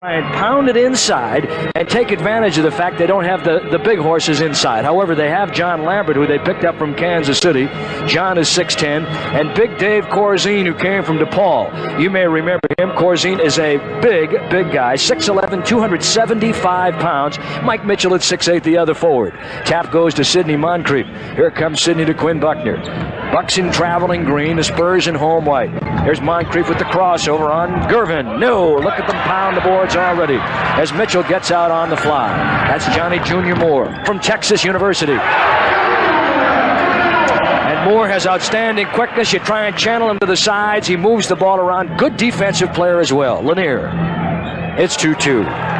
And pound it inside and take advantage of the fact they don't have the big horses inside. However, they have John Lambert, who they picked up from Kansas City. John is 6'10", and Big Dave Corzine, who came from DePaul. You may remember him. Corzine is a big guy, 6'11", 275 pounds. Mike Mitchell at 6'8", the other forward. Tap goes to Sidney Moncrief. Here comes Sidney to Quinn Buckner. Bucks in traveling green, the Spurs in home white. Here's Moncrief with the crossover on Gervin. No, look at them pound the boards already as Mitchell gets out on the fly. That's Johnny Junior Moore from Texas University. And Moore has outstanding quickness. You try and channel him to the sides. He moves the ball around. Good defensive player as well. Lanier. It's 2-2.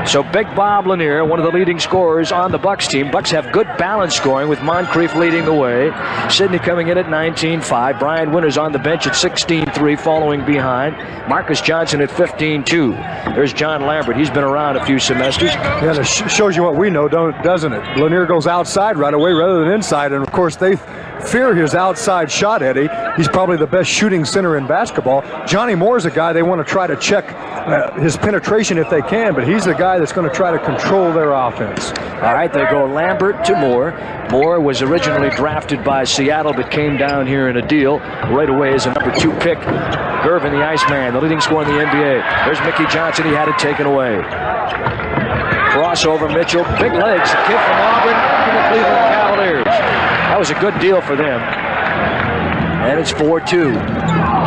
So Big Bob Lanier, one of the leading scorers on the Bucks team. Bucks have good balance scoring with Moncrief leading the way. Sidney coming in at 19-5. Brian Winters on the bench at 16-3, following behind. Marcus Johnson at 15-2. There's John Lambert. He's been around a few semesters. Yeah, that shows you what we know, doesn't it? Lanier goes outside right away rather than inside, and of course they fear his outside shot, Eddie. He's probably the best shooting center in basketball. Johnny Moore's a guy they want to try to check his penetration if they can, but he's the guy that's going to try to control their offense. All right, they go Lambert to Moore. Moore was originally drafted by Seattle, but came down here in a deal right away as a number 2 pick. Gervin, the Iceman, the leading scorer in the NBA. There's Mickey Johnson. He had it taken away. Crossover, Mitchell. Big legs. The kid from Auburn and the Cleveland Cavaliers. That was a good deal for them. And it's 4-2.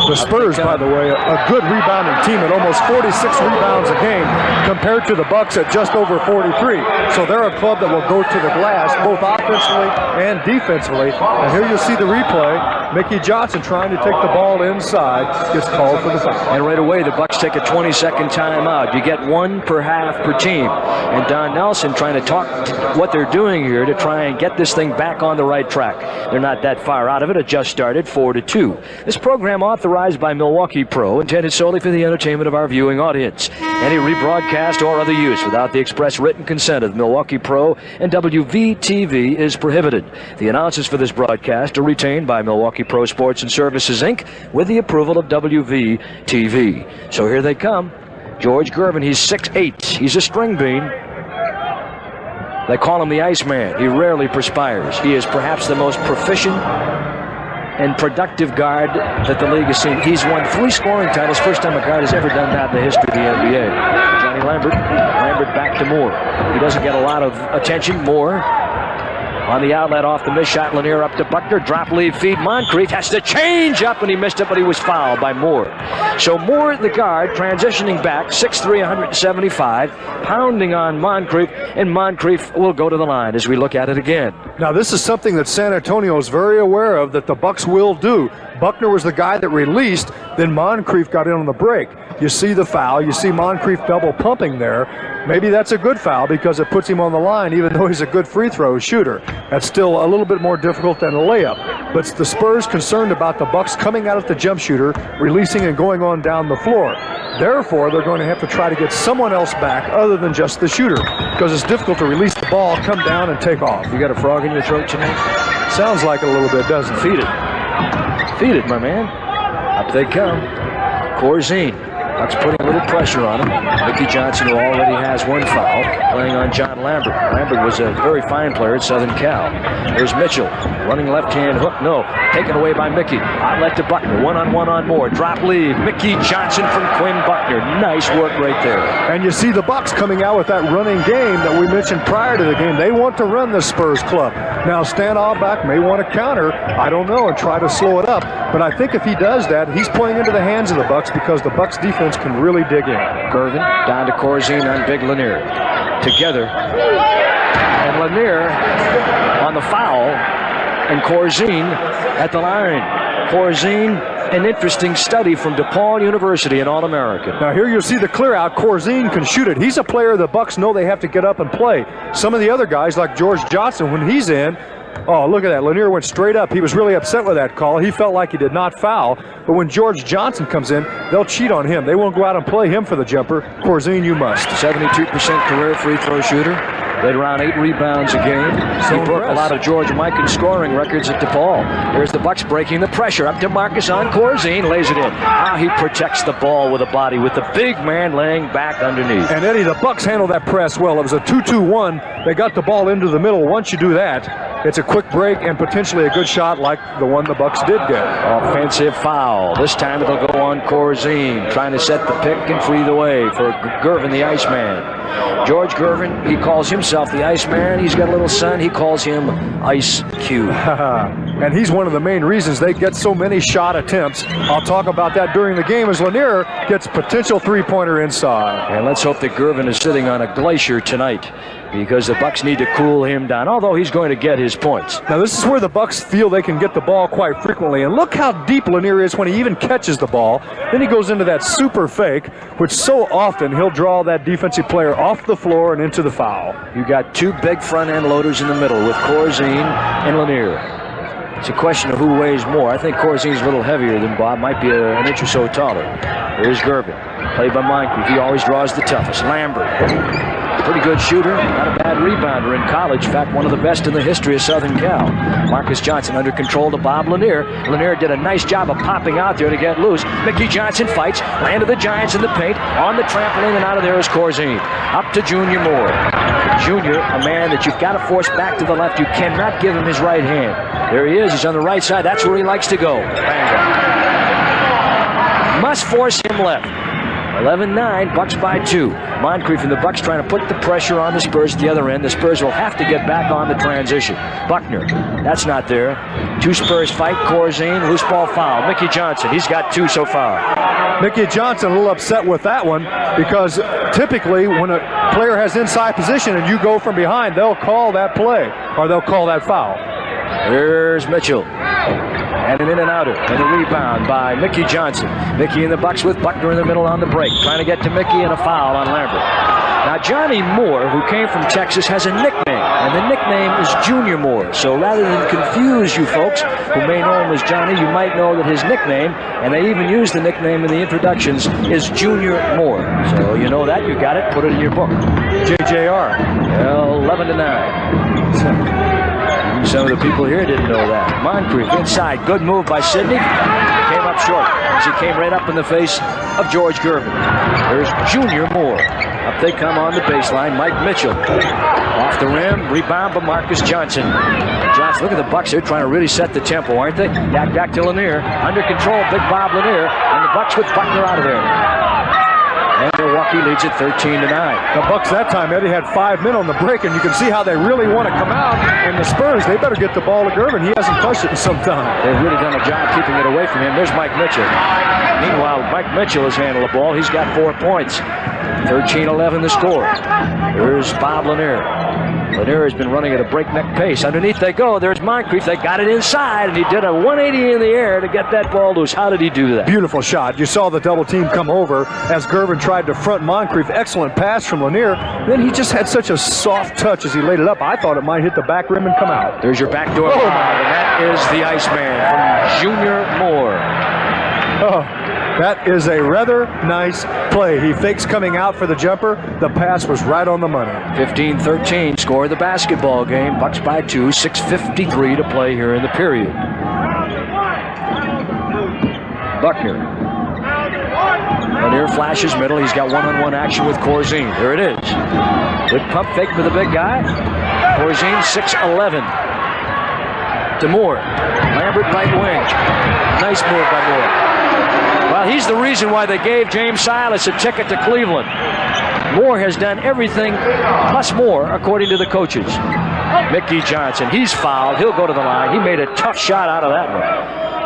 The Spurs, by the way, a good rebounding team at almost 46 rebounds a game compared to the Bucks at just over 43. So they're a club that will go to the glass both offensively and defensively. And here you'll see the replay. Mickey Johnson trying to take the ball inside, gets called for the foul. And right away the Bucks take a 20-second timeout. You get one per half per team. And Don Nelson trying to talk what they're doing here to try and get this thing back on the right track. They're not that far out of it. It just started 4-2. This program authorized by Milwaukee Pro, intended solely for the entertainment of our viewing audience. Any rebroadcast or other use without the express written consent of Milwaukee Pro and WVTV is prohibited. The announcers for this broadcast are retained by Milwaukee Pro Sports and Services, Inc., with the approval of WVTV. So here they come. George Gervin, he's 6'8". He's a string bean. They call him the Iceman. He rarely perspires. He is perhaps the most proficient and productive guard that the league has seen. He's won 3 scoring titles. First time a guard has ever done that in the history of the NBA. Johnny Lambert. Lambert back to Moore. He doesn't get a lot of attention. Moore on the outlet off the miss shot. Lanier up to Buckner. Drop, leave, feed. Moncrief has to change up, and he missed it, but he was fouled by Moore. So Moore, the guard, transitioning back, 6'3", 175, pounding on Moncrief, and Moncrief will go to the line as we look at it again. Now this is something that San Antonio is very aware of, that the Bucks will do. Buckner was the guy that released, then Moncrief got in on the break. You see the foul, you see Moncrief double pumping there. Maybe that's a good foul because it puts him on the line, even though he's a good free throw shooter. That's still a little bit more difficult than a layup. But the Spurs concerned about the Bucks coming out at the jump shooter, releasing and going on down the floor. Therefore, they're going to have to try to get someone else back other than just the shooter, because it's difficult to release the ball, come down, and take off. You got a frog in your throat tonight? Sounds like it a little bit, doesn't it? Feed it. Feed it, my man. Up they come. Corzine. Bucks putting a little pressure on him. Mickey Johnson, who already has 1 foul, playing on John Lambert. Lambert was a very fine player at Southern Cal. There's Mitchell, running left-hand hook. No, taken away by Mickey. Outlet to Buckner, one-on-one on Moore. Drop lead. Mickey Johnson from Quinn Buckner. Nice work right there. And you see the Bucks coming out with that running game that we mentioned prior to the game. They want to run the Spurs club. Now Stan Auerbach may want to counter, I don't know, and try to slow it up. But I think if he does that, he's playing into the hands of the Bucks, because the Bucks defense can really dig in. Gervin down to Corzine on Big Lanier. Together. And Lanier on the foul. And Corzine at the line. Corzine, an interesting study from DePaul University, an All-American. Now here you'll see the clear out. Corzine can shoot it. He's a player the Bucks know they have to get up and play. Some of the other guys like George Johnson, when he's in, oh, look at that. Lanier went straight up. He was really upset with that call. He felt like he did not foul. But when George Johnson comes in, they'll cheat on him. They won't go out and play him for the jumper. Corzine, you must. 72% career free throw shooter. Right around 8 rebounds a game. So he broke a lot of George Mikan scoring records at DePaul. Here's the Bucks breaking the pressure. Up to Marcus on Corzine. Lays it in. How he protects the ball with a body with the big man laying back underneath. And Eddie, the Bucks handled that press well. It was a 2-2-1. They got the ball into the middle. Once you do that, it's a quick break and potentially a good shot like the one the Bucks did get. Offensive foul. This time it'll go on Corzine, trying to set the pick and free the way for Gervin, the Iceman. George Gervin, he calls himself the Iceman. He's got a little son. He calls him Ice Cube. And he's one of the main reasons they get so many shot attempts. I'll talk about that during the game as Lanier gets potential three-pointer inside. And let's hope that Gervin is sitting on a glacier tonight, because the Bucks need to cool him down, although he's going to get his points. Now this is where the Bucks feel they can get the ball quite frequently, and look how deep Lanier is when he even catches the ball. Then he goes into that super fake, which so often he'll draw that defensive player off the floor and into the foul. You got two big front-end loaders in the middle with Corzine and Lanier. It's a question of who weighs more. I think Corzine's a little heavier than Bob, might be an inch or so taller. Here's Gervin, played by Moncrief. He always draws the toughest. Lambert, pretty good shooter, not a bad rebounder in college. In fact, one of the best in the history of Southern Cal. Marcus Johnson under control to Bob Lanier. Lanier did a nice job of popping out there to get loose. Mickey Johnson fights, landed the Giants in the paint, on the trampoline, and out of there is Corzine. Up to Junior Moore. Junior, a man that you've got to force back to the left. You cannot give him his right hand. There he is. He's on the right side. That's where he likes to go. Must force him left. 11-9, Bucks by 2. Moncrief and the Bucks trying to put the pressure on the Spurs at the other end. The Spurs will have to get back on the transition. Buckner, that's not there. Two Spurs fight. Corzine, loose ball foul. Mickey Johnson, he's got 2 so far. Mickey Johnson a little upset with that one, because typically when a player has inside position and you go from behind, they'll call that play, or they'll call that foul. Here's Mitchell. And an in-and-outer, and a rebound by Mickey Johnson. Mickey and the Bucks with Buckner in the middle on the break, trying to get to Mickey, and a foul on Lambert. Now, Johnny Moore, who came from Texas, has a nickname, and the nickname is Junior Moore. So rather than confuse you folks who may know him as Johnny, you might know that his nickname, and they even use the nickname in the introductions, is Junior Moore. So you know that, you got it, put it in your book. JJR. 11-9. Some of the people here didn't know that. Moncrief inside. Good move by Sidney. Came up short as he came right up in the face of George Gervin. There's Junior Moore. Up they come on the baseline. Mike Mitchell. Off the rim. Rebound by Marcus Johnson. Johnson, look at the Bucks. They're trying to really set the tempo, aren't they? Back to Lanier. Under control. Big Bob Lanier. And the Bucks with Buckner out of there. And Milwaukee leads it 13-9. The Bucks that time, Eddie, had 5 men on the break, and you can see how they really want to come out. And the Spurs, they better get the ball to Gervin. He hasn't touched it in some time. They've really done a job keeping it away from him. There's Mike Mitchell. Meanwhile, Mike Mitchell has handled the ball. He's got 4 points. 13-11 the score. There's Bob Lanier. Lanier has been running at a breakneck pace. Underneath they go. There's Moncrief. They got it inside, and he did a 180 in the air to get that ball loose. How did he do that? Beautiful shot. You saw the double team come over as Gervin tried to front Moncrief. Excellent pass from Lanier. Then he just had such a soft touch as he laid it up. I thought it might hit the back rim and come out. There's your backdoor foul, and that is the Iceman from Junior Moore. Oh. That is a rather nice play. He fakes coming out for the jumper. The pass was right on the money. 15-13, score of the basketball game. Bucks by 2, 6:53 to play here in the period. Buckner. Lanier flashes middle. He's got one-on-one action with Corzine. There it is. Good pump fake for the big guy. Corzine 6'11". To Moore. Lambert right wing. Nice move by Moore. Well, he's the reason why they gave James Silas a ticket to Cleveland. Moore has done everything plus more, according to the coaches. Mickey Johnson, he's fouled. He'll go to the line. He made a tough shot out of that one.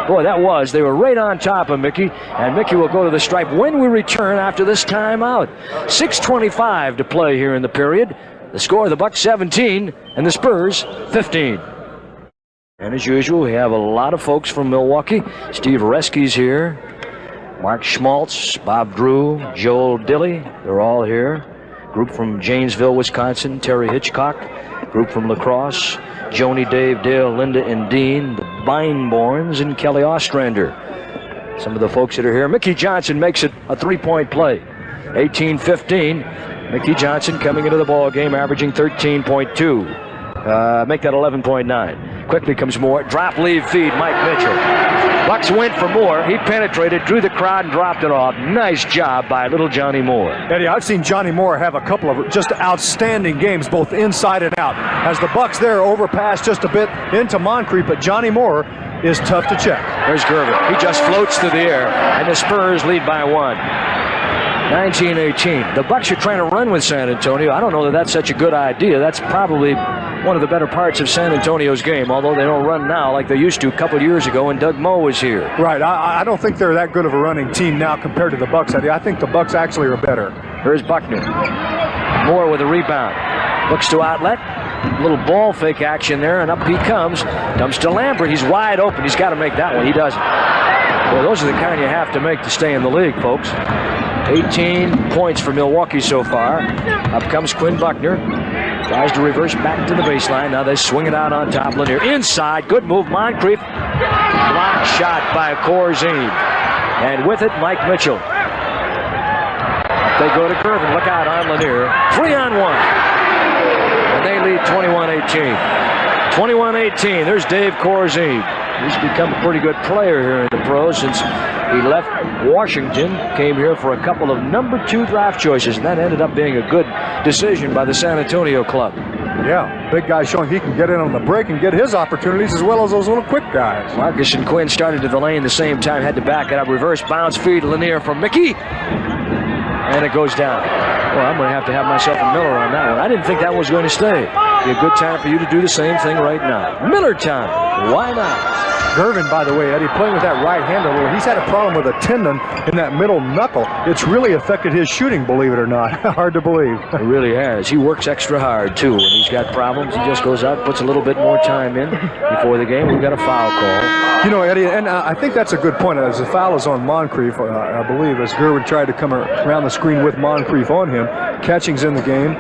Boy, they were right on top of Mickey, and Mickey will go to the stripe when we return after this timeout. 6:25 to play here in the period. The score, the Bucks 17 and the Spurs 15. And as usual, we have a lot of folks from Milwaukee. Steve Reski's here. Mark Schmaltz, Bob Drew, Joel Dilley, they're all here. Group from Janesville, Wisconsin, Terry Hitchcock. Group from La Crosse, Joni, Dave, Dale, Linda, and Dean, the Beinborns, and Kelly Ostrander. Some of the folks that are here. Mickey Johnson makes it a 3-point play. 18-15. Mickey Johnson coming into the ball game, averaging 13.2. Make that 11.9. Quickly comes Moore. Drop, leave, feed, Mike Mitchell. Bucks went for Moore. He penetrated, drew the crowd, and dropped it off. Nice job by little Johnny Moore. Eddie, I've seen Johnny Moore have a couple of just outstanding games, both inside and out. As the Bucks there overpass just a bit into Moncrief, but Johnny Moore is tough to check. There's Gervin. He just floats through the air, and the Spurs lead by 1. 19-18. The Bucks are trying to run with San Antonio. I don't know that that's such a good idea. That's probably one of the better parts of San Antonio's game, although they don't run now like they used to a couple of years ago when Doug Moe was here. Right. I don't think they're that good of a running team now compared to the Bucks. I think the Bucks actually are better. Here's Buckner. Moore with a rebound. Looks to outlet. Little ball fake action there, and up he comes. Dumps to Lambert. He's wide open. He's got to make that one. He doesn't. Well, those are the kind you have to make to stay in the league, folks. 18 points for Milwaukee so far. Up comes Quinn Buckner. Tries to reverse back to the baseline. Now they swing it out on top. Lanier inside. Good move. Moncrief. Block shot by Corzine. And with it, Mike Mitchell. They go to Gervin. Look out on Lanier. 3-on-1. And they lead 21-18. 21-18. There's Dave Corzine. He's become a pretty good player here in the pros since he left Washington, came here for a couple of number 2 draft choices, and that ended up being a good decision by the San Antonio club. Yeah, big guy showing he can get in on the break and get his opportunities as well as those little quick guys. Marcus and Quinn started to the lane the same time, had to back it up, reverse bounce feed, Lanier from Mickey, and it goes down. Well, I'm going to have myself a Miller on that one. I didn't think that was going to stay. Be a good time for you to do the same thing right now. Miller time. Why not? Gervin, by the way, Eddie, playing with that right hand a little. He's had a problem with a tendon in that middle knuckle. It's really affected his shooting, believe it or not. Hard to believe. It really has. He works extra hard, too. When he's got problems, he just goes out, puts a little bit more time in. Before the game, we've got a foul call. You know, Eddie, and I think that's a good point. As the foul is on Moncrief, I believe, as Gervin tried to come around the screen with Moncrief on him. Catching's in the game.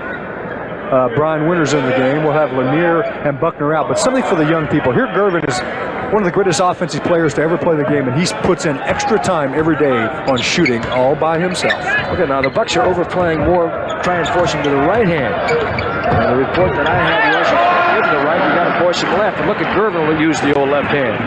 Brian Winters in the game. We'll have Lanier and Buckner out. But something for the young people. Here, Gervin is one of the greatest offensive players to ever play the game, and he puts in extra time every day on shooting all by himself. Okay, now the Bucks are overplaying more, try and force him to the right hand. And the report that I had was, if you give the right, you got to force him left. But look at Gervin will use the old left hand.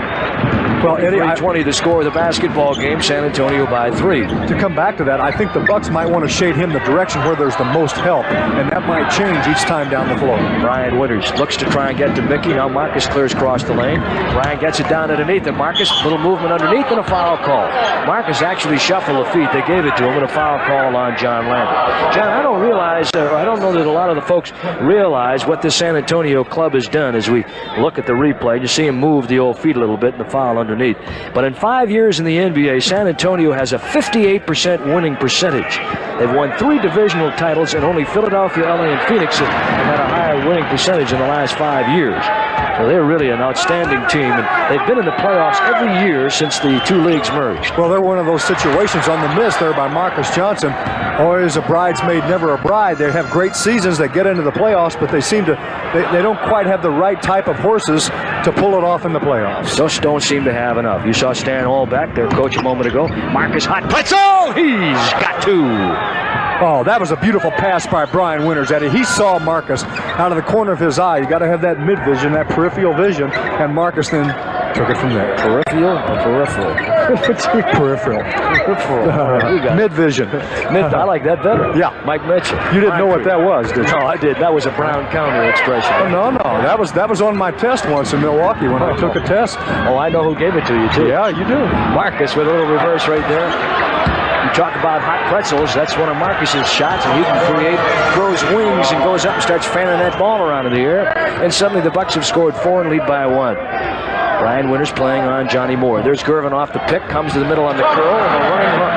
Well, Eddie, 3:20 the score of the basketball game. San Antonio by 3. To come back to that, I think the Bucks might want to shade him the direction where there's the most help, and that might change each time down the floor. Brian Winters looks to try and get to Mickey. Now Marcus clears across the lane. Brian gets it down underneath, and Marcus, little movement underneath, and a foul call. Marcus actually shuffled the feet. They gave it to him, and a foul call on John Lambert. John, I don't realize, I don't know that a lot of the folks realize what this San Antonio club has done as we look at the replay. You see him move the old feet a little bit, and the foul underneath. But in 5 years in the NBA, San Antonio has a 58% winning percentage. They've won 3 divisional titles, and only Philadelphia, LA, and Phoenix have had a higher winning percentage in the last 5 years. So they're really an outstanding team, and they've been in the playoffs every year since the 2 leagues merged. Well, they're one of those situations on the miss there by Marcus Johnson. Always a bridesmaid, never a bride. They have great seasons. They get into the playoffs, but they seem to, they don't quite have the right type of horses to pull it off in the playoffs. Just don't seem to have enough. You saw Stan Hall back there, coach, a moment ago. Marcus hot pretzel! He's got 2. Oh, that was a beautiful pass by Brian Winters, Eddie. He saw Marcus out of the corner of his eye. You got to have that mid-vision, that peripheral vision, and Marcus then took it from there. Peripheral or peripheral? Peripheral. Mid-vision. I like that better. Yeah. Mike Mitchell. You didn't know what that was, did you? No, I did. That was a Brown counter expression. Oh, no. That was on my test once in Milwaukee when I took a test. Oh, I know who gave it to you, too. Yeah, you do. Marcus with a little reverse right there. You talk about hot pretzels, that's one of Marcus's shots, and he can grows wings and goes up and starts fanning that ball around in the air. And suddenly the Bucks have scored 4 and lead by 1. Brian Winters playing on Johnny Moore. There's Gervin off the pick, comes to the middle on the curl, and a running hook.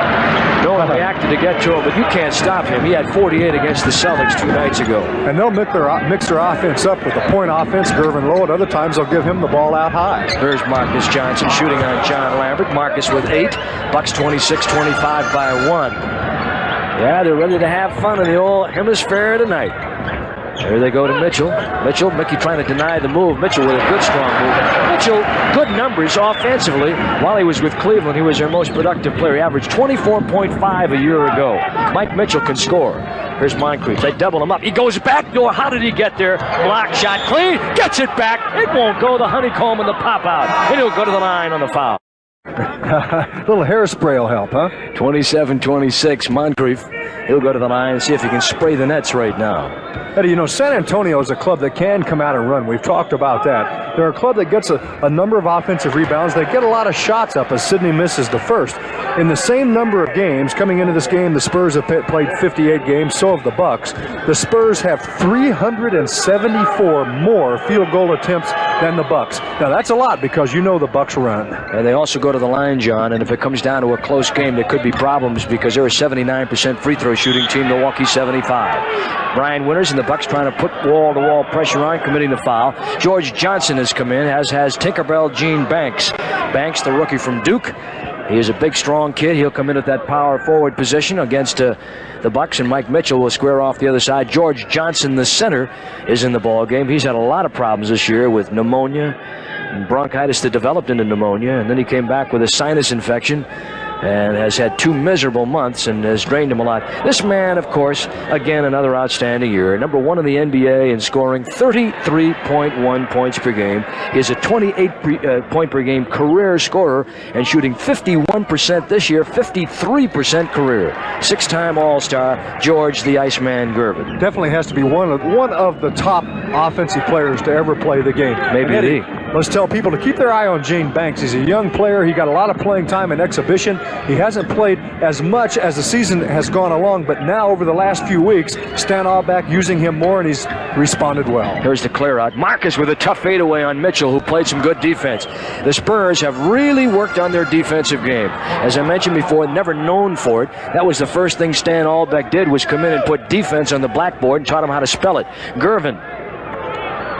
No one reacted to get to him, but you can't stop him. He had 48 against the Celtics 2 nights ago. And they'll mix their offense up with the point offense, Gervin low. At other times, they'll give him the ball out high. There's Marcus Johnson shooting on John Lambert. Marcus with 8. Bucks 26-25 by 1. Yeah, they're ready to have fun in the old hemisphere tonight. There they go to Mitchell. Mickey trying to deny the move. Mitchell with a good strong move. Mitchell, good numbers offensively. While he was with Cleveland, he was their most productive player. He averaged 24.5 a year ago. Mike Mitchell can score. Here's Moncrief. They double him up. He goes back door. How did he get there? Block shot clean. Gets it back. It won't go. The honeycomb and the pop out. And he'll go to the line on the foul. Little hairspray will help, huh? 27-26, Moncrief. He'll go to the line and see if he can spray the nets right now. Eddie, you know, San Antonio is a club that can come out and run. We've talked about that. They're a club that gets a number of offensive rebounds. They get a lot of shots up as Sidney misses the first. In the same number of games, coming into this game, the Spurs have played 58 games, so have the Bucks. The Spurs have 374 more field goal attempts than the Bucks. Now, that's a lot because you know the Bucks run. And they also go to the line, John, and if it comes down to a close game, there could be problems because they're a 79% free throw shooting team, Milwaukee 75. Brian Winters and the Bucks trying to put wall-to-wall pressure on, committing the foul. George Johnson has come in, as has Tinkerbell Gene Banks. Banks, the rookie from Duke. He is a big, strong kid. He'll come in at that power forward position against the Bucks, and Mike Mitchell will square off the other side. George Johnson, the center, is in the ball game. He's had a lot of problems this year with pneumonia and bronchitis that developed into pneumonia, and then he came back with a sinus infection and has had 2 miserable months and has drained him a lot. This man, of course, again, another outstanding year. Number 1 in the NBA in scoring 33.1 points per game. He is a 28 point per game career scorer and shooting 51% this year, 53% career. 6-time All-Star, George the Iceman Gervin. Definitely has to be one of the top offensive players to ever play the game. Maybe Eddie, let's tell people to keep their eye on Gene Banks. He's a young player. He got a lot of playing time in exhibition. He hasn't played as much as the season has gone along, but now over the last few weeks, Stan Auerbach using him more, and he's responded well. Here's the clear out. Marcus with a tough fadeaway on Mitchell, who played some good defense. The Spurs have really worked on their defensive game. As I mentioned before, never known for it. That was the first thing Stan Auerbach did, was come in and put defense on the blackboard and taught them how to spell it. Gervin.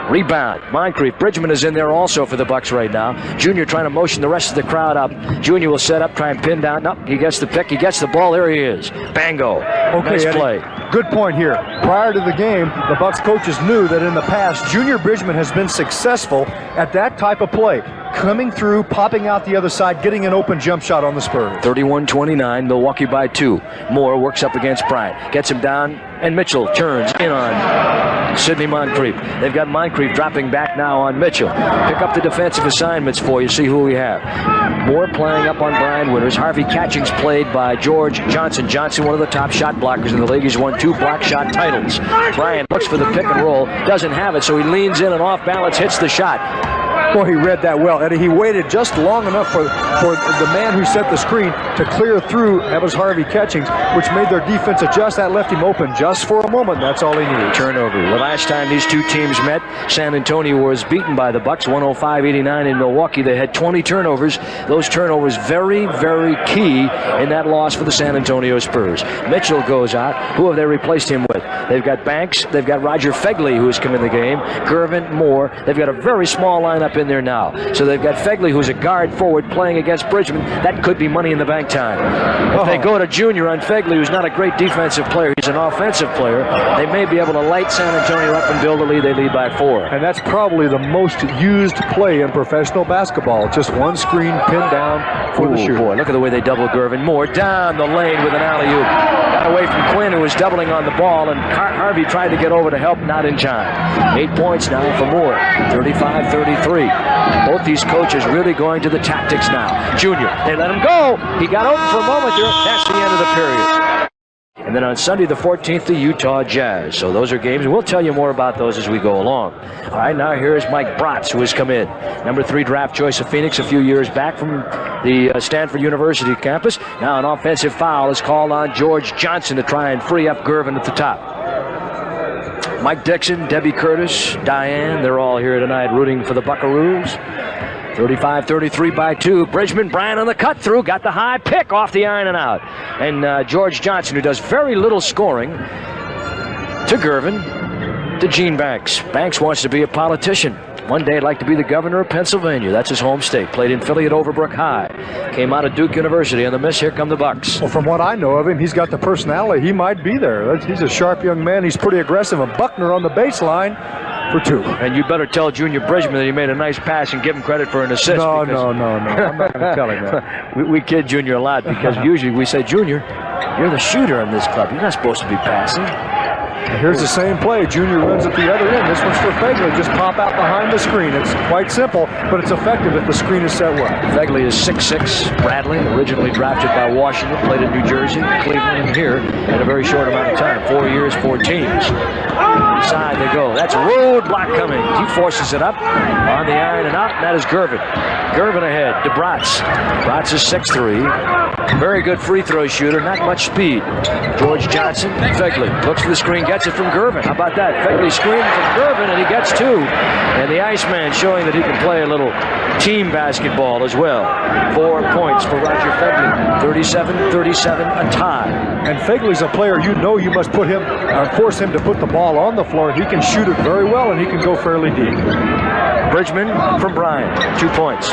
Rebound. Moncrief. Bridgman is in there also for the Bucks right now. Junior trying to motion the rest of the crowd up. Junior will set up, try and pin down. Nope, he gets the pick. He gets the ball. There he is. Bango. Okay, nice Eddie, play. good point here. Prior to the game, the Bucks coaches knew that in the past, Junior Bridgman has been successful at that type of play. Coming through, popping out the other side, getting an open jump shot on the Spurs. 31-29, Milwaukee by 2. Moore works up against Bryant. Gets him down, and Mitchell turns in on Sidney Moncrief. They've got Moncrief dropping back now on Mitchell. Pick up the defensive assignments for you, see who we have. Moore playing up on Brian Winters. Harvey Catchings played by George Johnson. Johnson, one of the top shot blockers in the league. He's won 2 block shot titles. Bryant looks for the pick and roll, doesn't have it, so he leans in and off balance, hits the shot. Well, he read that well, Eddie. He waited just long enough for the man who set the screen to clear through. That was Harvey Catchings, which made their defense adjust. That left him open just for a moment. That's all he needed. Turnover. The last time these two teams met, San Antonio was beaten by the Bucks 105-89 in Milwaukee. They had 20 turnovers. Those turnovers very, very key in that loss for the San Antonio Spurs. Mitchell goes out. Who have they replaced him with? They've got Banks. They've got Roger Fegley, who's come in the game. Gervin, Moore. They've got a very small lineup in there now. So they've got Fegley, who's a guard forward, playing against Bridgman. That could be money in the bank time. If they go to Junior on Fegley, who's not a great defensive player, he's an offensive player, they may be able to light San Antonio up and build a lead. They lead by 4. And that's probably the most used play in professional basketball. Just one screen pinned down for the shooter. Boy, look at the way they double Gervin. Moore down the lane with an alley-oop. Got away from Quinn, who was doubling on the ball, and Harvey tried to get over to help, not in time. 8 points now for Moore, 35-33. Both these coaches really going to the tactics now. Junior, they let him go. He got open for a moment there. That's the end of the period. And then on Sunday the 14th, the Utah Jazz. So those are games, and we'll tell you more about those as we go along. All right, now here's Mike Bratz, who has come in. Number 3 draft choice of Phoenix a few years back from the Stanford University campus. Now an offensive foul is called on George Johnson to try and free up Gervin at the top. Mike Dixon, Debbie Curtis, Diane, they're all here tonight rooting for the Buckaroos. 35-33 by 2. Bridgman, Bryant on the cut through, got the high pick off the iron and out. And George Johnson, who does very little scoring, to Gervin. to Gene Banks. Banks wants to be a politician. One day he'd like to be the governor of Pennsylvania. That's his home state. Played in Philly at Overbrook High. Came out of Duke University. On the miss, here come the Bucks. Well, from what I know of him, he's got the personality. He might be there. He's a sharp young man. He's pretty aggressive. And Buckner on the baseline for 2. And you better tell Junior Bridgman that he made a nice pass and give him credit for an assist. No. I'm not going to tell him that. we kid Junior a lot because usually we say, Junior, you're the shooter in this club. You're not supposed to be passing. Here's the same play. Junior runs at the other end. This one's for Fegley. Just pop out behind the screen. It's quite simple, but it's effective if the screen is set well. Fegley is 6'6". Bradley, originally drafted by Washington, played in New Jersey, Cleveland, and here in a very short amount of time. 4 years, 4 teams. Inside they go. That's a roadblock coming. He forces it up on the iron and out, and that is Gervin. Gervin ahead to Bratz. Bratz is 6'3". Very good free throw shooter, not much speed. George Johnson, Fegley looks for the screen, gets it from Gervin. How about that? Fegley screen from Gervin, and he gets 2. And the Iceman showing that he can play a little team basketball as well. 4 points for Roger Fegley. 37-37, a tie. And Fegley's a player you know you must put him, force him to put the ball on the floor. He can shoot it very well, and he can go fairly deep. Bridgman from Bryant, 2 points.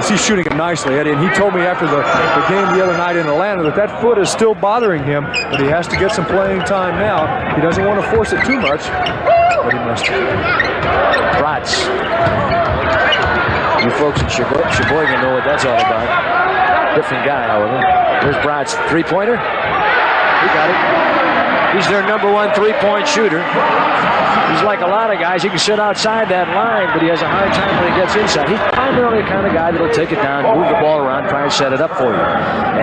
He's shooting it nicely, Eddie, and he told me after the game the other night in Atlanta that foot is still bothering him, but he has to get some playing time now. He doesn't want to force it too much, but he must. Bratz. You folks in Sheboygan know what that's all about. Different guy, however. Here's Bratz, 3-pointer. He got it. He's their #1 3-point shooter. He's like a lot of guys. He can sit outside that line, but he has a hard time when he gets inside. He's primarily the kind of guy that'll take it down, move the ball around, try and set it up for you.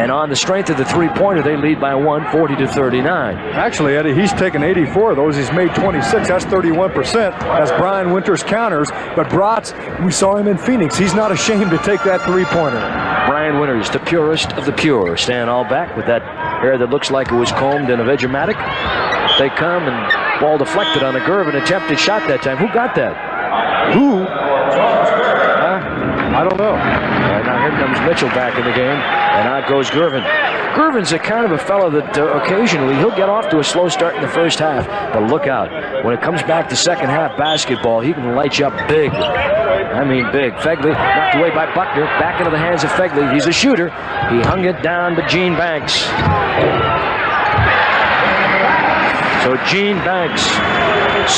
And on the strength of the 3-pointer, they lead by 1, 40-39. Actually, Eddie, he's taken 84 of those. He's made 26. That's 31% as Brian Winters counters. But Bratz, we saw him in Phoenix. He's not ashamed to take that 3-pointer. Brian Winters, the purest of the pure, stand all back with that hair that looks like it was combed in a Vegematic. They come and ball deflected on a Gervin attempted shot that time. Who got that? Who? I don't know. Right, now here comes Mitchell back in the game, and out goes Gervin. Gervin's a kind of a fellow that occasionally he'll get off to a slow start in the first half, but look out. When it comes back to second half basketball, he can light you up big. I mean big. Fegley knocked away by Buckner. Back into the hands of Fegley. He's a shooter. He hung it down to Gene Banks. So Gene Banks,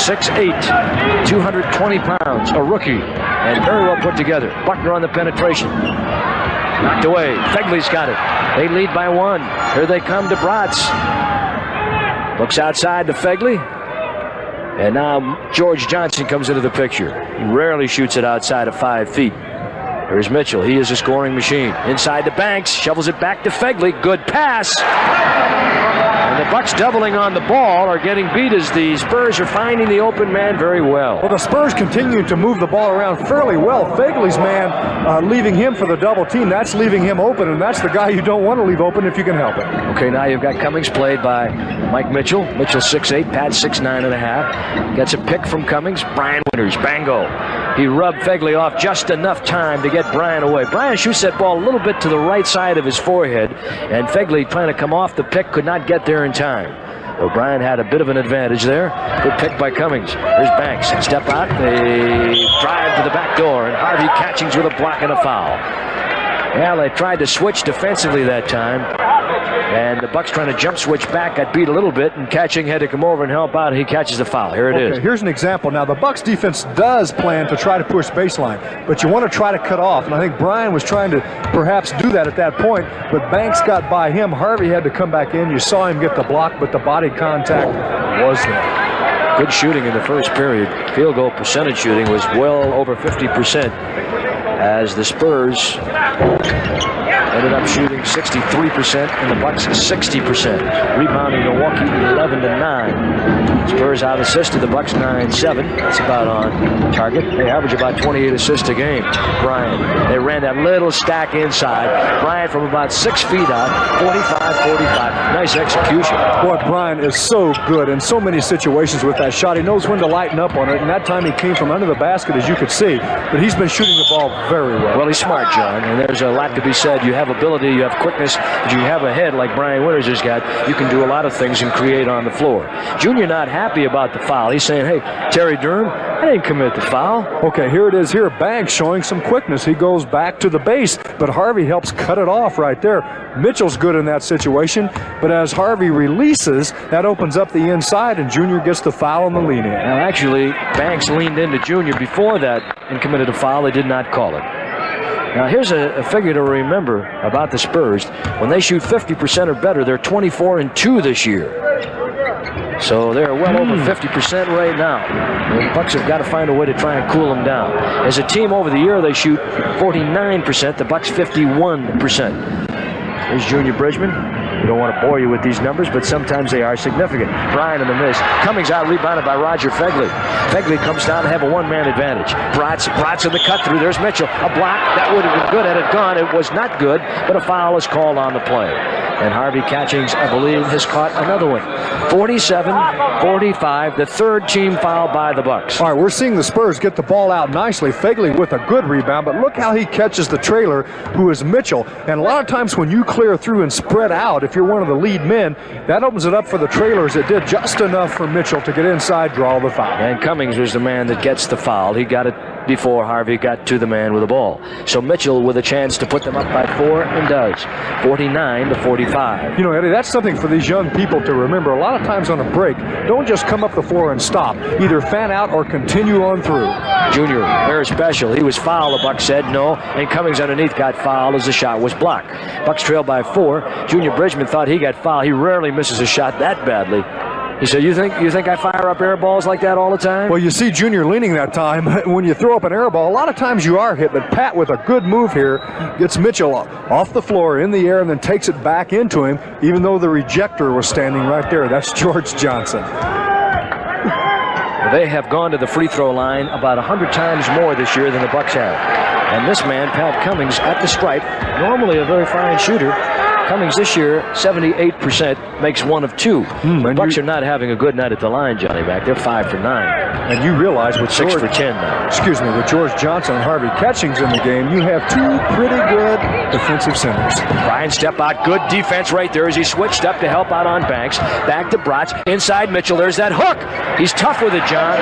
6'8", 220 pounds, a rookie, and very well put together. Buckner on the penetration. Knocked away. Fegley's got it. They lead by 1. Here they come to Bratz. Looks outside to Fegley. And now George Johnson comes into the picture. He rarely shoots it outside of 5 feet. Here's Mitchell. He is a scoring machine. Inside to Banks. Shovels it back to Fegley. Good pass. And the Bucks doubling on the ball are getting beat as the Spurs are finding the open man very well. Well, the Spurs continue to move the ball around fairly well. Fegley's man leaving him for the double team. That's leaving him open, and that's the guy you don't want to leave open if you can help it. Okay, now you've got Cummings played by Mike Mitchell. Mitchell 6'8", Pat 6'9.5". Gets a pick from Cummings. Brian Winters, bango. He rubbed Fegley off just enough time to get Brian away. Brian shoots that ball a little bit to the right side of his forehead, and Fegley, trying to come off the pick, could not get there in time. O'Brien had a bit of an advantage there. Good pick by Cummings. Here's Banks. Step out. They drive to the back door, and Harvey Catchings with a block and a foul. Well, they tried to switch defensively that time, and the Bucks trying to jump switch back got beat a little bit, and Catching had to come over and help out. He catches the foul. Here it is. Here's an example. Now, the Bucks defense does plan to try to push baseline, but you want to try to cut off, and I think Brian was trying to perhaps do that at that point, but Banks got by him. Harvey had to come back in. You saw him get the block, but the body contact was there. Good shooting in the first period. Field goal percentage shooting was well over 50%. As the Spurs ended up shooting 63% and the Bucks 60%. Rebounding Milwaukee 11-9. Spurs out-assisted the Bucks 9-7. That's about on target. They average about 28 assists a game. Bryant, they ran that little stack inside. Bryant from about 6 feet out, 45-45. Nice execution. Boy, Bryant is so good in so many situations with that shot. He knows when to lighten up on it, and that time he came from under the basket, as you could see. But he's been shooting the ball very well. Well, he's smart, John, and there's a lot to be said. You have ability, you have quickness, but you have a head like Brian Winters has got. You can do a lot of things and create on the floor. Junior not happy about the foul. He's saying, hey, Terry Durham, I didn't commit the foul. Okay, here it is here. Banks showing some quickness. He goes back to the base, but Harvey helps cut it off right there. Mitchell's good in that situation, but as Harvey releases, that opens up the inside, and Junior gets the foul on the lean-in. Now, actually, Banks leaned into Junior before that and committed a foul. They did not call it. Now, here's a figure to remember about the Spurs. When they shoot 50% or better, they're 24-2 this year. So they're well over 50% right now. The Bucks have got to find a way to try and cool them down. As a team over the year, they shoot 49%. The Bucks 51%. There's Junior Bridgman. We don't want to bore you with these numbers, but sometimes they are significant. Bryan in the miss. Cummings out rebounded by Roger Fegley. Fegley comes down to have a one-man advantage. Bratz in the cut through. There's Mitchell. A block. That would have been good had it gone. It was not good, but a foul is called on the play. And Harvey Catchings, I believe, has caught another one. 47-45, the third team foul by the Bucks. All right, we're seeing the Spurs get the ball out nicely. Fegley with a good rebound, but look how he catches the trailer, who is Mitchell. And a lot of times when you clear through and spread out, if you're one of the lead men, that opens it up for the trailers. It did just enough for Mitchell to get inside, draw the foul. And Cummings was the man that gets the foul. He got it before Harvey got to the man with the ball. So Mitchell with a chance to put them up by 4 and does. 49-45. You know, Eddie, that's something for these young people to remember. A lot of times on a break, don't just come up the floor and stop. Either fan out or continue on through. Junior, very special. He was fouled, the Bucks said no, and Cummings underneath got fouled as the shot was blocked. Bucks trailed by 4. Junior Bridgman thought he got fouled. He rarely misses a shot that badly. He said, you think I fire up air balls like that all the time? Well, you see Junior leaning that time. When you throw up an air ball, a lot of times you are hit, but Pat with a good move here gets Mitchell off the floor in the air and then takes it back into him, even though the rejector was standing right there. That's George Johnson. They have gone to the free throw line about 100 times more this year than the Bucks have. And this man, Pat Cummings, at the stripe, normally a very fine shooter. Cummings this year, 78%, makes 1 of 2. The Bucks are not having a good night at the line, Johnny Mac. They're 5 for 9. And you realize with 6 for 10 now. Excuse me, with George Johnson and Harvey Catchings in the game, you have 2 pretty good defensive centers. Bryan step out, good defense right there as he switched up to help out on Banks. Back to Bratz, inside Mitchell. There's that hook. He's tough with it, John.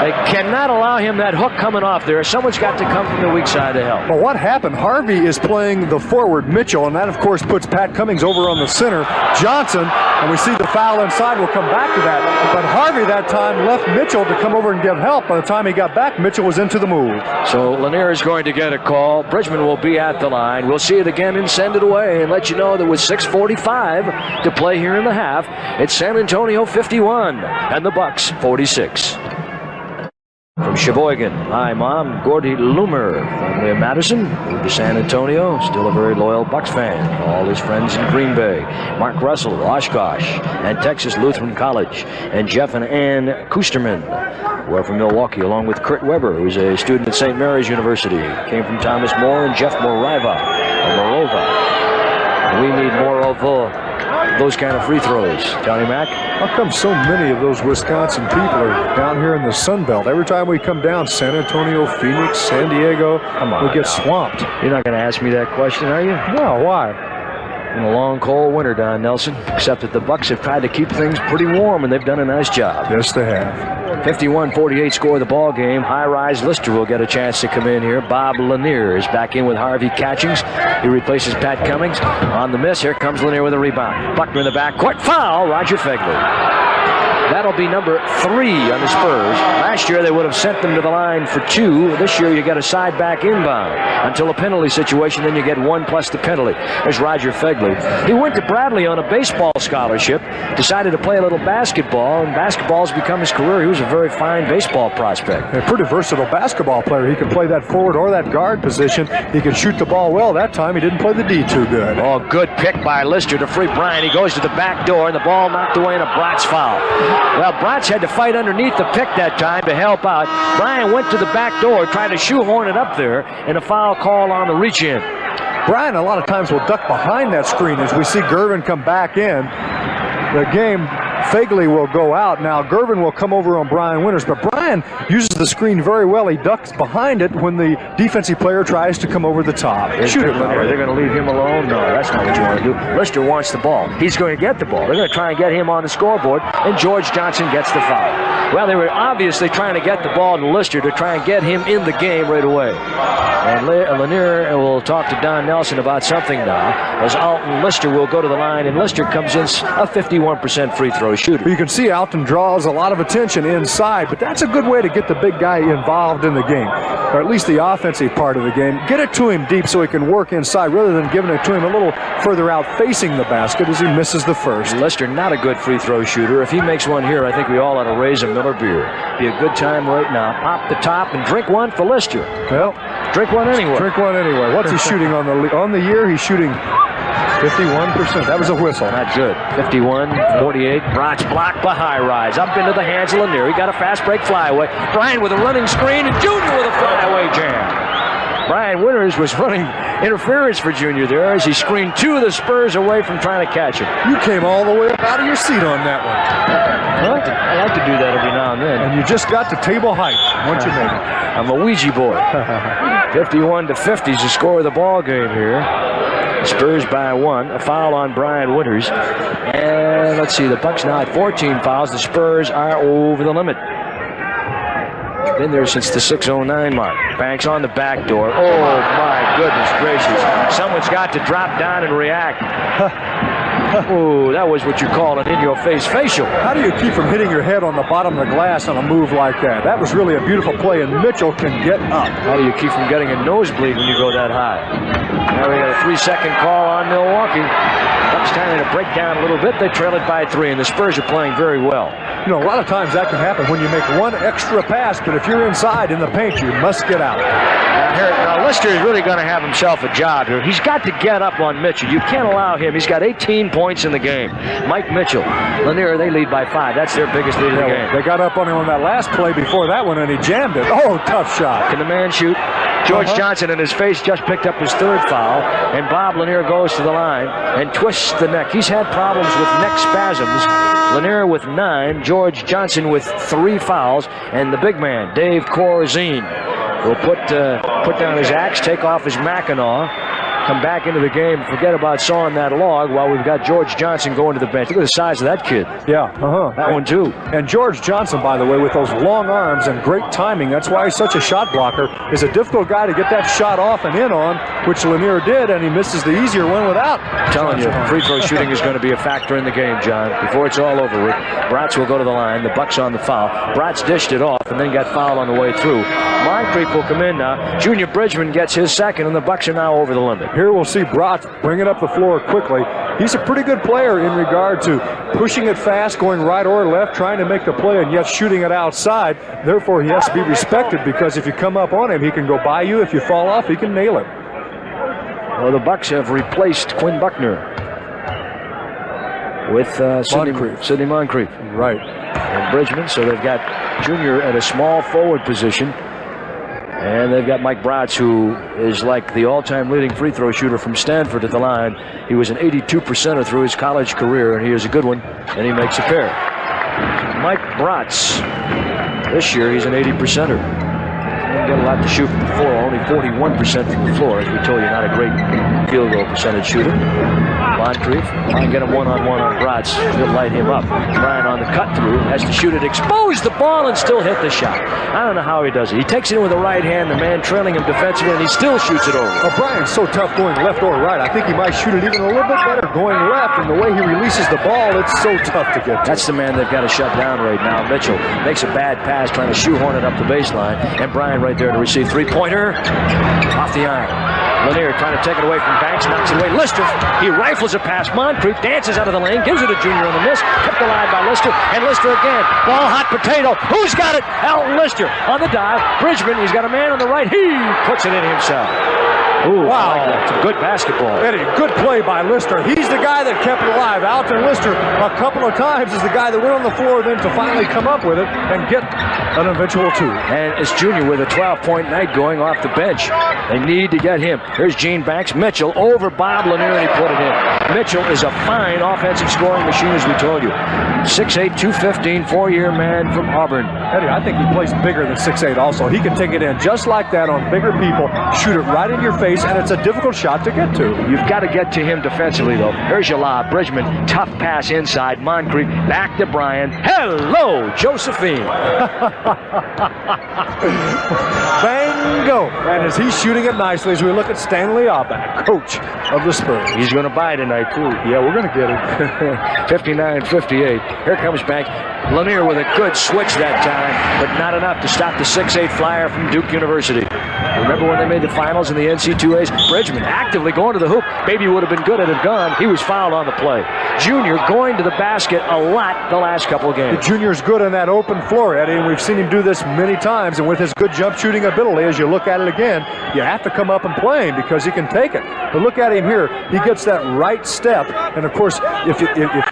They cannot allow him that hook coming off there. Someone's got to come from the weak side to help. Well, what happened? Harvey is playing the forward Mitchell, and that, of course, puts Pat Cummings over on the center. Johnson, and we see the foul inside. We'll come back to that. But Harvey that time left Mitchell to come over and give help. By the time he got back, Mitchell was into the move. So Lanier is going to get a call. Bridgman will be at the line. We'll see it again and send it away and let you know that with 6:45 to play here in the half, it's San Antonio 51 and the Bucks 46. From Sheboygan, hi Mom, Gordy Loomer, family of Madison, moved to San Antonio, still a very loyal Bucks fan. All his friends in Green Bay, Mark Russell, Oshkosh, and Texas Lutheran College, and Jeff and Ann Kusterman, who are from Milwaukee, along with Kurt Weber, who's a student at St. Mary's University. Came from Thomas More and Jeff Morova. We need more of those kind of free throws. Johnny Mac? How come so many of those Wisconsin people are down here in the Sun Belt? Every time we come down, San Antonio, Phoenix, San Diego, we get swamped. You're not going to ask me that question, are you? No, why? In a long, cold winter, Don Nelson, except that the Bucks have tried to keep things pretty warm, and they've done a nice job. Yes, they have. 51-48 score of the ball game. High-rise Lister will get a chance to come in here. Bob Lanier is back in with Harvey Catchings. He replaces Pat Cummings. On the miss, here comes Lanier with a rebound. Buckner in the backcourt. Foul, Roger Fegley. That'll be number 3 on the Spurs. Last year, they would have sent them to the line for 2. This year, you got a side back inbound until a penalty situation. Then you get 1 plus the penalty. There's Roger Fegley. He went to Bradley on a baseball scholarship, decided to play a little basketball, and basketball's become his career. He was a very fine baseball prospect. A pretty versatile basketball player. He can play that forward or that guard position. He can shoot the ball well. That time, he didn't play the D too good. Oh, good pick by Lister to free Bryan. He goes to the back door, and the ball knocked away in a Bratz foul. Well, Bratz had to fight underneath the pick that time to help out. Bryan went to the back door, tried to shoehorn it up there, and a foul call on the reach-in. Bryan a lot of times will duck behind that screen as we see Gervin come back in. The game Fagley will go out. Now Gervin will come over on Brian Winters, but Brian uses the screen very well. He ducks behind it when the defensive player tries to come over the top. Shoot it, Lanier. They're going to leave him alone? No, that's not what you want to do. Lister wants the ball. He's going to get the ball. They're going to try and get him on the scoreboard, and George Johnson gets the foul. Well, they were obviously trying to get the ball to Lister to try and get him in the game right away. And Lanier will talk to Don Nelson about something now, as Alton Lister will go to the line, and Lister comes in a 51% free throw shooter. You can see Alton draws a lot of attention inside, but that's a good way to get the big guy involved in the game, or at least the offensive part of the game. Get it to him deep so he can work inside rather than giving it to him a little further out facing the basket as he misses the first. Lister not a good free throw shooter. If he makes one here, I think we all ought to raise a Miller beer. Be a good time right now. Pop the top and drink one for Lister. Well, drink one anyway. Drink one anyway. What's he shooting on the year? He's shooting 51%. That was a whistle. Not good. 51-48. Brotz blocked by high rise. Up into the hands of Lanier. He got a fast break flyaway. Brian with a running screen, and Junior with a flyaway jam. Brian Winters was running interference for Junior there as he screened two of the Spurs away from trying to catch him. You came all the way up out of your seat on that one. I like to do that every now and then. And you just got to table height once you made it. I'm a Ouija boy. 51-50 is the score of the ball game here. Spurs by one. A foul on Brian Winters. And let's see, the Bucks now at 14 fouls. The Spurs are over the limit. Been there since the 6:09 mark. Banks on the back door. Oh, my goodness gracious. Someone's got to drop down and react. Oh, that was what you call an in-your-face facial. How do you keep from hitting your head on the bottom of the glass on a move like that? That was really a beautiful play, and Mitchell can get up. How do you keep from getting a nosebleed when you go that high? Now we got a 3-second call on Milwaukee. Bucks trying to break down a little bit. They trail it by 3, and the Spurs are playing very well. You know, a lot of times that can happen when you make one extra pass, but if you're inside in the paint, you must get out. Now Lister is really going to have himself a job here. He's got to get up on Mitchell. You can't allow him. He's got 18 points in the game. Mike Mitchell, Lanier, they lead by 5. That's their biggest lead in the game. They got up on him on that last play before that one, and he jammed it. Oh, tough shot. Can the man shoot? George Johnson in his face just picked up his 3rd foul, and Bob Lanier goes to the line and twists the neck. He's had problems with neck spasms. Lanier with 9, George Johnson with 3 fouls, and the big man, Dave Corzine, will put down his axe, take off his Mackinac, come back into the game, forget about sawing that log while we've got George Johnson going to the bench. Look at the size of that kid. Yeah, that one too. And George Johnson, by the way, with those long arms and great timing, that's why he's such a shot blocker, is a difficult guy to get that shot off and in on, which Lanier did, and he misses the easier one without. I'm telling you, free throw shooting is going to be a factor in the game, John. Before it's all over with, Brotz will go to the line. The Bucks on the foul. Brotz dished it off and then got fouled on the way through. Moncrief will come in now. Junior Bridgman gets his 2nd, and the Bucks are now over the limit. Here we'll see Brotz bringing up the floor quickly. He's a pretty good player in regard to pushing it fast, going right or left, trying to make the play, and yet shooting it outside. Therefore, he has to be respected, because if you come up on him, he can go by you. If you fall off, he can nail it. Well, the Bucks have replaced Quinn Buckner with Sidney Moncrief. Right. And Bridgman, so they've got Junior at a small forward position. And they've got Mike Brotz, who is like the all-time leading free throw shooter from Stanford at the line. He was an 82%er through his college career, and he is a good one, and he makes a pair. Mike Brotz, this year he's an 80%er. Didn't get a lot to shoot from the floor, only 41% from the floor. As we told you, not a great field goal percentage shooter. Moncrief, trying to get him one-on-one on Brotz. He'll light him up. Brian on the cut through, has to shoot it, expose the ball, and still hit the shot. I don't know how he does it. He takes it in with the right hand, the man trailing him defensively, and he still shoots it over. Well, Brian's so tough going left or right. I think he might shoot it even a little bit better going left, and the way he releases the ball, it's so tough to get to. That's the man they've got to shut down right now. Mitchell makes a bad pass, trying to shoehorn it up the baseline, and Brian right there to receive 3-pointer off the iron. Lanier trying to take it away from Banks, knocks it away. Lister, he rifles it past Moncrief, dances out of the lane, gives it to Junior on the miss, kept alive by Lister, and Lister again. Ball hot potato. Who's got it? Alton Lister on the dive. Bridgman, he's got a man on the right. He puts it in himself. Ooh, wow. Like some good basketball. Eddie, good play by Lister. He's the guy that kept it alive. Alton Lister, a couple of times, is the guy that went on the floor then to finally come up with it and get An eventual 2. And it's Junior with a 12-point night going off the bench. They need to get him. Here's Gene Banks. Mitchell over Bob Lanier, and he put it in. Mitchell is a fine offensive scoring machine, as we told you. 6'8", 215, 4-year man from Auburn. Eddie, I think he plays bigger than 6'8" also. He can take it in just like that on bigger people, shoot it right in your face, and it's a difficult shot to get to. You've got to get to him defensively, though. Here's your lob. Bridgman, tough pass inside. Moncrief, back to Bryan. Hello, Josephine. Bango! And as he's shooting it nicely, as we look at Stanley Auerbach, coach of the Spurs. He's going to buy tonight, too. Yeah, we're going to get it. 59-58. Here comes Banks. Lanier with a good switch that time, but not enough to stop the 6'8" flyer from Duke University. Remember when they made the finals in the NC2As? Bridgman actively going to the hoop. Maybe would have been good had it gone. He was fouled on the play. Junior going to the basket a lot the last couple of games. The Junior's good on that open floor, Eddie, and we've seen him do this many times. And with his good jump shooting ability, as you look at it again, you have to come up and play him because he can take it. But look at him here. He gets that right step. And, of course, if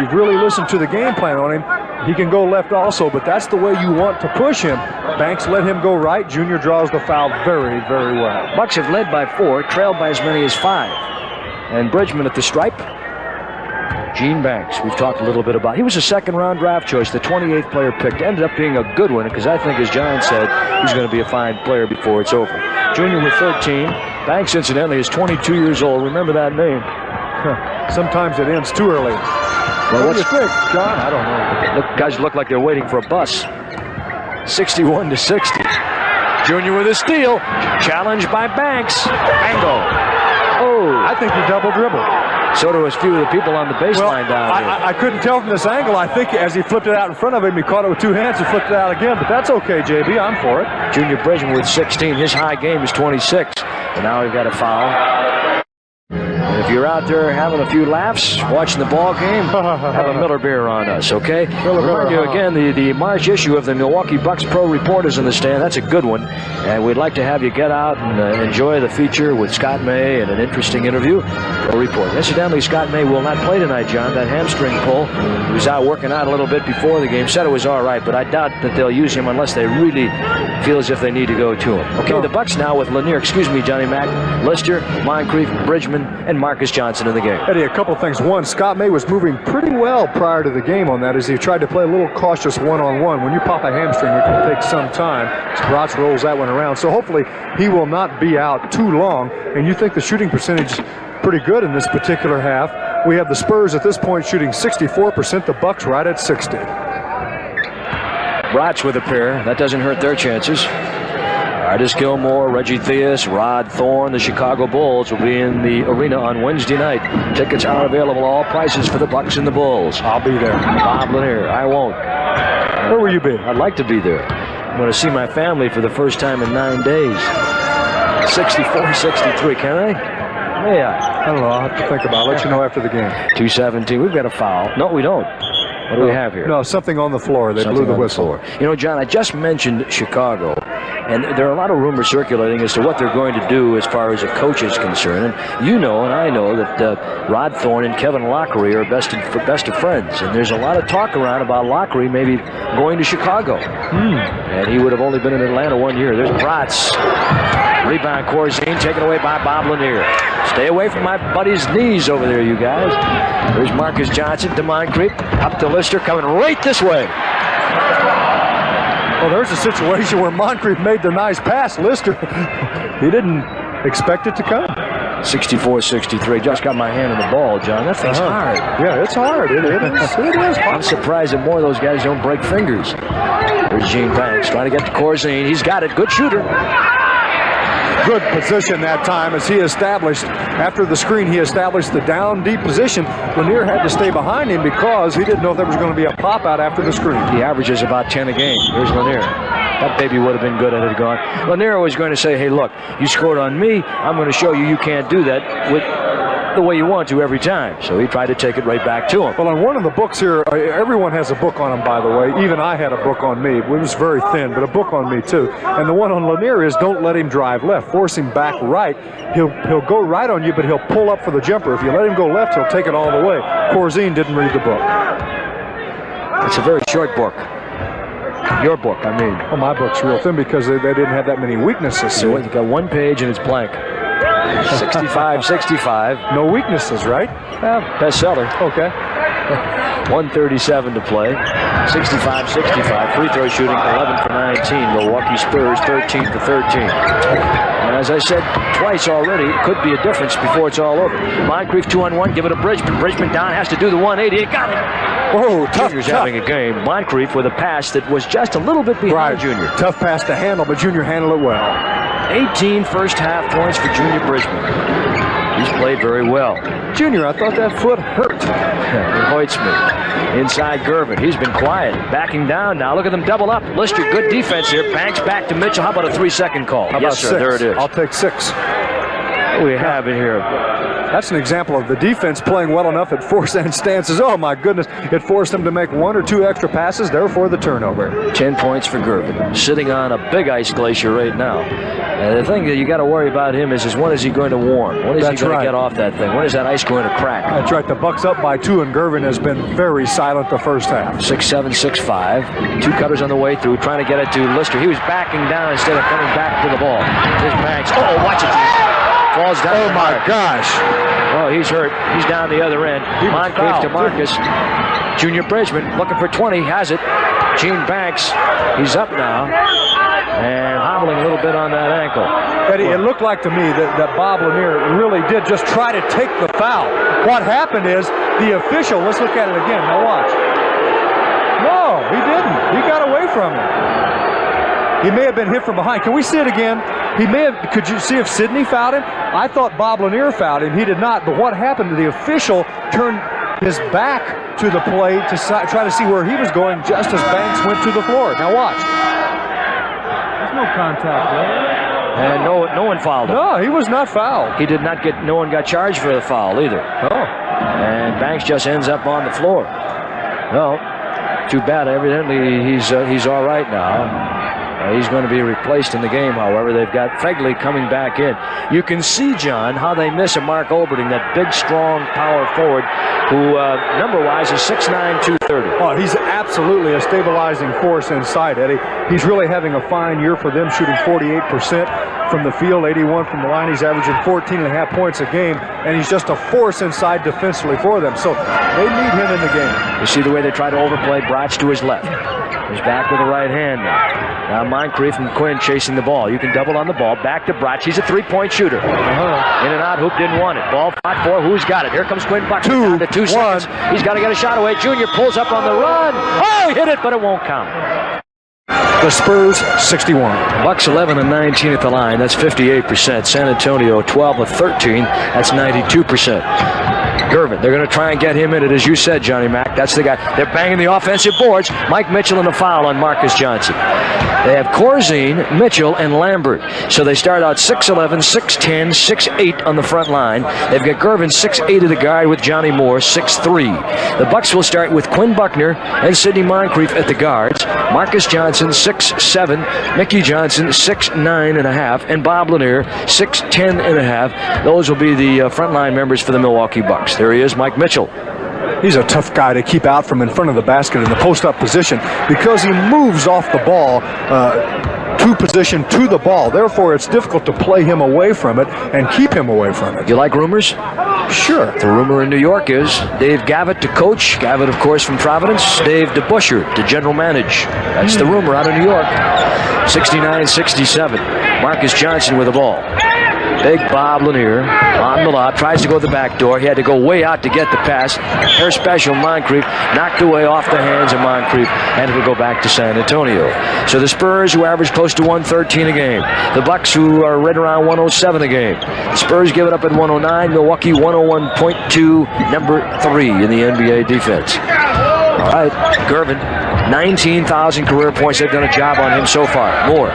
you've really listened to the game plan on him, he can go left also, but that's the way you want to push him. Banks let him go right. Junior draws the foul very, very well. Bucks have led by 4, trailed by as many as 5. And Bridgman at the stripe. Gene Banks, we've talked a little bit about. He was a second-round draft choice, the 28th player picked. Ended up being a good one because I think, as John said, he's going to be a fine player before it's over. Junior with 13. Banks, incidentally, is 22 years old. Remember that name. Sometimes it ends too early. Well, what do you think, John? I don't know. Guys look like they're waiting for a bus. 61-60. Junior with a steal. Challenged by Banks. Bango. Oh. I think he double dribbled. So do a few of the people on the baseline down here. I couldn't tell from this angle. I think as he flipped it out in front of him, he caught it with 2 hands and flipped it out again. But that's okay, JB. I'm for it. Junior Bridgman with 16. His high game is 26. And now we've got a foul. If you're out there having a few laughs, watching the ball game, have a Miller beer on us, okay? Remind you again, the March issue of the Milwaukee Bucks Pro Report is in the stand. That's a good one. And we'd like to have you get out and enjoy the feature with Scott May and an interesting interview. Pro Report. Incidentally, Scott May will not play tonight, John. That hamstring pull. He was out working out a little bit before the game. Said it was all right, but I doubt that they'll use him unless they really feel as if they need to go to him. Okay, the Bucks now with Lanier, excuse me, Johnny Mac, Lister, Moncrief, Bridgman, and Marcus Johnson in the game. Eddie, a couple things. One, Scott May was moving pretty well prior to the game on that as he tried to play a little cautious one-on-one. When you pop a hamstring, it can take some time. Bratz rolls that one around. So hopefully he will not be out too long. And you think the shooting percentage is pretty good in this particular half. We have the Spurs at this point shooting 64%, the Bucks right at 60. Bratz with a pair. That doesn't hurt their chances. Artis Gilmore, Reggie Theus, Rod Thorne, the Chicago Bulls will be in the arena on Wednesday night. Tickets are available, all prices for the Bucks and the Bulls. I'll be there. Bob Lanier, I won't. Where will you be? I'd like to be there. I'm going to see my family for the first time in 9 days. 64-63, can I? Yeah. I don't know. I'll have to think about it. I'll let you know after the game. 2:17. We've got a foul. No, we don't. What do we have here? No, something on the floor. They blew the whistle. You know, John, I just mentioned Chicago, and there are a lot of rumors circulating as to what they're going to do as far as a coach is concerned. And you know, and I know that Rod Thorne and Kevin Lockery are best of friends. And there's a lot of talk around about Lockery maybe going to Chicago. And he would have only been in Atlanta 1 year. There's Bratz. Rebound, Corzine, taken away by Bob Lanier. Stay away from my buddy's knees over there, you guys. There's Marcus Johnson to Moncrief. Up to Lister, coming right this way. Well, there's a situation where Moncrief made the nice pass. Lister, he didn't expect it to come. 64-63. Just got my hand on the ball, John. That thing's hard. Yeah, it's hard. It is. I'm surprised that more of those guys don't break fingers. There's Gene Banks trying to get to Corzine. He's got it. Good shooter. Good position that time as he established, after the screen, he established the down deep position. Lanier had to stay behind him because he didn't know if there was going to be a pop out after the screen. He averages about 10 a game. Here's Lanier. That baby would have been good had it gone. Lanier was going to say, hey, look, you scored on me. I'm going to show you can't do that with the way you want to every time. So he tried to take it right back to him. Well, on one of the books here, everyone has a book on him, by the way. Even I had a book on me. It was very thin, but a book on me, too. And the one on Lanier is don't let him drive left. Force him back right. He'll go right on you, but he'll pull up for the jumper. If you let him go left, he'll take it all the way. Corzine didn't read the book. It's a very short book. Your book, I mean. Well, my book's real thin because they didn't have that many weaknesses. So you got one page and it's blank. 65-65. No weaknesses, right? Bestseller. Okay. 1:37 to play. 65-65. Free throw shooting 11 for 19. Milwaukee Spurs 13 for 13. And as I said twice already, it could be a difference before it's all over. Moncrief 2-on-1. Give it to Bridgman. Bridgman down. Has to do the 180. He got it. Oh, tough. Junior's having a game. Moncrief with a pass that was just a little bit behind Junior. Tough pass to handle, but Junior handled it well. 18 first half points for Junior Bridgman. He's played very well. Junior, I thought that foot hurt. It hurts me. Inside Gervin. He's been quiet. Backing down now. Look at them double up. Lister, good defense here. Banks back to Mitchell. How about a 3-second call? How about yes, sir. 6? There it is. I'll take 6. What do we have in here? That's an example of the defense playing well enough at force end stances. Oh, my goodness. It forced them to make 1 or 2 extra passes, therefore the turnover. 10 points for Gervin. Sitting on a big ice glacier right now. The thing that you got to worry about him is when is he going to warm? When is he going to get off that thing? When is that ice going to crack? That's right. The Bucks up by 2, and Gervin has been very silent the first half. 6'7", 6'5". 2 cutters on the way through, trying to get it to Lister. He was backing down instead of coming back to the ball. Here's Banks. Oh, watch it. Falls down. Oh, my gosh. Oh, he's hurt. He's down the other end. Moncrief to Marcus. Junior Bridgman looking for 20. Has it. Gene Banks. He's up now. And hobbling a little bit on that ankle. Eddie, it looked like to me that Bob Lanier really did just try to take the foul. What happened is the official, let's look at it again. Now watch. No, he didn't. He got away from him. He may have been hit from behind. Can we see it again? He may have. Could you see if Sidney fouled him? I thought Bob Lanier fouled him. He did not. But what happened? The official turned his back to the play to try to see where he was going just as Banks went to the floor. Now watch. There's no contact there. And no one fouled him. No, he was not fouled. He did not get. No one got charged for the foul either. Oh. And Banks just ends up on the floor. Well, too bad. Evidently, he's all right now. He's going to be replaced in the game, however. They've got Fegley coming back in. You can see, John, how they miss a Mark Olberding, that big, strong power forward who, number-wise, is 6'9", 230. Oh, he's absolutely a stabilizing force inside, Eddie. He's really having a fine year for them, shooting 48% from the field, 81 from the line. He's averaging 14.5 points a game, and he's just a force inside defensively for them. So they need him in the game. You see the way they try to overplay Bratch to his left. He's back with the right hand now. Now Moncrief and Quinn chasing the ball. You can double on the ball. Back to Bratch. He's a three-point shooter. In and out. Hoop didn't want it. Ball fought for. Who's got it? Here comes Quinn Buckner. Down to 2 seconds. He's got to get a shot away. Junior pulls up on the run. Oh, he hit it, but it won't count. The Spurs, 61. Bucks 11 and 19 at the line. That's 58%. San Antonio 12 of 13. That's 92%. Gervin, they're going to try and get him in it, as you said, Johnny Mac. That's the guy. They're banging the offensive boards. Mike Mitchell and a foul on Marcus Johnson. They have Corzine, Mitchell, and Lambert. So they start out 6'11", 6'10", 6'8 on the front line. They've got Gervin 6'8 of the guard with Johnny Moore 6'3. The Bucks will start with Quinn Buckner and Sidney Moncrief at the guards. Marcus Johnson 6'7", Mickey Johnson 6'9.5", and Bob Lanier 6'10.5". Those will be the front line members for the Milwaukee Bucks. There he is, Mike Mitchell. He's a tough guy to keep out from in front of the basket in the post-up position because he moves off the ball to position to the ball. Therefore, it's difficult to play him away from it and keep him away from it. You like rumors? Sure. The rumor in New York is Dave Gavitt to coach. Gavitt, of course, from Providence. Dave DeBuscher to general manage. That's the rumor out of New York. 69-67. Marcus Johnson with the ball. Big Bob Lanier on the lot, tries to go to the back door. He had to go way out to get the pass. Air special Moncrief knocked away off the hands of Moncrief, and it'll go back to San Antonio. So the Spurs, who average close to 113 a game. The Bucks, who are right around 107 a game. The Spurs give it up at 109. Milwaukee 101.2, number 3 in the NBA defense. All right, Gervin, 19,000 career points. They've done a job on him so far. Moore.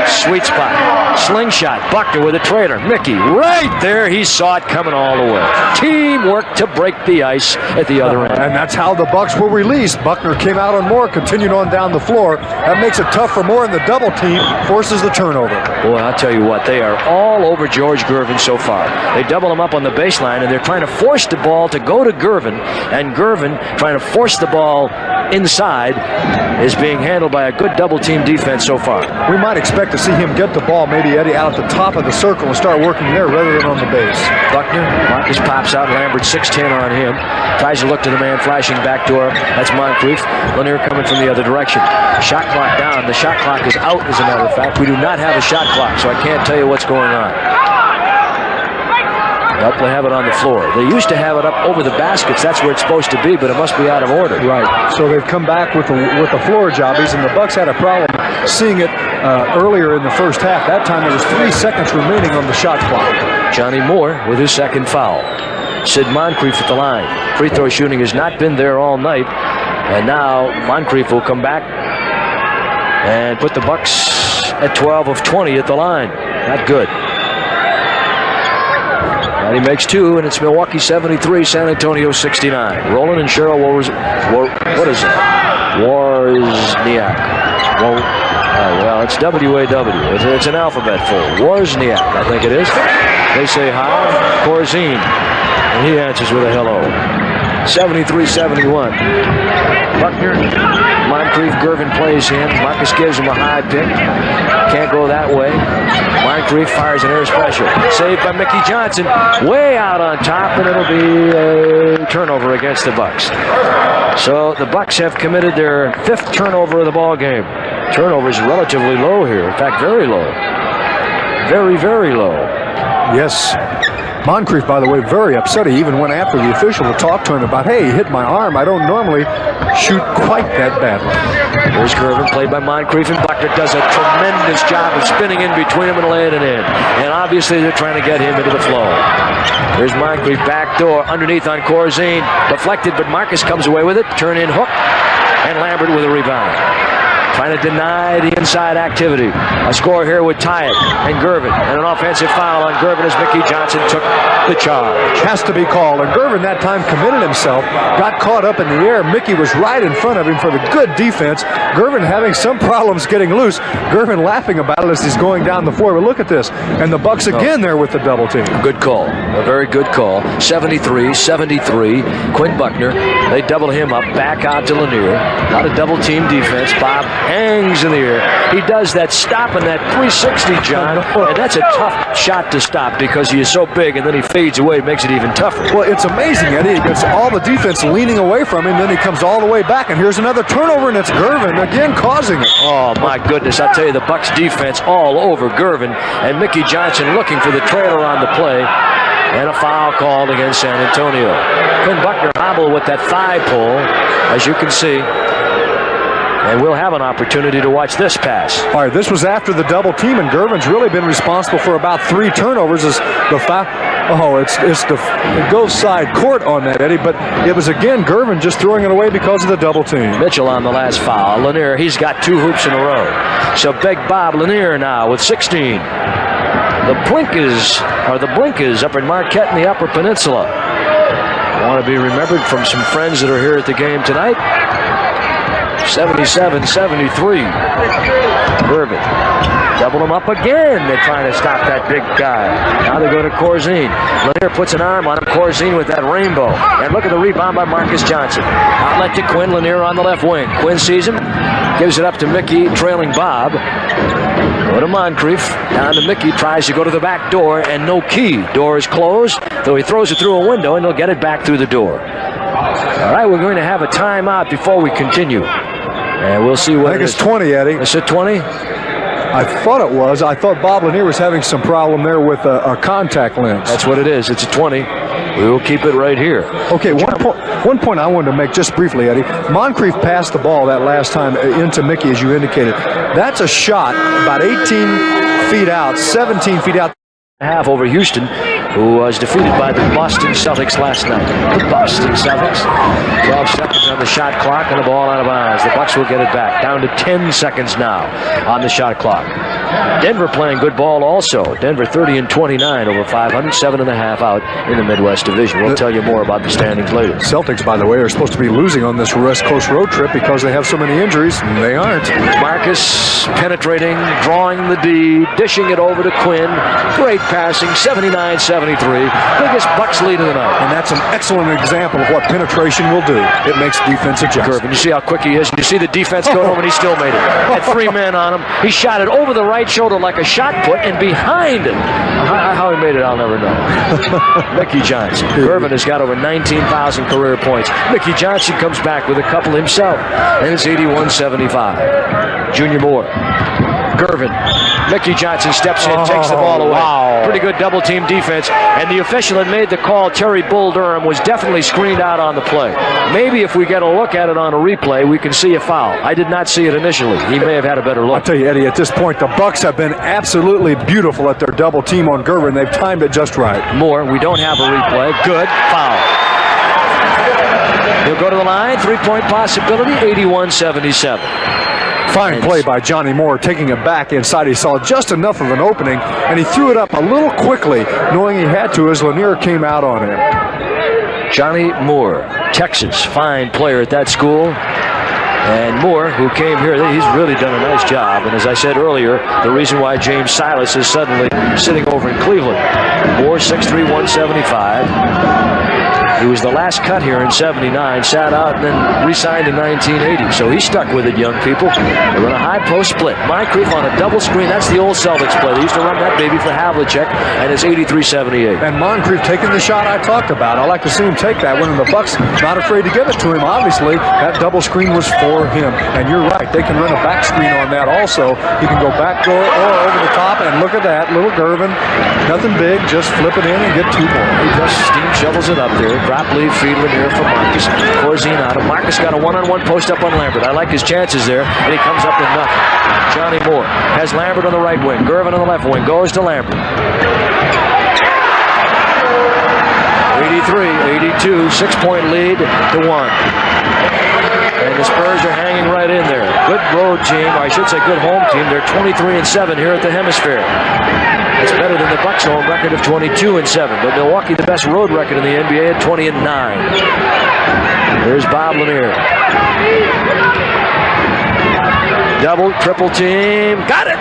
Sweet spot. Slingshot. Buckner with a trailer. Mickey right there. He saw it coming all the way. Teamwork to break the ice at the other end. And that's how the Bucks were released. Buckner came out on Moore, continued on down the floor. That makes it tough for Moore, and the double team forces the turnover. Boy, I'll tell you what, they are all over George Gervin so far. They double him up on the baseline, and they're trying to force the ball to go to Gervin, and Gervin trying to force the ball inside is being handled by a good double team defense so far. We might expect to see him get the ball, maybe Eddie, out at the top of the circle and start working there rather than on the base. Buckner, Marcus pops out, Lambert 6'10" on him. Tries to look to the man flashing back to her. That's Moncrief. Lanier coming from the other direction. Shot clock down. The shot clock is out, as a matter of fact. We do not have a shot clock, so I can't tell you what's going on. Nope, they have it on the floor. They used to have it up over the baskets. That's where it's supposed to be, but it must be out of order. Right. So they've come back with the floor jobbies, and the Bucks had a problem seeing it earlier in the first half. That time there was 3 seconds remaining on the shot clock. Johnny Moore with his second foul. Sid Moncrief at the line. Free throw shooting has not been there all night, and now Moncrief will come back and put the Bucks at 12 of 20 at the line. Not good. And he makes 2, and it's Milwaukee 73, San Antonio 69. Roland and Cheryl what is it? Wozniak. Well, it's W-A-W. It's an alphabet full. Wozniak, I think it is. They say hi. Corzine. And he answers with a hello. 73-71. Buckner, Moncrief, Gervin plays in. Marcus gives him a high pick. Can't go that way. Moncrief fires an air special. Saved by Mickey Johnson. Way out on top, and it'll be a turnover against the Bucks. So the Bucks have committed their 5th turnover of the ball game. Turnover is relatively low here. In fact, very low. Very, very low. Yes. Moncrief, by the way, very upset. He even went after the official to talk to him about, hey, he hit my arm. I don't normally shoot quite that badly. There's Gervin, played by Moncrief, and Buckner does a tremendous job of spinning in between them and laying it in. And obviously they're trying to get him into the flow. There's Moncrief, back door, underneath on Corzine. Deflected, but Marcus comes away with it. Turn in hook, and Lambert with a rebound. Trying to deny the inside activity. A score here would tie it. And Gervin. And an offensive foul on Gervin as Mickey Johnson took the charge. Has to be called. And Gervin that time committed himself. Got caught up in the air. Mickey was right in front of him for the good defense. Gervin having some problems getting loose. Gervin laughing about it as he's going down the floor. But look at this. And the Bucks again there with the double team. Good call. A very good call. 73-73. Quinn Buckner. They double him up. Back out to Lanier. A lot of double team defense. Bob hangs in the air. He does that stop and that 360, John, and that's a tough shot to stop because he is so big, and then he fades away. It makes it even tougher. Well, it's amazing, Eddie. He gets all the defense leaning away from him, then he comes all the way back, and here's another turnover, and it's Gervin again causing it. Oh, my goodness. I tell you, the Bucks defense all over Gervin, and Mickey Johnson looking for the trailer on the play, and a foul called against San Antonio. Quinn Buckner hobbled with that thigh pull, as you can see. And we'll have an opportunity to watch this pass. All right, this was after the double team, and Gervin's really been responsible for about 3 turnovers. As the foul. Oh, it goes side court on that, Eddie. But it was again Gervin just throwing it away because of the double team. Mitchell on the last foul. Lanier, he's got 2 hoops in a row. So Big Bob Lanier now with 16. The Blinkers up in Marquette in the Upper Peninsula. Want to be remembered from some friends that are here at the game tonight. 77-73. Gervin. Double him up again. They're trying to stop that big guy. Now they go to Corzine. Lanier puts an arm on him. Corzine with that rainbow. And look at the rebound by Marcus Johnson. Outlet to Quinn. Lanier on the left wing. Quinn sees him. Gives it up to Mickey, trailing Bob. Go to Moncrief. Down to Mickey. Tries to go to the back door, and no key. Door is closed, though he throws it through a window, and he'll get it back through the door. All right, we're going to have a timeout before we continue. And we'll see what I think it's 20, Eddie. Is it 20? I thought it was. I thought Bob Lanier was having some problem there with a contact lens. That's what it is. It's a 20. We will keep it right here. Okay, one point I wanted to make just briefly, Eddie. Moncrief passed the ball that last time into Mickey, as you indicated. That's a shot about 18 feet out, 17 feet out. Half over Houston. who was defeated by the Boston Celtics last night. The Boston Celtics. 12 seconds on the shot clock and the ball out of bounds. The Bucks will get it back. Down to 10 seconds now on the shot clock. Denver playing good ball also. Denver 30-29 over 500, 7.5 out in the Midwest Division. We'll tell you more about the standings later. Celtics, by the way, are supposed to be losing on this West Coast road trip because they have so many injuries. They aren't. Marcus penetrating, drawing the D, dishing it over to Quinn. Great passing, 79-73. Biggest Bucks lead of the night. And that's an excellent example of what penetration will do. It makes defense adjust. Gervin, you see how quick he is? You see the defense going over and he still made it. Had 3 men on him. He shot it over the right shoulder like a shot put and behind it. How he made it, I'll never know. Mickey Johnson. Gervin has got over 19,000 career points. Mickey Johnson comes back with a couple himself. And it's 81-75. Junior Moore. Gervin. Mickey Johnson steps in, takes the ball away. Wow. Pretty good double team defense. And the official that made the call, Terry Bull Durham, was definitely screened out on the play. Maybe if we get a look at it on a replay, we can see a foul. I did not see it initially. He may have had a better look. I'll tell you, Eddie, at this point, the Bucks have been absolutely beautiful at their double team on Gervin. They've timed it just right. Moore, we don't have a replay. Good. Foul. He'll go to the line. 3-point possibility, 81-77. Fine play by Johnny Moore, taking it back inside. He saw just enough of an opening, and he threw it up a little quickly, knowing he had to as Lanier came out on him. Johnny Moore, Texas, fine player at that school. And Moore, who came here, he's really done a nice job. And as I said earlier, the reason why James Silas is suddenly sitting over in Cleveland. Moore, 6'3", 175. He was the last cut here in 79, sat out, and then re-signed in 1980. So he stuck with it, young people. They run a high post split. Moncrief on a double screen. That's the old Celtics play. They used to run that baby for Havlicek, and it's 83-78. And Moncrief taking the shot I talked about. I like to see him take that one, and the Bucks not afraid to give it to him. Obviously, that double screen was for him. And you're right, they can run a back screen on that also. He can go back door or over the top, and look at that, little Gervin. Nothing big, just flip it in and get 2 more. He just steam shovels it up there. Drop lead feed Lanier for Marcus. Corzine out of. Marcus got a one-on-one post up on Lambert. I like his chances there, and he comes up with nothing. Johnny Moore has Lambert on the right wing. Gervin on the left wing. Goes to Lambert. 83-82, 6-point lead to 1. And the Spurs are hanging right in there. Good road team, or I should say good home team. They're 23-7 here at the Hemisphere. It's better than the Bucks' home record of 22-7. But Milwaukee, the best road record in the NBA at 20-9. There's Bob Lanier. Double, triple team. Got it!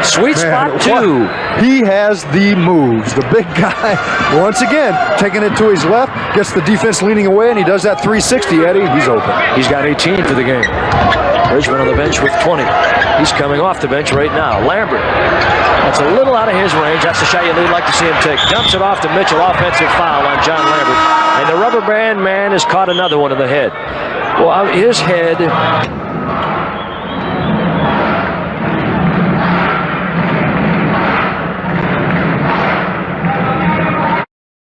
Sweet spot, too. He has the moves. The big guy, once again, taking it to his left, gets the defense leaning away, and he does that 360, Eddie. He's open. He's got 18 for the game. Bridgman on the bench with 20. He's coming off the bench right now. Lambert. That's a little out of his range. That's the shot you'd like to see him take. Dumps it off to Mitchell. Offensive foul on John Lambert. And the rubber band man has caught another one in the head. Well, his head...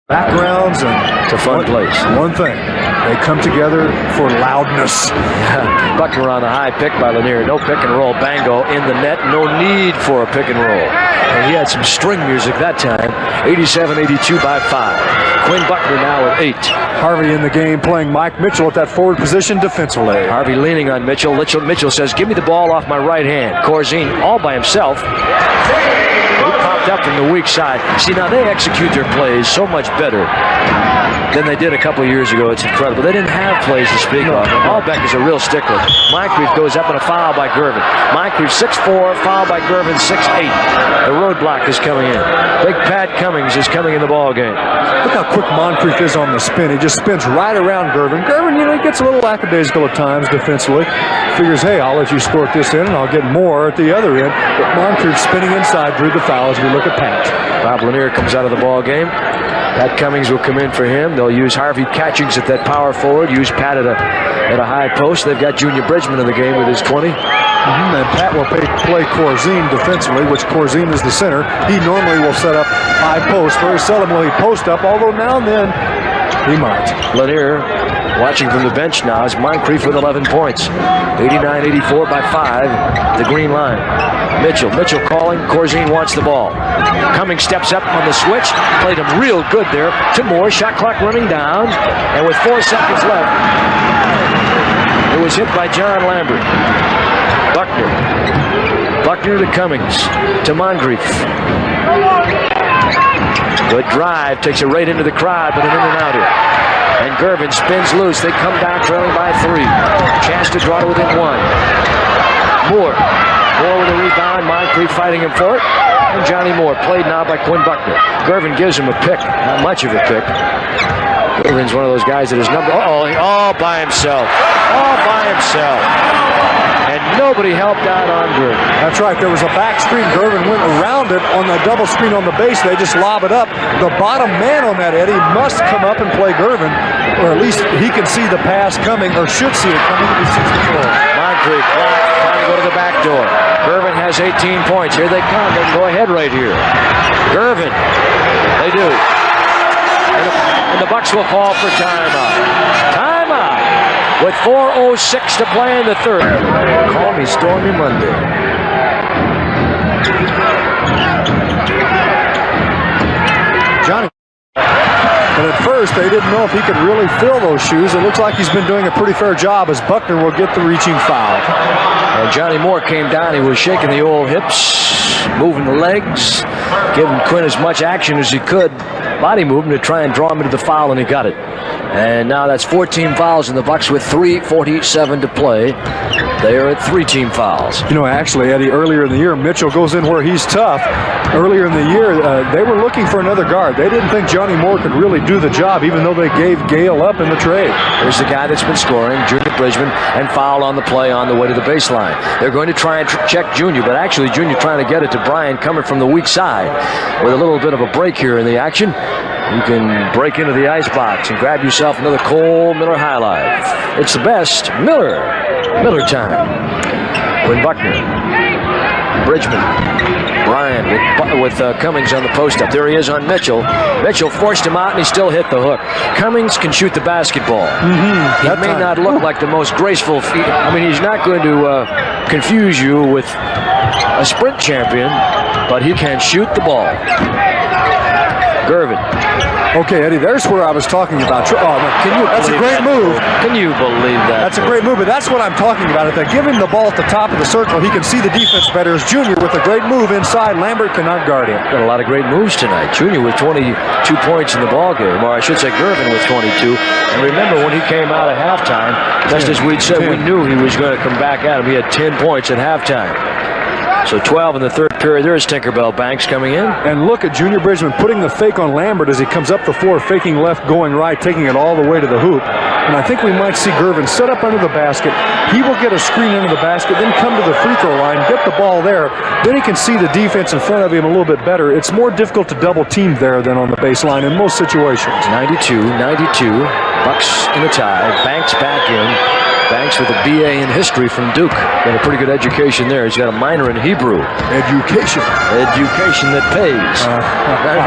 Backgrounds, and it's a fun place. One thing, they come together for loudness. Buckner on the high pick by Lanier. No pick and roll. Bango in the net. No need for a pick and roll. And he had some string music that time. 87-82 by 5. Quinn Buckner now with 8. Harvey in the game playing Mike Mitchell at that forward position defensively. Harvey leaning on Mitchell. Mitchell says, give me the ball off my right hand. Corzine all by himself. Up from the weak side. See, now they execute their plays so much better than they did a couple years ago. It's incredible. They didn't have plays to speak of. Allbeck is a real stickler. Moncrief goes up in a foul by Gervin. Moncrief 6'4", foul by Gervin 6'8". The roadblock is coming in. Big Pat Cummings is coming in the ball game. Look how quick Moncrief is on the spin. He just spins right around Gervin. Gervin, you know, he gets a little lackadaisical at times defensively. Figures, hey, I'll let you squirt this in and I'll get more at the other end. But Moncrief spinning inside drew the foul as we look at Pat. Bob Lanier comes out of the ball game. Pat Cummings will come in for him. They'll use Harvey Catchings at that power forward. Use Pat at a high post. They've got Junior Bridgman in the game with his 20. And Pat will play Corzine defensively, which Corzine is the center. He normally will set up high post. Very seldom will he post up, although now and then he might. Lanier Watching from the bench now is Moncrief with 11 points. 89-84 by 5, the green line. Mitchell calling. Corzine wants the ball. Cummings steps up on the switch. Played him real good there. To Moore. Shot clock running down. And with 4 seconds left, it was hit by John Lambert. Buckner to Cummings. To Moncrief. Good drive. Takes it right into the crowd, but an in and outer. And Gervin spins loose. They come down trailing by 3. Chance to draw to within 1. Moore with a rebound. Moncrief fighting him for it. And Johnny Moore played now by Quinn Buckner. Gervin gives him a pick. Not much of a pick. Gervin's one of those guys that is all by himself. All by himself. And nobody helped out on Gervin. That's right. There was a back screen. Gervin went around it on the double screen on the base. They just lob it up. The bottom man on that, Eddie, must come up and play Gervin, or at least he can see the pass coming, or should see it coming if he sees the floor. Moncrief trying to go to the back door. Gervin has 18 points. Here they come. They can go ahead right here. Gervin. They do. And the Bucks will call for timeout. Timeout. With 4:06 to play in the third. Call me Stormy Monday. Johnny. But at first, they didn't know if he could really fill those shoes. It looks like he's been doing a pretty fair job, as Buckner will get the reaching foul. And Johnny Moore came down. He was shaking the old hips, moving the legs, giving Quinn as much action as he could, body movement, to try and draw him into the foul, and he got it. And now that's 14 fouls in the Bucks with 3:47 to play. They are at 3 team fouls. You know, actually, Eddie, earlier in the year, Mitchell goes in where he's tough. Earlier in the year, they were looking for another guard. They didn't think Johnny Moore could really do the job, even though they gave Gale up in the trade. There's the guy that's been scoring, Junior Bridgman, and fouled on the play on the way to the baseline. They're going to try and check Junior, but actually Junior trying to get it to Brian, coming from the weak side. With a little bit of a break here in the action, you can break into the icebox and grab yourself another cold Miller High Life. It's the best Miller time. Quinn Buckner, Bridgman, Bryant with Cummings on the post-up. There he is on Mitchell. Mitchell forced him out, and he still hit the hook. Cummings can shoot the basketball. He may not look like the most graceful feet. I mean, he's not going to confuse you with a sprint champion, but he can shoot the ball. Gervin. Okay, Eddie, there's where I was talking about. That's a great move. Can you believe that? That's a great move, but that's what I'm talking about. If they give him the ball at the top of the circle, he can see the defense better. As Junior with a great move inside, Lambert cannot guard him. Got a lot of great moves tonight. Junior with 22 points in the ball game, or I should say Gervin with 22. And remember, when he came out at halftime, just as we'd said, we knew he was going to come back at him. He had 10 points at halftime. So 12 in the third period. There's Tinkerbell Banks coming in. And look at Junior Bridgman putting the fake on Lambert as he comes up the floor, faking left, going right, taking it all the way to the hoop. And I think we might see Gervin set up under the basket. He will get a screen under the basket, then come to the free throw line, get the ball there. Then he can see the defense in front of him a little bit better. It's more difficult to double team there than on the baseline in most situations. 92. Bucks in a tie. Banks back in. Banks with a BA in history from Duke. Got a pretty good education there. He's got a minor in Hebrew. Education that pays.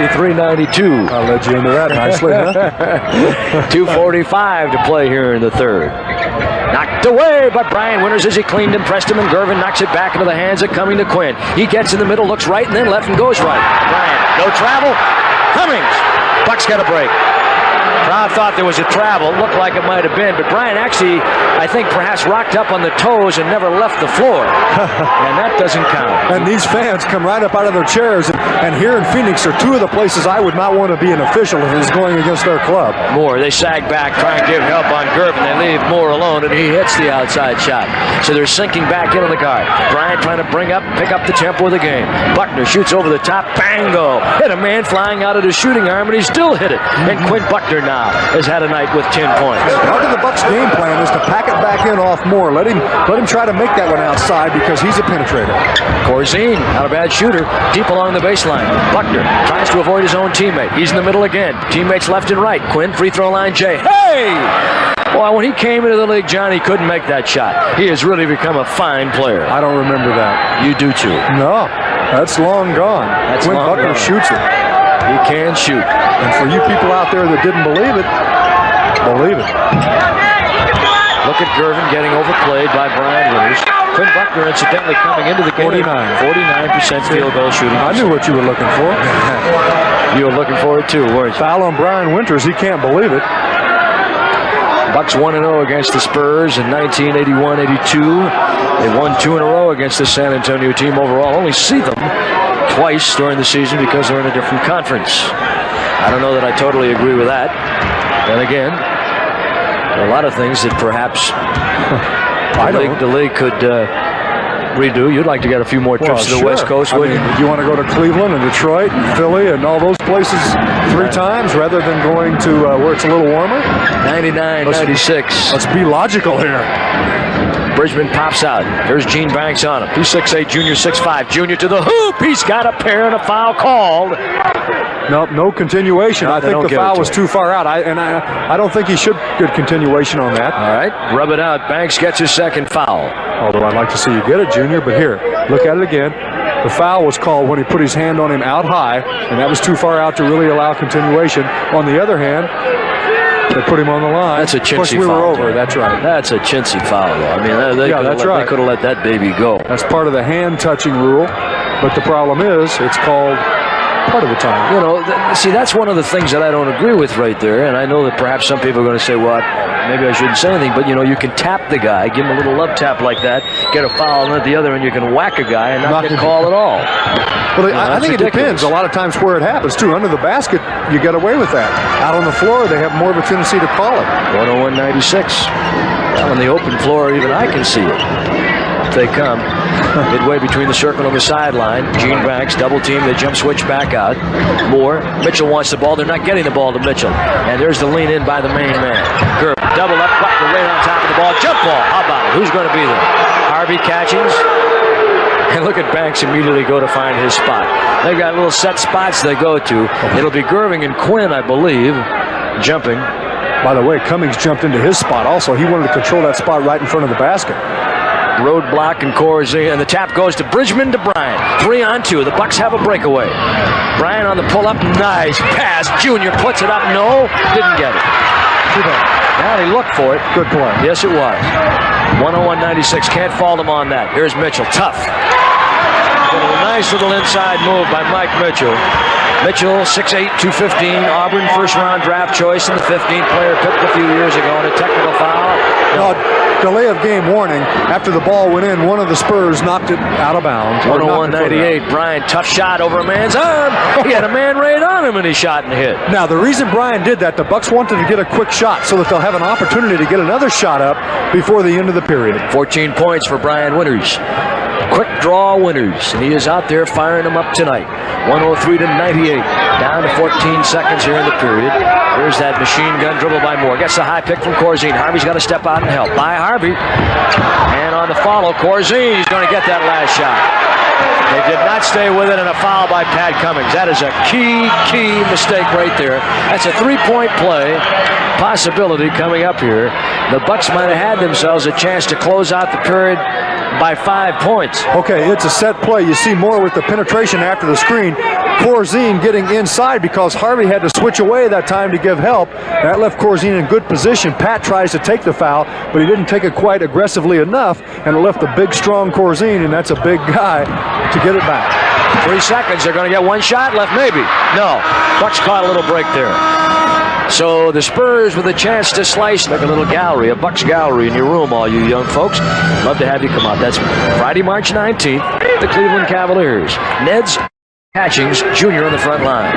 93-92. I'll let you into that nicely, huh? 2:45 to play here in the third. Knocked away, but Brian Winters as he cleaned and pressed him, and Gervin knocks it back into the hands of Cummings to Quinn. He gets in the middle, looks right, and then left, and goes right. Brian, no travel. Cummings. Bucks got a break. Crowd thought there was a travel. Looked like it might have been, but Brian actually, I think, perhaps rocked up on the toes and never left the floor. And that doesn't count. And these fans come right up out of their chairs. And here in Phoenix are two of the places I would not want to be an official if it was going against their club. Moore, they sag back, try and give help on Gervin. They leave Moore alone, and he hits the outside shot. So they're sinking back in on the guard. Brian trying to pick up the tempo of the game. Buckner shoots over the top. Bango! Hit a man flying out of his shooting arm, and he still hit it. And Quinn Buckner now has had a night with 10 points. Part of the Bucks' game plan is to pack it back in off Moore. Let him try to make that one outside because he's a penetrator. Corzine, not a bad shooter, deep along the baseline. Buckner tries to avoid his own teammate. He's in the middle again. Teammates left and right. Quinn, free throw line, Jay. Hey! Boy, when he came into the league, John, he couldn't make that shot. He has really become a fine player. I don't remember that. You do too. No, that's long gone. Quinn Buckner shoots it. He can shoot. And for you people out there that didn't believe it, believe it. Look at Gervin getting overplayed by Brian Winters. Quinn Buckner, incidentally, coming into the game. 49% field goal shooting. I knew what you were looking for. You were looking for it too, weren't you? Foul on Brian Winters. He can't believe it. Bucks 1-0 against the Spurs in 1981-82. They won 2 in a row against the San Antonio team overall. Only see them twice during the season because they're in a different conference. I don't know that I totally agree with that. Then again, there are a lot of things that perhaps the league could redo. You'd like to get a few more trips to the West Coast, wouldn't you? You want to go to Cleveland and Detroit and Philly and all those places 3 times rather than going to where it's a little warmer? 99, 96. Let's be logical here. Bridgman pops out. There's Gene Banks on him. He's 6'8", Junior 6'5". Junior to the hoop. He's got a pair and a foul called. Nope, no continuation. I think the foul was too far out. I don't think he should get continuation on that. All right, rub it out. Banks gets his second foul. Although I'd like to see you get it, Junior, but here, look at it again. The foul was called when he put his hand on him out high, and that was too far out to really allow continuation. On the other hand, they put him on the line. That's a chintzy foul. Of course, we were over. That's right. That's a chintzy foul, though. I mean, they could have let that baby go. That's part of the hand-touching rule, but the problem is it's called part of the time. You know, see, that's one of the things that I don't agree with right there, and I know that perhaps some people are going to say, well, maybe I shouldn't say anything, but, you know, you can tap the guy, give him a little love tap like that, get a foul, and at the other end you can whack a guy and not get called at all. Well, I think it depends a lot of times where it happens, too. Under the basket, you get away with that. Out on the floor, they have more of a tendency to call it. 101-96. Out on the open floor, even I can see it. They come midway between the circle and the sideline. Gene Banks double team. They jump switch back out. Moore. Mitchell wants the ball. They're not getting the ball to Mitchell. And there's the lean in by the main man. Gervin double up. Buckner right on top of the ball. Jump ball. How about it? Who's going to be there? Harvey Catchings. And look at Banks immediately go to find his spot. They've got little set spots they go to. It'll be Gervin and Quinn, I believe, jumping. By the way, Cummings jumped into his spot also. He wanted to control that spot right in front of the basket. Roadblock and Corzine, and the tap goes to Bridgman to Bryant. 3-on-2. The Bucks have a breakaway. Bryant on the pull-up. Nice pass. Junior puts it up. No, didn't get it. Too bad. Now he looked for it. Good play. Yes, it was. 101-96. Can't fault him on that. Here's Mitchell. Tough. A nice little inside move by Mike Mitchell. Mitchell, 6'8", 215, Auburn first-round draft choice and the 15th player picked a few years ago in a technical foul. No, delay of game warning. After the ball went in, one of the Spurs knocked it out of bounds. 101-98, Bryant, tough shot over a man's arm. He had a man right on him and he shot and hit. Now, the reason Bryant did that, the Bucks wanted to get a quick shot so that they'll have an opportunity to get another shot up before the end of the period. 14 points for Brian Winters. Quick draw Winters, and he is out there firing them up tonight. 103-98, down to 14 seconds here in the period. There's that machine gun dribble by Moore. Gets the high pick from Corzine. Harvey's got to step out and help. By Harvey. And on the follow, Corzine, he's going to get that last shot. They did not stay with it, and a foul by Pat Cummings. That is a key mistake right there. That's a three-point play possibility coming up here. The Bucks might have had themselves a chance to close out the period by 5 points. Okay, it's a set play. You see Moore with the penetration after the screen. Corzine getting inside because Harvey had to switch away that time to give help. That left Corzine in good position. Pat tries to take the foul, but he didn't take it quite aggressively enough, and it left the big, strong Corzine, and that's a big guy, to get it back. 3 seconds. They're going to get one shot left, maybe. No. Bucks caught a little break there. So the Spurs with a chance to slice like a little gallery, a Bucks gallery in your room, all you young folks. Love to have you come out. That's Friday, March 19th, the Cleveland Cavaliers. Ned's Catchings Jr. on the front line.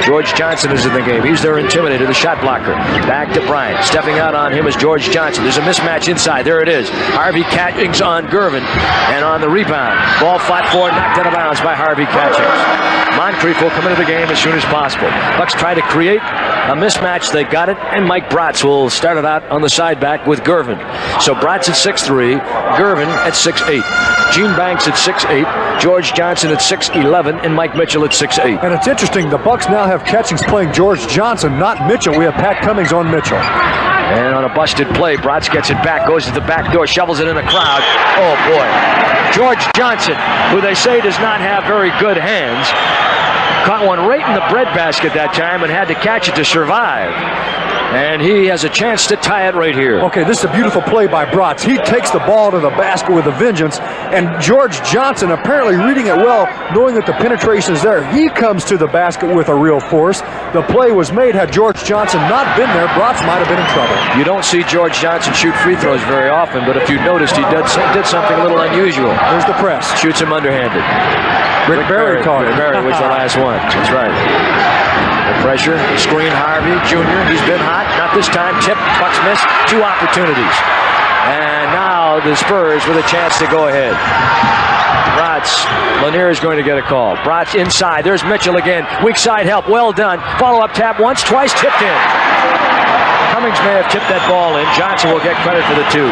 George Johnson is in the game. He's their intimidator, the shot blocker. Back to Bryant. Stepping out on him is George Johnson. There's a mismatch inside. There it is. Harvey Catchings on Gervin. And on the rebound, ball fought for, knocked out of bounds by Harvey Catchings. Moncrief will come into the game as soon as possible. Bucks try to create a mismatch. They got it, and Mike Bratz will start it out on the side back with Gervin. So Bratz at 6'3", Gervin at 6'8". Gene Banks at 6'8", George Johnson at 6'11", and Mike Mitchell at 6'8". And it's interesting, the Bucks now have Catchings playing George Johnson, not Mitchell. We have Pat Cummings on Mitchell. And on a busted play, Bratz gets it back, goes to the back door, shovels it in the crowd. Oh, boy. George Johnson, who they say does not have very good hands, caught one right in the breadbasket that time and had to catch it to survive. And he has a chance to tie it right here. Okay, this is a beautiful play by Bratz. He takes the ball to the basket with a vengeance, and George Johnson, apparently reading it well, knowing that the penetration is there, he comes to the basket with a real force. The play was made. Had George Johnson not been there, Bratz might have been in trouble. You don't see George Johnson shoot free throws very often, but if you noticed, he did something a little unusual. There's the press. Shoots him underhanded. Rick Barry caught it. Rick Barry was the last one. That's right. The pressure, screen Harvey Jr. He's been hot. Not this time. Tip. Bucks miss. 2 opportunities. And now the Spurs with a chance to go ahead. Bratz. Lanier is going to get a call. Bratz inside. There's Mitchell again. Weak side help. Well done. Follow-up tap once, twice. Tipped in. Cummings may have tipped that ball in. Johnson will get credit for the 2.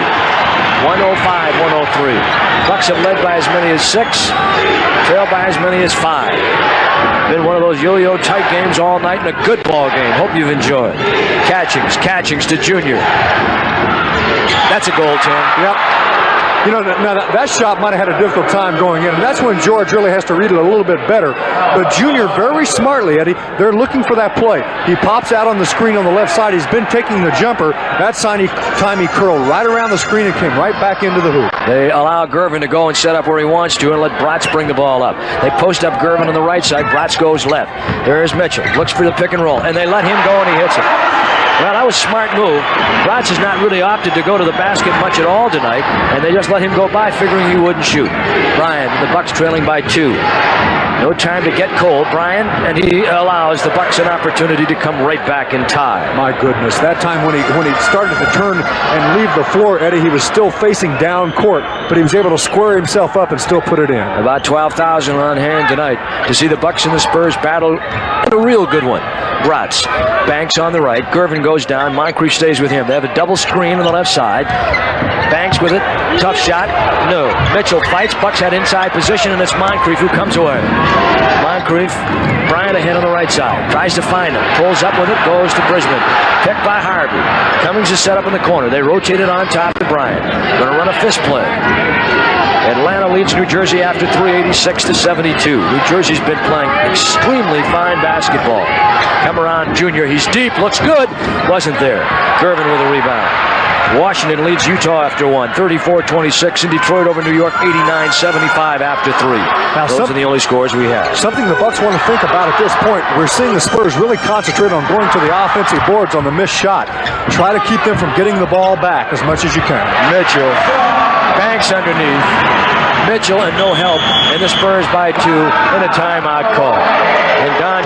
105-103. Bucks have led by as many as 6. Trailed by as many as 5. Been one of those yo-yo tight games all night and a good ball game. Hope you've enjoyed. Catchings to Junior. That's a goal, Tim. Yep. You know, now that shot might have had a difficult time going in, and that's when George really has to read it a little bit better. But Junior, very smartly, Eddie, they're looking for that play. He pops out on the screen on the left side. He's been taking the jumper. That time he curled right around the screen and came right back into the hoop. They allow Gervin to go and set up where he wants to and let Bratz bring the ball up. They post up Gervin on the right side. Bratz goes left. There's Mitchell. Looks for the pick and roll, and they let him go, and he hits it. Well, that was a smart move. Bratz has not really opted to go to the basket much at all tonight, and they just let him go by, figuring he wouldn't shoot. Bryant, the Bucks trailing by 2. No time to get cold, Bryant, and he allows the Bucks an opportunity to come right back and tie. My goodness, that time when he started to turn and leave the floor, Eddie, he was still facing down court, but he was able to square himself up and still put it in. About 12,000 on hand tonight to see the Bucks and the Spurs battle a real good one. Bratz, Banks on the right, Gervin goes down, Moncrief stays with him. They have a double screen on the left side. Banks with it, tough shot, no. Mitchell fights, Bucks had inside position, and it's Moncrief who comes away. Moncrief, Bryant ahead on the right side, tries to find him, pulls up with it, goes to Brisbane. Picked by Harvey. Cummings is set up in the corner. They rotate it on top to Bryant. Going to run a fist play. Atlanta leads New Jersey after 3, 86-72. New Jersey's been playing extremely fine basketball. Come around, Junior. He's deep. Looks good. Wasn't there. Gervin with a rebound. Washington leads Utah after 1, 34-26. In Detroit over New York, 89-75 after 3. Now, those are the only scores we have. Something the Bucks want to think about at this point. We're seeing the Spurs really concentrate on going to the offensive boards on the missed shot. Try to keep them from getting the ball back as much as you can. Mitchell. Banks underneath. Mitchell and no help, and the Spurs by 2 and a timeout call. And Don.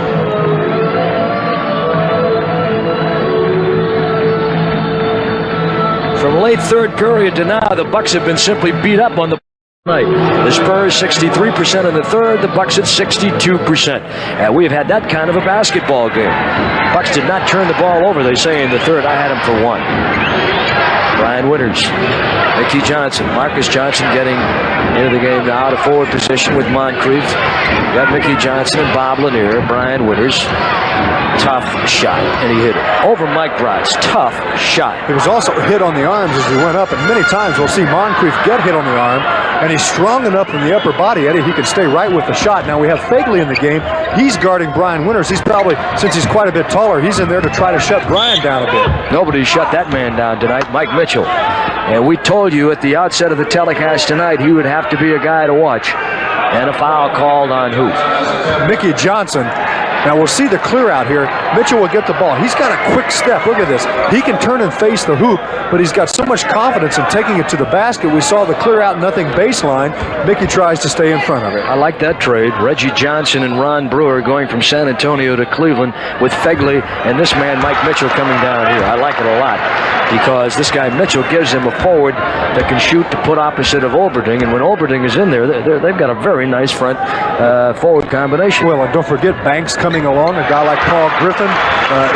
From late third period to now, the Bucks have been simply beat up on the night. The Spurs 63% in the third, the Bucks at 62%. And we've had that kind of a basketball game. Bucks did not turn the ball over, they say, in the third. I had him for 1. Brian Winters, Mickey Johnson, Marcus Johnson getting into the game now, out of forward position with Moncrief. Got Mickey Johnson and Bob Lanier. Brian Winters, tough shot, and he hit it. Over Mike Bratz, tough shot. He was also hit on the arms as he went up, and many times we'll see Moncrief get hit on the arm, and he's strong enough in the upper body, Eddie, he can stay right with the shot. Now we have Fagley in the game. He's guarding Brian Winters. He's probably, since he's quite a bit taller, he's in there to try to shut Brian down a bit. Nobody shut that man down tonight, Mike Mitchell. And we told you at the outset of the telecast tonight he would have to be a guy to watch. And a foul called on who? Mickey Johnson. Now we'll see the clear out here. Mitchell will get the ball. He's got a quick step. Look at this. He can turn and face the hoop, but he's got so much confidence in taking it to the basket. We saw the clear out, nothing baseline. Mickey tries to stay in front of it. I like that trade. Reggie Johnson and Ron Brewer going from San Antonio to Cleveland with Fagley and this man, Mike Mitchell, coming down here. I like it a lot because this guy Mitchell gives him a forward that can shoot to put opposite of Olberding, and when Olberding is in there, they've got a very nice front forward combination. Well, and don't forget Banks coming along. A guy like Paul Griffin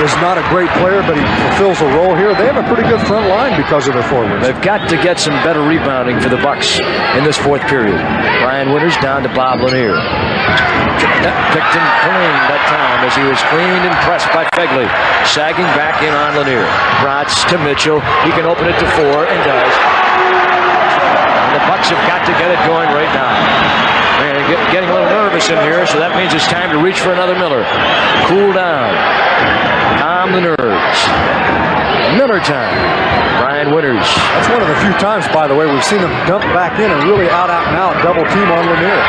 is not a great player, but he fulfills a role here. They have a pretty good front line because of their forwards. They've got to get some better rebounding for the Bucks in this fourth period. Brian Winters down to Bob Lanier. Picked him clean that time as he was cleaned and pressed by Fagley. Sagging back in on Lanier. Bratz to Mitchell. He can open it to 4 and does. And the Bucks have got to get it going right now. Man, getting a little nervous in here, so that means it's time to reach for another Miller. Cool down. Tom Laniers. Miller time. Brian Winters. That's one of the few times, by the way, we've seen them dump back in and really out and out double team on Lanier.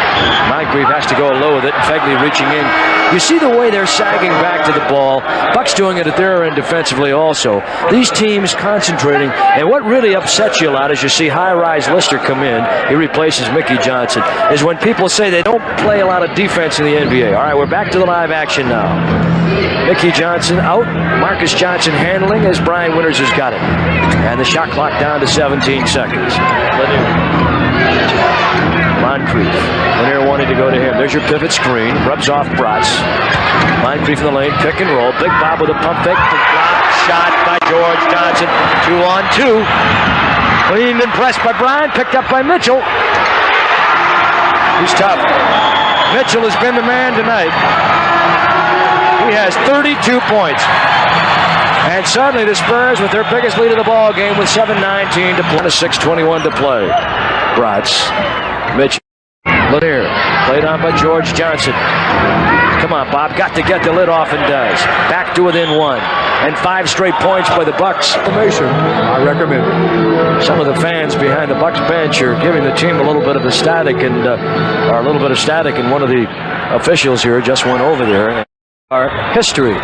Moncrief has to go low with it. Fegley reaching in. You see the way they're sagging back to the ball. Buck's doing it at their end defensively also. These teams concentrating. And what really upsets you a lot as you see high-rise Lister come in, he replaces Mickey Johnson, is when people say they don't play a lot of defense in the NBA. All right, we're back to the live action now. Mickey Johnson out. Marcus Johnson handling as Brian Winters has got it. And the shot clock down to 17 seconds. Moncrief. Lanier wanting to go to him. There's your pivot screen. Rubs off Bratz. Moncrief in the lane. Pick and roll. Big Bob with a pump fake. Block shot by George Johnson. 2-on-2. Cleaned and pressed by Brian. Picked up by Mitchell. He's tough. Mitchell has been the man tonight. He has 32 points. And suddenly the Spurs with their biggest lead of the ball game with 7:19 to play. 6:21 to play. Bratz. Mitchell. Lanier. Played on by George Johnson. Come on, Bob. Got to get the lid off and does. Back to within one. And 5 straight points by the Bucks. I recommend it. Some of the fans behind the Bucks bench are giving the team a little bit of a static and or a little bit of static, and one of the officials here just went over there. Our history.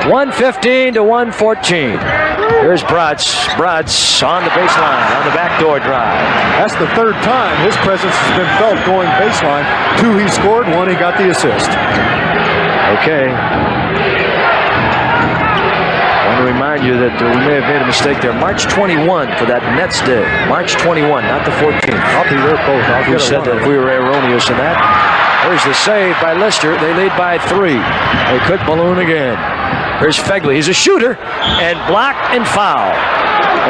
115 to 114. Here's Bratz. Bratz on the baseline on the backdoor drive. That's the third time his presence has been felt going baseline. 2 he scored, 1 he got the assist. Okay. I want to remind you that we may have made a mistake there. March 21 for that Nets day. March 21, not the 14th. I'll be there both. We said that we were erroneous in that. There's the save by Lister. They lead by 3. They could balloon again. Here's Fegley. He's a shooter, and block and foul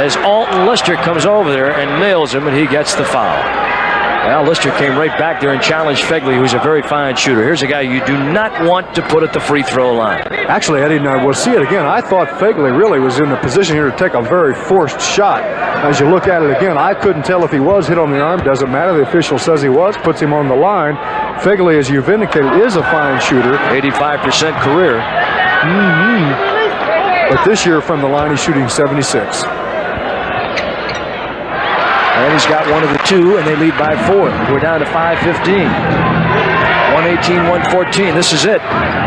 as Alton Lister comes over there and nails him, and he gets the foul. Well, Lister came right back there and challenged Fegley, who's a very fine shooter. Here's a guy you do not want to put at the free throw line. Actually, Eddie, and we'll see it again. I thought Fegley really was in the position here to take a very forced shot. As you look at it again, I couldn't tell if he was hit on the arm. Doesn't matter. The official says he was. Puts him on the line. Fegley, as you've indicated, is a fine shooter. 85% career. But this year from the line, he's shooting 76. And he's got one of the 2, and they lead by 4. We're down to 5:15. 118-114. This is it.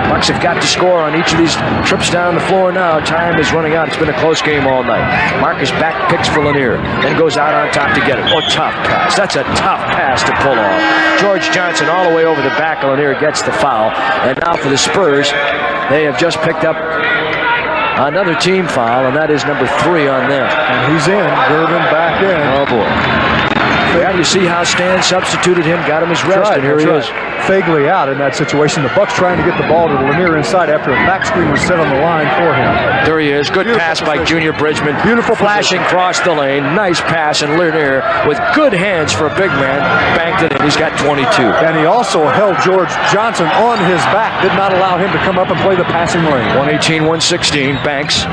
Bucks have got to score on each of these trips down the floor now. Time is running out. It's been a close game all night. Marcus back picks for Lanier, then goes out on top to get it. Oh, tough pass. That's a tough pass to pull off. George Johnson all the way over the back of Lanier gets the foul. And now for the Spurs, they have just picked up another team foul, and that is number 3 on them. And he's in. Gervin back in. Oh, boy. Yeah, you see how Stan substituted him, got him his rest, and here he is. Fegley out in that situation. The Bucks trying to get the ball to Lanier inside after a back screen was set on the line for him. There he is. Good pass by Junior Bridgman. Beautiful flashing across the lane. Nice pass, and Lanier with good hands for a big man banked it in. He's got 22. And he also held George Johnson on his back. Did not allow him to come up and play the passing lane. 118-116. Banks.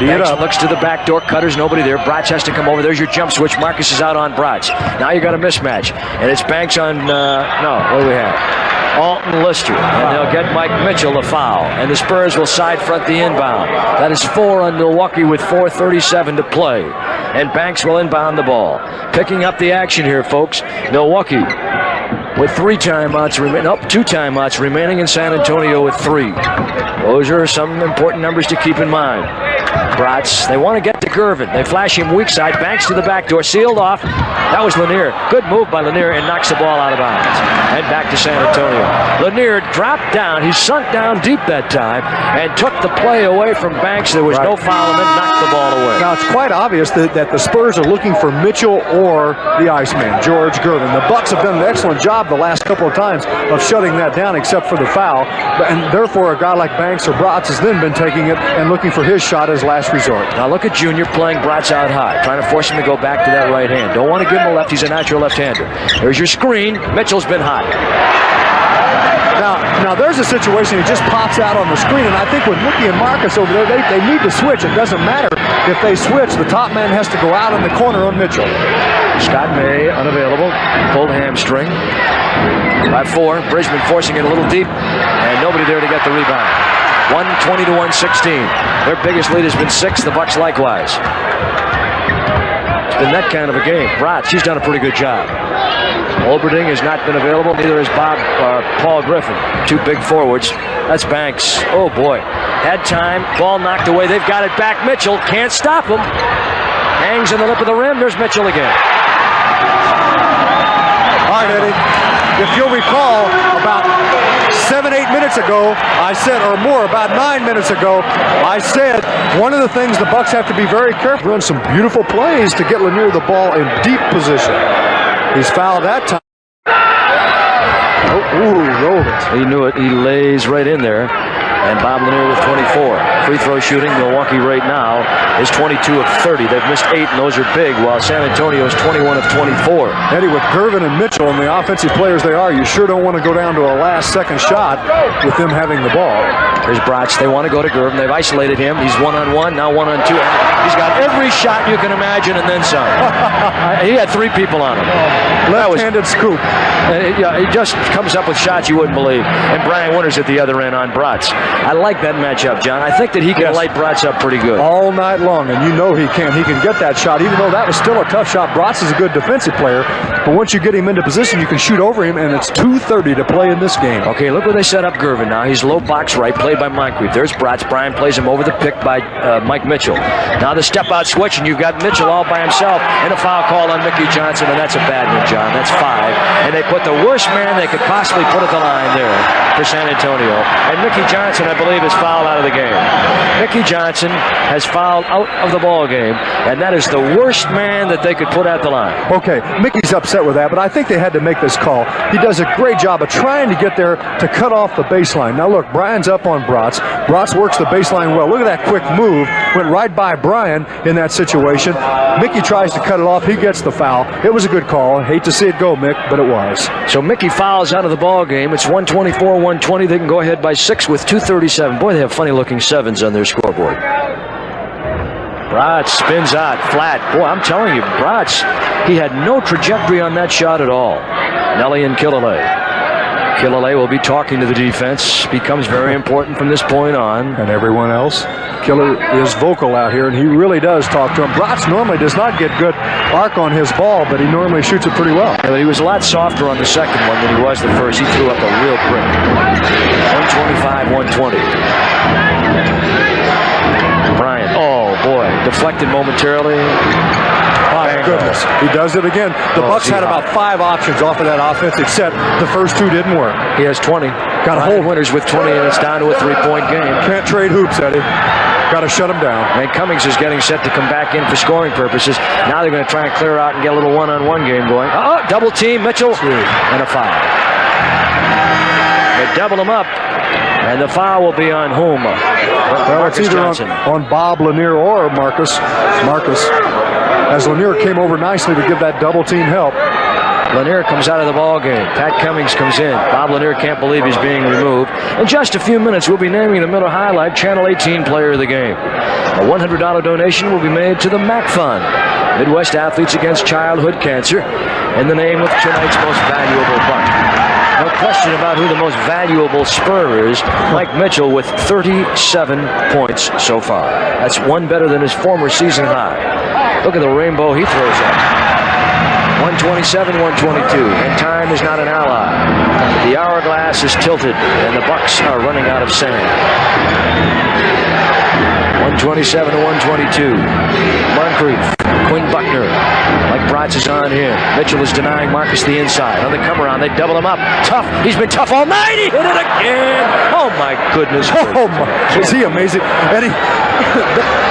Banks looks to the back door. Cutters, nobody there. Bratz has to come over. There's your jump switch. Marcus is out on Bratz. Now you got a mismatch. And it's Banks on, what do we have? Alton Lister. And they'll get Mike Mitchell a foul. And the Spurs will side front the inbound. That is 4 on Milwaukee with 4:37 to play. And Banks will inbound the ball. Picking up the action here, folks. Milwaukee with 3 timeouts remaining. Nope, 2 timeouts remaining in San Antonio with 3. Those are some important numbers to keep in mind. Bratz, they want to get to Gervin. They flash him weak side. Banks to the back door. Sealed off. That was Lanier. Good move by Lanier and knocks the ball out of bounds. And back to San Antonio. Lanier dropped down. He sunk down deep that time and took the play away from Banks. There was no foul and then knocked the ball away. Now, it's quite obvious that the Spurs are looking for Mitchell or the Iceman, George Gervin. The Bucks have done an excellent job the last couple of times of shutting that down except for the foul. And therefore, a guy like Banks or Bratz has then been taking it and looking for his shot as last resort. Now look at Junior playing Bratz out high, trying to force him to go back to that right hand. Don't want to give him a left. He's a natural left-hander. There's your screen. Mitchell's been hot. Now there's a situation he just pops out on the screen, and I think with Mickey and Marcus over there, they need to switch. It doesn't matter if they switch. The top man has to go out in the corner on Mitchell. Scott May unavailable, pulled hamstring. By 4, Bridgman forcing it a little deep, and nobody there to get the rebound. 120 to 116. Their biggest lead has been 6. The Bucks likewise. It's been that kind of a game. Bratz, he's done a pretty good job. Olberding has not been available. Neither has Paul Griffin. 2 big forwards. That's Banks. Oh, boy. Had time. Ball knocked away. They've got it back. Mitchell can't stop him. Hangs in the lip of the rim. There's Mitchell again. All right, Eddie. If you'll recall, about 7-8 minutes ago, I said, or more, about 9 minutes ago, I said one of the things the Bucks have to be very careful. Run some beautiful plays to get Lanier the ball in deep position. He's fouled that time. Oh, ooh, rolled it. He knew it. He lays right in there. And Bob Lanier with 24. Free throw shooting, Milwaukee right now is 22 of 30. They've missed 8, and those are big, while San Antonio is 21 of 24. Eddie, with Gervin and Mitchell and the offensive players they are, you sure don't want to go down to a last-second shot with them having the ball. Here's Bratz. They want to go to Gervin. They've isolated him. He's 1-on-1, now 1-on-2. He's got every shot you can imagine and then some. He had 3 people on him. Left-handed scoop. He just comes up with shots you wouldn't believe. And Brian Winters at the other end on Bratz. I like that matchup, John. I think that he can light Bratz up pretty good. All night long, and you know he can. He can get that shot, even though that was still a tough shot. Bratz is a good defensive player, but once you get him into position, you can shoot over him, and it's 2:30 to play in this game. Okay, look where they set up Gervin now. He's low box right, played by Moncrief. There's Bratz. Brian plays him over the pick by Mike Mitchell. Now the step-out switch, and you've got Mitchell all by himself, and a foul call on Mickey Johnson, and that's a bad one, John. That's 5. And they put the worst man they could possibly put at the line there for San Antonio. And Mickey Johnson, I believe, is fouled out of the game. Mickey Johnson has fouled out of the ball game, and that is the worst man that they could put at the line. Okay, Mickey's upset with that, but I think they had to make this call. He does a great job of trying to get there to cut off the baseline. Now look, Brian's up on Bratz. Bratz works the baseline well. Look at that quick move. Went right by Brian in that situation. Mickey tries to cut it off. He gets the foul. It was a good call. I hate to see it go, Mick, but it was. So Mickey fouls out of the ball game. It's 124-120. They can go ahead by 6 with 2:37. Boy, they have funny-looking 7s on their scoreboard. Bratz spins out flat. Boy, I'm telling you, Bratz, he had no trajectory on that shot at all. Nelly and Killalay. Killalay will be talking to the defense. Becomes very important from this point on. And everyone else. Killer is vocal out here, and he really does talk to him. Bratz normally does not get good arc on his ball, but he normally shoots it pretty well. Yeah, but he was a lot softer on the second one than he was the first. He threw up a real brick. 125-120. Bryant. Oh, boy. Deflected momentarily. My goodness. He does it again. The Bucks had about 5 options off of that offensive set. The first 2 didn't work. He has 20. Got to hold Winters with 20, and it's down to a 3-point game. Can't trade hoops, Eddie. Got to shut him down. And Cummings is getting set to come back in for scoring purposes. Now they're going to try and clear out and get a little one-on-one game going. Oh, double team, Mitchell, and a foul. They double him up, and the foul will be on whom? Well, it's either on Bob Lanier or Marcus. As Lanier came over nicely to give that double team help. Lanier comes out of the ball game. Pat Cummings comes in. Bob Lanier can't believe he's being removed. In just a few minutes, we'll be naming the Miller High Life Channel 18 Player of the Game. A $100 donation will be made to the MAC Fund, Midwest Athletes Against Childhood Cancer, in the name of tonight's most valuable buck. No question about who the most valuable Spur is. Mike Mitchell with 37 points so far. That's 1 better than his former season high. Look at the rainbow he throws up. 127-122, and time is not an ally. The hourglass is tilted, and the Bucks are running out of sand. 127-122. Moncrief, Quinn Buckner, like Bratz is on him. Mitchell is denying Marcus the inside. On the come around, they double him up. Tough. He's been tough all night. He hit it again. Oh my goodness. Oh my! Is he amazing, Eddie?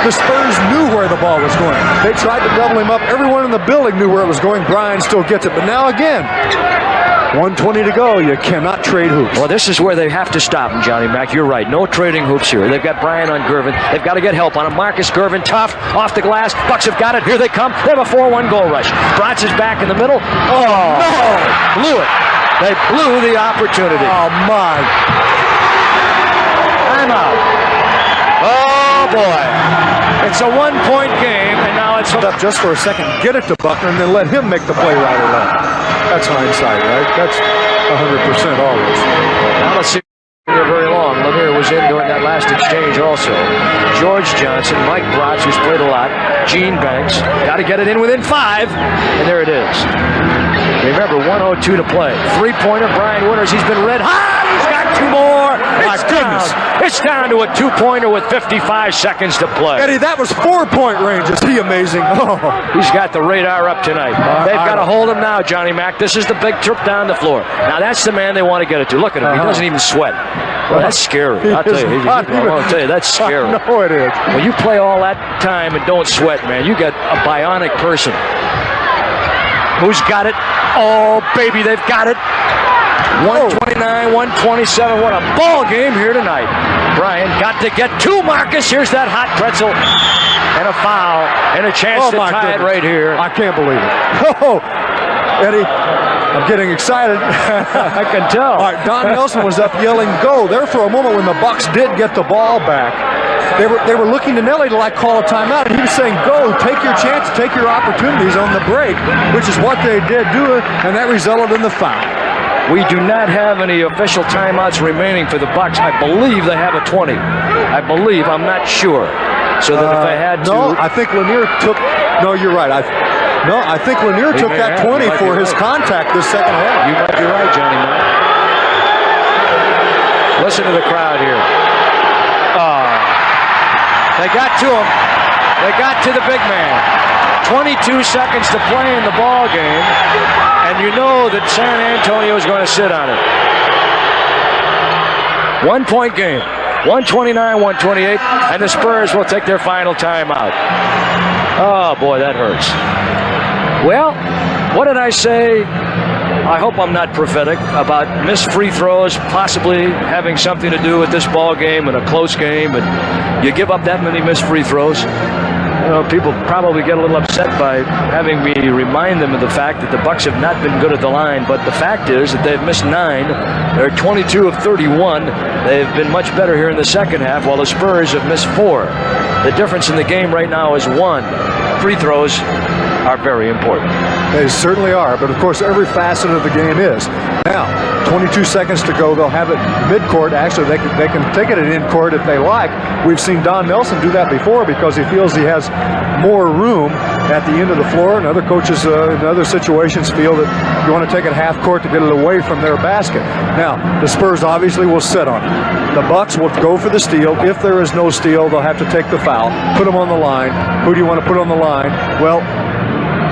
The Spurs knew where the ball was going. They tried to double him up. Everyone in the building knew where it was going. Brian still gets it, but now again, 1:20 to go. You cannot trade hoops. Well, this is where they have to stop him, Johnny Mac. You're right. No trading hoops here. They've got Brian on Gervin. They've got to get help on him. Marcus Gervin, tough, off the glass. Bucks have got it. Here they come. They have a 4-1 goal rush. Bratz is back in the middle. Oh, no! Blew it. They blew the opportunity. Oh, my. I'm out. Oh, boy. It's a 1-point game, and now it's up just for a second. Get it to Buckner, and then let him make the play right or left. That's hindsight, right? That's 100% always. Now let's see. There very long. Lanier was in during that last exchange also. George Johnson, Mike Bratz, who's played a lot, Gene Banks. Got to get it in within 5, and there it is. Remember, 1:02 to play. Three-pointer, Brian Winters. He's been red hot. He's got 2 more. It's down to a 2-pointer with 55 seconds to play. Eddie, that was 4-point range. Is he amazing? Oh. He's got the radar up tonight. They've got to hold him now, Johnny Mac. This is the big trip down the floor. Now, that's the man they want to get it to. Look at him. He doesn't even sweat. Well, that's scary. I'll tell you, that's scary. No, it is. When you play all that time and don't sweat, man, you got a bionic person. Who's got it? Oh, baby, they've got it. 129, 127. What a ball game here tonight. Brian got to get 2, Marcus. Here's that hot pretzel. And a foul. And a chance to tie it right here. I can't believe it. Oh, Eddie, I'm getting excited. I can tell. All right, Don Nelson was up yelling, go. There for a moment when the Bucks did get the ball back. They were looking to Nelly to call a timeout, and he was saying, go, take your chance, take your opportunities on the break, which is what they did do, and that resulted in the foul. We do not have any official timeouts remaining for the Bucks. I believe they have a 20. I believe, I'm not sure. So that if they had to... No, I think Lanier took... No, you're right. I think Lanier took that 20 for his contact this second half. You might be right, Johnny. Listen to the crowd here. They got to him. They got to the big man. 22 seconds to play in the ball game, and you know that San Antonio is going to sit on it. 1-point game. 129-128, and the Spurs will take their final timeout. Oh, boy, that hurts. Well, what did I say? I hope I'm not prophetic about missed free throws possibly having something to do with this ball game and a close game, and you give up that many missed free throws. You know, people probably get a little upset by having me remind them of the fact that the Bucks have not been good at the line, but the fact is that they've missed 9. They're 22 of 31. They've been much better here in the second half, while the Spurs have missed 4. The difference in the game right now is 1. Free throws are very important. They certainly are, but of course every facet of the game is. Now, 22 seconds to go. They'll have it midcourt. Actually, they can take it at in-court if they like. We've seen Don Nelson do that before because he feels he has more room at the end of the floor, and other coaches in other situations feel that you want to take it half court to get it away from their basket. Now, the Spurs obviously will sit on it. The Bucks will go for the steal. If there is no steal, they'll have to take the foul, put them on the line. Who do you want to put on the line? Well,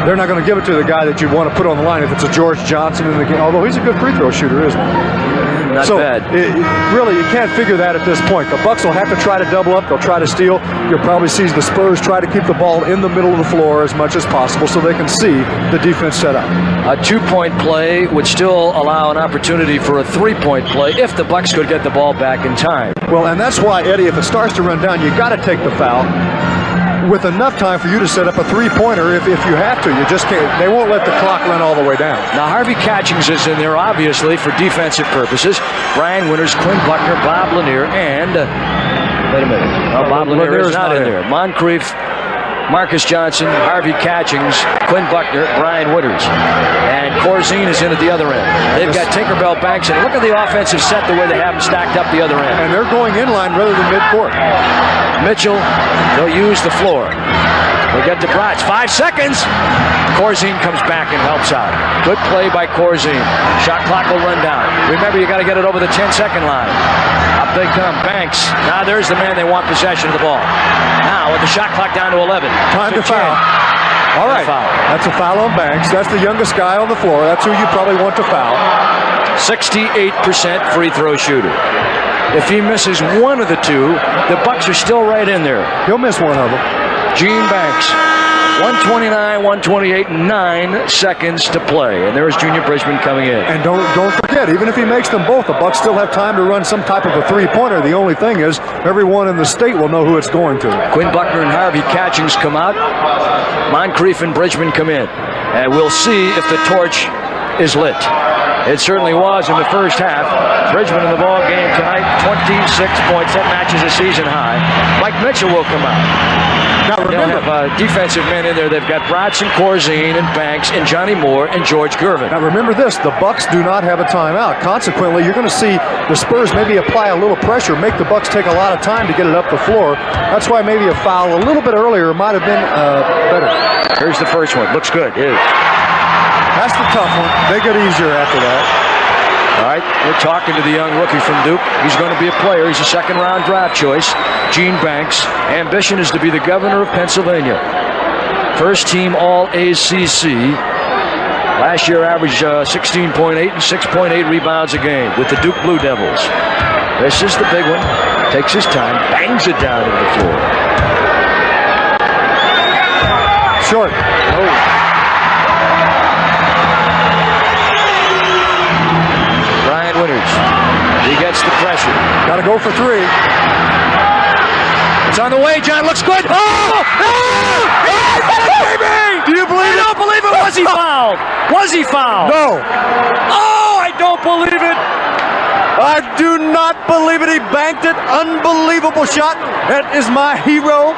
they're not going to give it to the guy that you want to put on the line if it's a George Johnson in the game, although he's a good free throw shooter, isn't he? Not bad. Really, you can't figure that at this point. The Bucks will have to try to double up. They'll try to steal. You'll probably see the Spurs try to keep the ball in the middle of the floor as much as possible so they can see the defense set up. A 2-point play would still allow an opportunity for a 3-point play if the Bucks could get the ball back in time. Well, and that's why, Eddie, if it starts to run down, you got to take the foul with enough time for you to set up a 3-pointer if you have to. You just can't. They won't let the clock run all the way down. Now, Harvey Catchings is in there, obviously, for defensive purposes. Brian Winters, Quinn Buckner, Bob Lanier, and... wait a minute. No, Bob Lanier is not in there. Moncrief, Marcus Johnson, Harvey Catchings, Quinn Buckner, Brian Winters. And Corzine is in at the other end. They've got Tinkerbell Banks, and look at the offensive set the way they have them stacked up the other end. And they're going inline rather than midcourt. Mitchell, they'll use the floor. They get to Bratz. 5 seconds. Corzine comes back and helps out. Good play by Corzine. Shot clock will run down. Remember, you got to get it over the 10-second line. Up they come. Banks. Now there's the man they want possession of the ball. Now with the shot clock down to 11. Time to foul. All right. That's a foul on Banks. That's the youngest guy on the floor. That's who you probably want to foul. 68% free throw shooter. If he misses one of the 2, the Bucks are still right in there. He'll miss one of them. Gene Banks, 129, 128, 9 seconds to play. And there's Junior Bridgman coming in. And don't forget, even if he makes them both, the Bucks still have time to run some type of a 3-pointer. The only thing is, everyone in the state will know who it's going to. Quinn Buckner and Harvey Catchings come out. Moncrief and Bridgman come in. And we'll see if the torch is lit. It certainly was in the first half. Bridgman in the ball game tonight, 26 points. That matches a season high. Mike Mitchell will come out. Now remember, they'll have defensive men in there. They've got Bratson, Corzine, and Banks, and Johnny Moore, and George Gervin. Now remember this, the Bucks do not have a timeout. Consequently, you're going to see the Spurs maybe apply a little pressure, make the Bucks take a lot of time to get it up the floor. That's why maybe a foul a little bit earlier might have been better. Here's the first one. Looks good. That's the tough one. They get easier after that. All right, we're talking to the young rookie from Duke. He's going to be a player. He's a second-round draft choice. Gene Banks. Ambition is to be the governor of Pennsylvania. First-team All-ACC. Last year averaged 16.8 and 6.8 rebounds a game with the Duke Blue Devils. This is the big one. Takes his time, bangs it down to the floor. Short. Oh. He gets the pressure. Got to go for three. It's on the way. John looks good. Oh! Do you believe it? I don't believe it. Was he fouled? Was he fouled? No. Oh, I don't believe it. I do not believe it. He banked it. Unbelievable shot. That is my hero.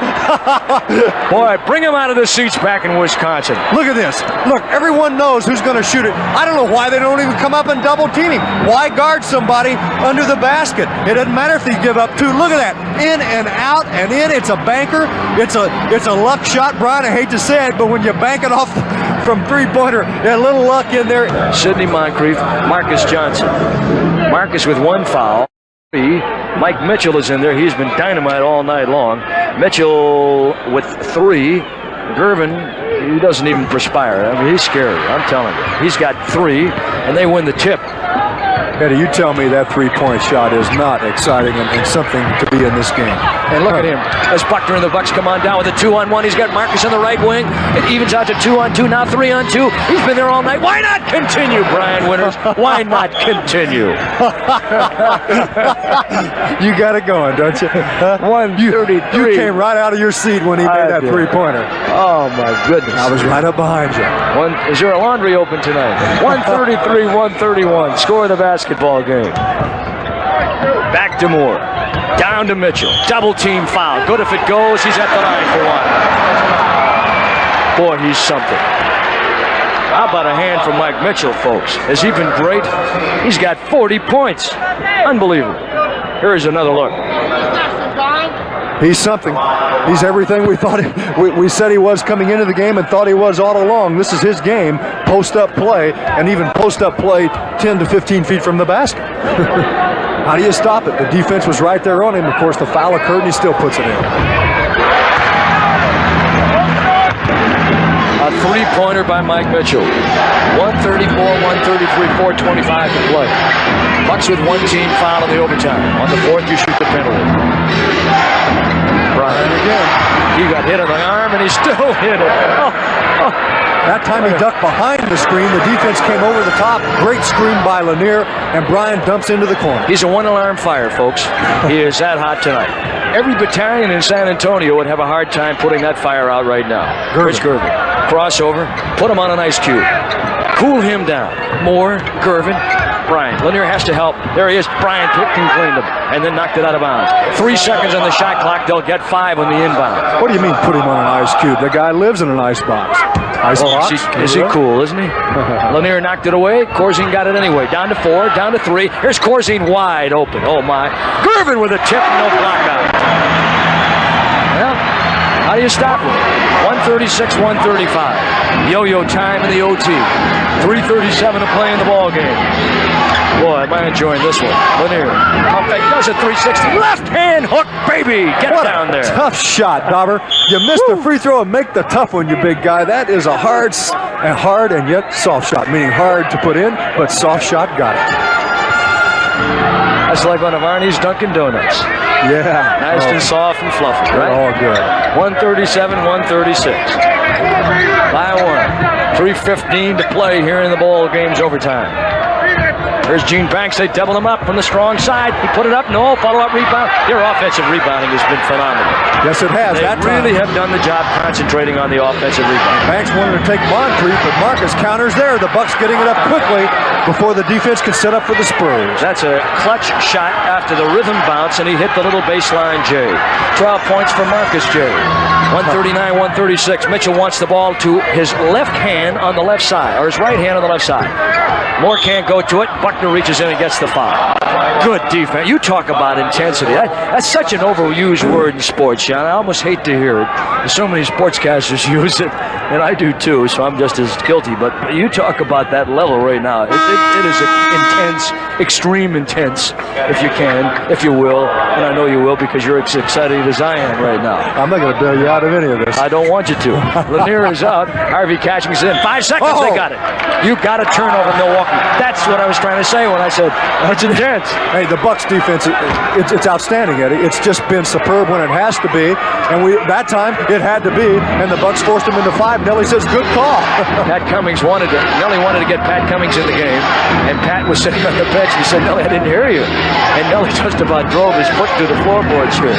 Boy, bring him out of the seats back in Wisconsin. Look at this. Look, everyone knows who's going to shoot it. I don't know why they don't even come up and double team him. Why guard somebody under the basket? It doesn't matter if they give up two. Look at that. In and out and in. It's a banker. It's a luck shot, Brian. I hate to say it, but when you bank it off from three-pointer, a little luck in there. Sidney Moncrief, Marcus Johnson. Marcus with one foul. Mike Mitchell is in there. He's been dynamite all night long. Mitchell with three. Gervin, he doesn't even perspire. I mean, he's scary. I'm telling you. He's got three, and they win the tip. Eddie, you tell me that three-point shot is not exciting and something to be in this game. And look at him. As Buckner and the Bucks come on down with a 2-on-1. He's got Marcus on the right wing. It evens out to 2-on-2, now 3-on-2. He's been there all night. Why not continue, Brian Winters? Why not continue? You got it going, don't you? 133. You came right out of your seat when he made that three-pointer. Oh, my goodness. I was right up behind you. Is there a laundry open tonight? 133-131. Score of the basketball game. Back to Moore. Down to Mitchell. Double team foul. Good if it goes. He's at the line for one. Boy, he's something. How about a hand from Mike Mitchell, folks? Has he been great? He's got 40 points. Unbelievable. Here's another look. He's something. He's everything we thought we said he was coming into the game and thought he was all along. This is his game, post-up play, and even post-up play 10 to 15 feet from the basket. How do you stop it? The defense was right there on him. Of course, the foul occurred, and he still puts it in. A three-pointer by Mike Mitchell. 134, 133, 4:25 to play. Bucks with one team foul in the overtime. On the fourth, you shoot the penalty. Brian again. He got hit on the arm, and he still hit it. That time he ducked behind the screen. The defense came over the top. Great screen by Lanier, and Brian dumps into the corner. He's a one-alarm fire, folks. He is that hot tonight. Every battalion in San Antonio would have a hard time putting that fire out right now. Rich Gervin. Crossover. Put him on an ice cube. Cool him down. Moore, Gervin, Brian. Lanier has to help. There he is. Brian picked and cleaned him, and then knocked it out of bounds. 3 seconds on the shot clock. They'll get 5 on the inbound. What do you mean put him on an ice cube? The guy lives in an ice box. Ice box? Is he cool, isn't he? Lanier knocked it away. Corzine got it anyway. Down to 4, down to 3. Here's Corzine wide open. Oh, my. Gervin with a tip, no block out. Well, how do you stop him? 136, 135. Yo-yo time in the OT. 3:37 to play in the ball game. Boy, am I enjoying this one. Lanier. Pump fake, does a 360. Left hand hook, baby. Get down there. Tough shot, Dauber. You missed the free throw and make the tough one, you big guy. That is a hard and yet soft shot, meaning hard to put in, but soft shot got it. That's like one of Arnie's Dunkin' Donuts. Yeah. Nice and soft and fluffy, right? All good. 137, 136. By 1. 3:15 to play here in the ball game's overtime. There's Gene Banks. They double him up from the strong side. He put it up. No, follow-up rebound. Their offensive rebounding has been phenomenal. Yes, it has. They really have done the job concentrating on the offensive rebound. Banks wanted to take Moncrief, but Marcus counters there. The Bucks getting it up quickly before the defense can set up for the Spurs. That's a clutch shot after the rhythm bounce, and he hit the little baseline J. 12 points for Marcus J. 139-136. Mitchell wants the ball to his left hand on the left side, or his right hand on the left side. Moore can't go to it. Buckner reaches in and gets the foul. Good defense. You talk about intensity. That's such an overused word in sports, Sean. I almost hate to hear it. So many sportscasters use it, and I do too, so I'm just as guilty. But you talk about that level right now. It is intense, extreme intense, if you can, if you will. And I know you will because you're as excited as I am right now. I'm not going to bail you out of any of this. I don't want you to. Lanier is out. Harvey Catching's in. 5 seconds, They got it. You got a turnover, Milwaukee. That's what I was trying to say when I said it's intense. Hey, the Bucks defense, it's outstanding, Eddie. It's just been superb when it has to be, and that time it had to be, and the Bucks forced him into 5. Nelly says, good call. Nelly wanted to get Pat Cummings in the game, and Pat was sitting on the bench. He said, Nelly, I didn't hear you. And Nelly just about drove his foot through the floorboards here.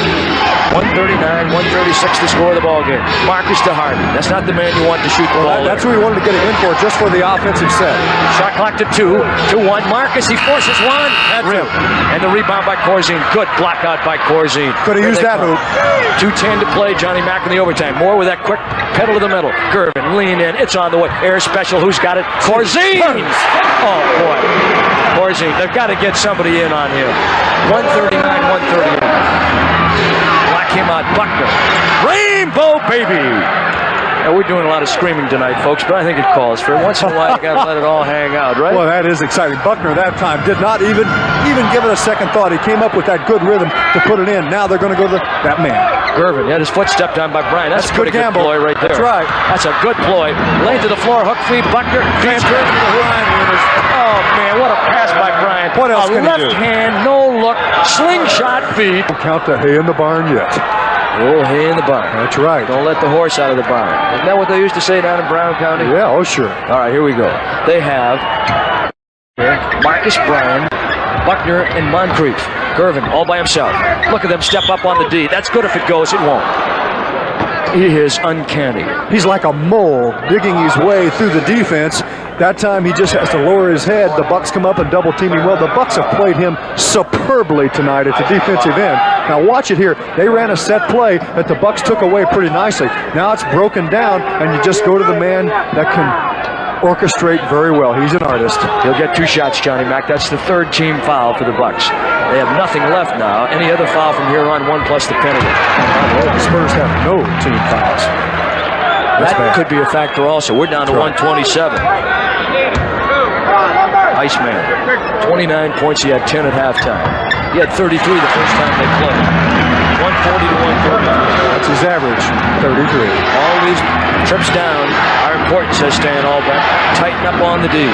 139-136 to score the ball game. Marcus to Harvey. That's not the man you want to shoot the ball. That's who he wanted to get him in for, just for the offensive set. Shot clock to 2. 2-1. Marcus, he forces one. Rim. And the rebound by Corzine. Good block out by Corzine. Could have used that hoop. 2:10 to play. Johnny Mack in the overtime. Moore with that quick pedal to the middle. Gervin, lean in. It's on the way. Air special. Who's got it? Corzine. Oh, boy. Corzine. They've got to get somebody in on him. 139-138. Black him out. Buckner. Rainbow, baby. Now, we're doing a lot of screaming tonight, folks, but I think it calls for it. Once in a while, you got to let it all hang out, right? Well, that is exciting. Buckner that time did not even give it a second thought. He came up with that good rhythm to put it in. Now they're going to go to that man. Gervin had his foot stepped on by Bryant. That's a pretty good ploy right there. That's right. That's a good ploy. Lane to the floor, hook feed, Buckner. Transfer to the line. Oh, man, what a pass by Bryant. What else can he do? Left hand, no look, slingshot feed. Don't count the hay in the barn yet. Oh, hay in the barn. That's right. Don't let the horse out of the barn. Isn't that what they used to say down in Brown County? Yeah, oh sure. All right, here we go. They have Marcus Bryan, Buckner, and Moncrief. Gervin all by himself. Look at them step up on the D. That's good if it goes. It won't. He is uncanny. He's like a mole digging his way through the defense. That time he just has to lower his head. The Bucks come up and double team him well. The Bucks have played him superbly tonight at the defensive end. Now watch it here. They ran a set play that the Bucks took away pretty nicely. Now it's broken down, and you just go to the man that can orchestrate very well. He's an artist. He'll get 2 shots, Johnny Mack. That's the 3rd team foul for the Bucks. They have nothing left now. Any other foul from here on, 1 plus the penalty. The Spurs have no team fouls. That could be a factor also. We're down to 127. Iceman, 29 points. He had 10 at halftime. He had 33 the first time they played. 140 to 133. That's his average, 33. All these trips down are important, says Stan Albeck. Tighten up on the D.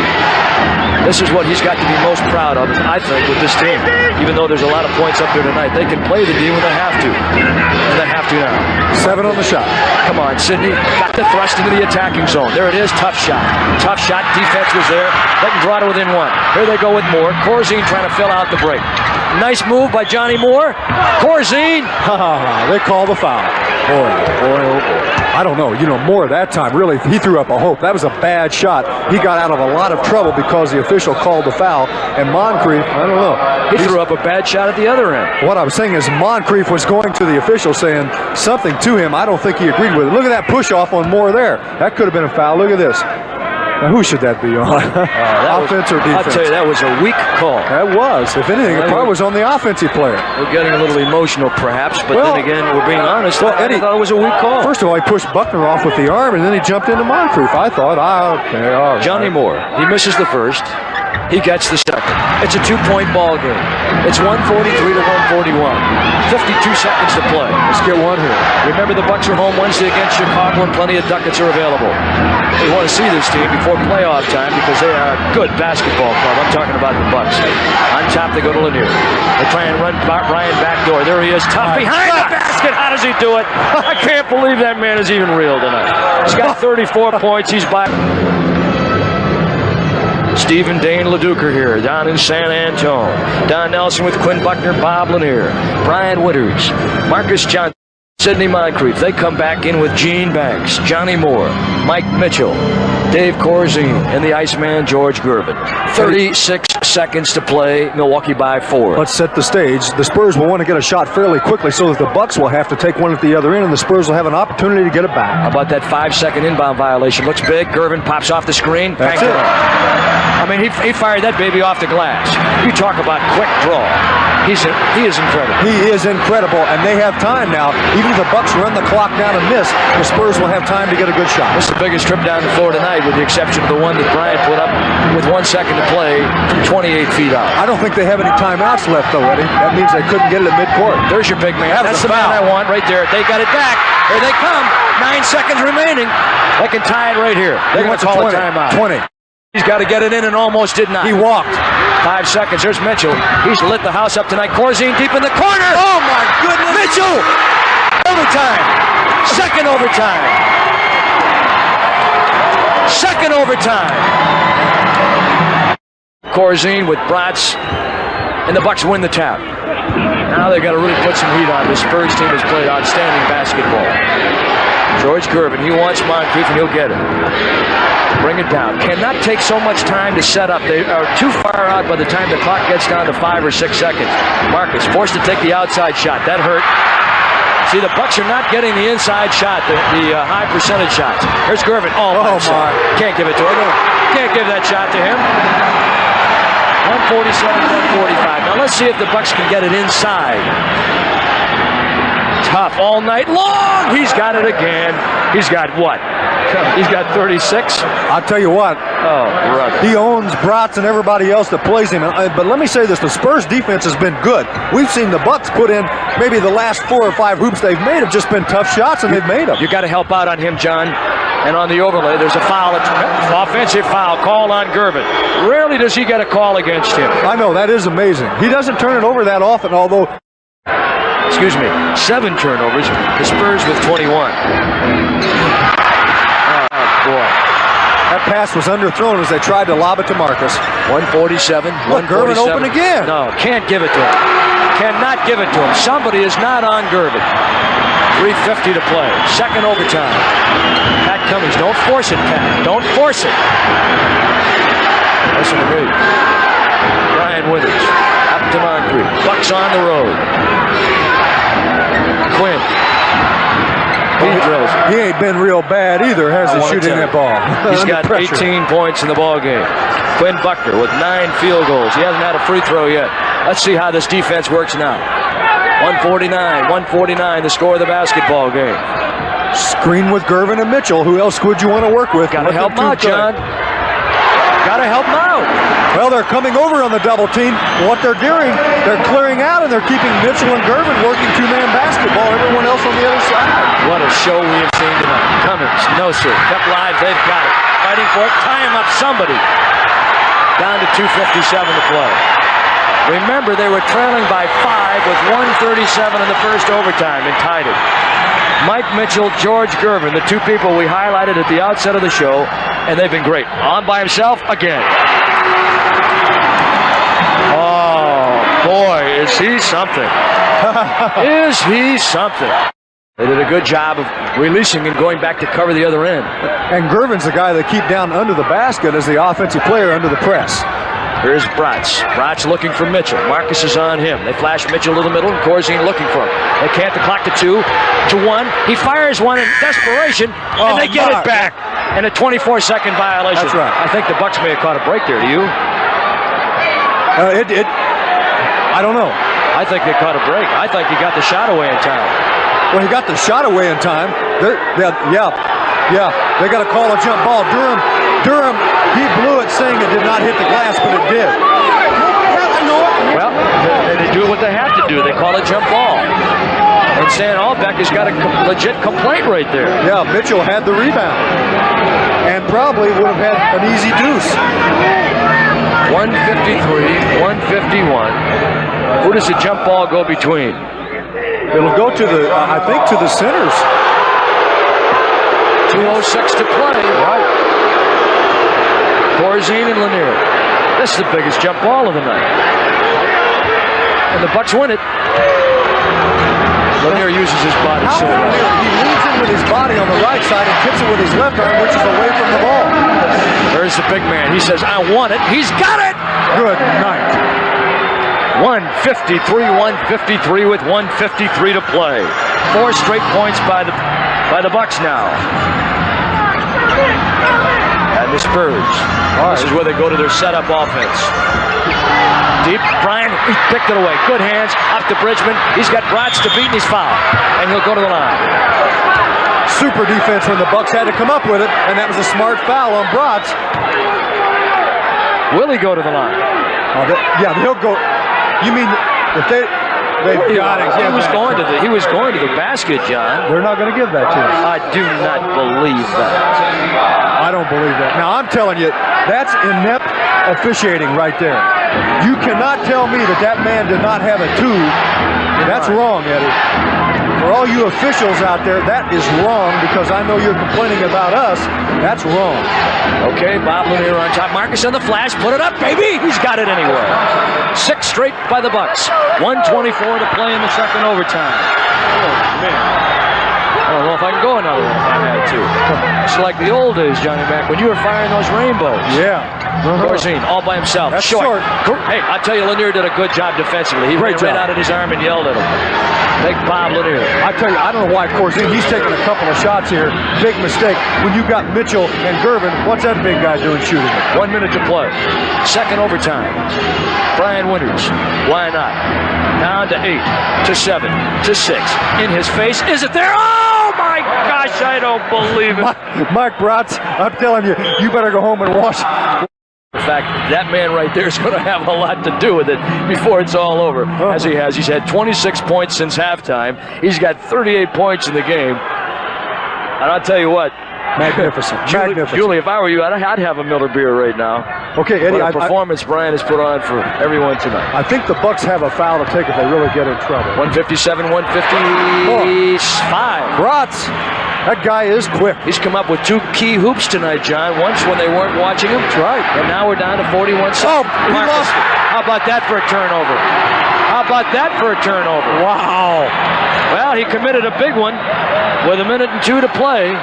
This is what he's got to be most proud of, I think, with this team. Even though there's a lot of points up there tonight, they can play the D when they have to. And they have to now. 7 on the shot. Come on, Sidney. Got the thrust into the attacking zone. There it is. Tough shot. Tough shot. Defense was there. Letting Dorado within 1. Here they go with Moore. Corzine trying to fill out the break. Nice move by Johnny Moore. Corzine. They call the foul. Boy, oh boy. I don't know. You know, Moore that time, really, he threw up a hope. That was a bad shot. He got out of a lot of trouble because the official called the foul. And Moncrief, I don't know. He threw up a bad shot at the other end. What I was saying is Moncrief was going to the official saying something to him. I don't think he agreed with it. Look at that push off on Moore there. That could have been a foul. Look at this. Now, who should that be on? Offense or defense? I'll tell you, that was a weak call. That was. If anything, it probably was on the offensive player. We're getting a little emotional, perhaps, but then again, we're being honest. Well, Eddie, I thought it was a weak call. First of all, he pushed Buckner off with the arm, and then he jumped into Moncrief. I thought, okay, all right. Johnny Moore, he misses the first. He gets the second. It's a 2-point ball game. It's 143 to 141. 52 seconds to play. Let's get one here. Remember, the Bucks are home Wednesday against Chicago, and plenty of ducats are available. We want to see this team before playoff time because they are a good basketball club. I'm talking about the Bucks. On top, they go to Lanier. They try and run Ryan backdoor. There he is, tough behind the basket. How does he do it? I can't believe that man is even real tonight. He's got 34 points. He's by. Stephen Dane LeDuc here down in San Antone. Don Nelson with Quinn Buckner, Bob Lanier, Brian Winters, Marcus Johnson, Sidney Moncrief. They come back in with Gene Banks, Johnny Moore, Mike Mitchell, Dave Corzine, and the Iceman George Gervin. 36 seconds to play. Milwaukee by 4. Let's set the stage. The Spurs will want to get a shot fairly quickly so that the Bucks will have to take one at the other end, and the Spurs will have an opportunity to get it back. How about that 5-second inbound violation? Looks big. Gervin pops off the screen. That's it. I mean, he fired that baby off the glass. You talk about quick draw. He is incredible. He is incredible, and they have time now. Even if the Bucks run the clock down and miss, the Spurs will have time to get a good shot. This is the biggest trip down the floor tonight, with the exception of the one that Bryant put up with 1 second to play from 28 feet out. I don't think they have any timeouts left, though, Eddie. That means they couldn't get it at midcourt. There's your big man. That's the man I want right there. They got it back. Here they come. 9 seconds remaining. They can tie it right here. They're going to call a timeout. 20. He's got to get it in and almost did not. He walked. 5 seconds. There's Mitchell. He's lit the house up tonight. Corzine deep in the corner. Oh, my goodness. Mitchell. Overtime. Second overtime. Second overtime. Corzine with Bratz, and the Bucks win the tap. Now they've got to really put some heat on. The Spurs team has played outstanding basketball. George Gervin, he wants Moncrief, and he'll get it. Bring it down. Cannot take so much time to set up. They are too far out by the time the clock gets down to 5 or 6 seconds. Marcus forced to take the outside shot. That hurt. See, the Bucks are not getting the inside shot, the high percentage shots. Here's Gervin. Oh my. Can't give it to him. Can't give that shot to him. 147, 145. Now let's see if the Bucks can get it inside. Tough all night long. He's got it again. He's got what? He's got 36. I'll tell you what. Oh, brother. He owns Bratz and everybody else that plays him. But let me say this: the Spurs defense has been good. We've seen the Bucks put in maybe the last 4 or 5 hoops they've made have just been tough shots, and they've made them. You got to help out on him, John. And on the overlay, there's a foul, offensive foul called on Gervin. Rarely does he get a call against him. I know, that is amazing. He doesn't turn it over that often, although... Excuse me, 7 turnovers. The Spurs with 21. Oh, boy. That pass was underthrown as they tried to lob it to Marcus. 147, Look, 147. Gervin open again. No, can't give it to him. Cannot give it to him. Somebody is not on Gervin. 3:50 to play. Second overtime. Pat Cummings, don't force it, Pat. Don't force it. Listen to me. Brian Winters. Up to Moncrief. Bucks on the road. Quinn. He drills it. He ain't been real bad either, has he, shooting that ball? He's got 18 points in the ball game. Quinn Buckner with 9 field goals. He hasn't had a free throw yet. Let's see how this defense works now. 149, the score of the basketball game. Screen with Gervin and Mitchell. Who else would you want to work with? Got to help him out, John. Got to help him out. Well, they're coming over on the double team. What they're doing, they're clearing out, and they're keeping Mitchell and Gervin working 2-man basketball. Everyone else on the other side. What a show we have seen tonight. Cummings, no sir. Kept live, they've got it. Fighting for it. Tie him up, somebody. Down to 2:57 to play. Remember, they were trailing by 5 with 1:37 in the first overtime and tied it. Mike Mitchell, George Gervin, the 2 people we highlighted at the outset of the show, and they've been great. On by himself again. Oh, boy, is he something. Is he something. They did a good job of releasing and going back to cover the other end. And Gervin's the guy they keep down under the basket as the offensive player under the press. Here's Bratz. Bratz looking for Mitchell. Marcus is on him. They flash Mitchell to the middle, and Corzine looking for him. They can't. The clock to 2, to 1. He fires one in desperation, and they get it back. And a 24-second violation. That's right. I think the Bucks may have caught a break there. Do you? I don't know. I think they caught a break. I think he got the shot away in time. Well, he got the shot away in time. Yeah. They got to call a jump ball. Durham, he blew it saying it did not hit the glass, but it did. Well, they do what they have to do. They call a jump ball. And Stan Albeck has got a legit complaint right there. Yeah, Mitchell had the rebound. And probably would have had an easy deuce. 153, 151. Who does the jump ball go between? It'll go to the, I think, to the centers. 2:06 to play. Right. Corzine and Lanier. This is the biggest jump ball of the night. And the Bucks win it. Lanier uses his body. He leans in with his body on the right side and kicks it with his left arm, which is away from the ball. There's the big man. He says, I want it. He's got it! Good night. 153 with 1:53 to play. 4 straight points by the Bucks now. And the Spurs. This is where they go to their setup offense. Deep, Brian, he picked it away. Good hands, up to Bridgman. He's got Bratz to beat, and he's fouled. And he'll go to the line. Super defense when the Bucks had to come up with it, and that was a smart foul on Bratz. Will he go to the line? Yeah, he'll go. You mean if they've got to give he was going to the basket, John. They're not going to give that to him. I do not believe that. I don't believe that. Now, I'm telling you, that's inept officiating right there. You cannot tell me that man did not have a tube. That's wrong, Eddie. For all you officials out there, that is wrong because I know you're complaining about us. That's wrong. Okay, Bob Lanier on top. Marcus on the flash. Put it up, baby. He's got it anyway. 6 straight by the Bucks. 1:24 to play in the second overtime. Oh, man. I don't know if I can go another one if I had to. It's like the old days, Johnny Mac, when you were firing those rainbows. Yeah. Corzine, all by himself. That's short. Hey, I tell you, Lanier did a good job defensively. He ran right out of his arm and yelled at him. Big Bob Lanier. I tell you, I don't know why Corzine, he's taking a couple of shots here. Big mistake. When you've got Mitchell and Gervin, what's that big guy doing shooting it? 1 minute to play. Second overtime. Brian Winters. Why not? Down to 8, to 7, to 6. In his face. Is it there? Oh, my gosh, I don't believe it. Mike Bratz, I'm telling you, you better go home and wash. In fact, that man right there is going to have a lot to do with it before it's all over, as he has. He's had 26 points since halftime. He's got 38 points in the game. And I'll tell you what. Magnificent. Julie, if I were you, I'd have a Miller beer right now. Okay, Eddie. What a performance Brian has put on for everyone tonight. I think the Bucks have a foul to take if they really get in trouble. 157, 155. Bratz. That guy is quick. He's come up with 2 key hoops tonight, John. Once when they weren't watching him. That's right. And now we're down to 41 seconds. Oh, he lost it. How about that for a turnover? How about that for a turnover? Wow. Well, he committed a big one with 1 minute and 2 to play.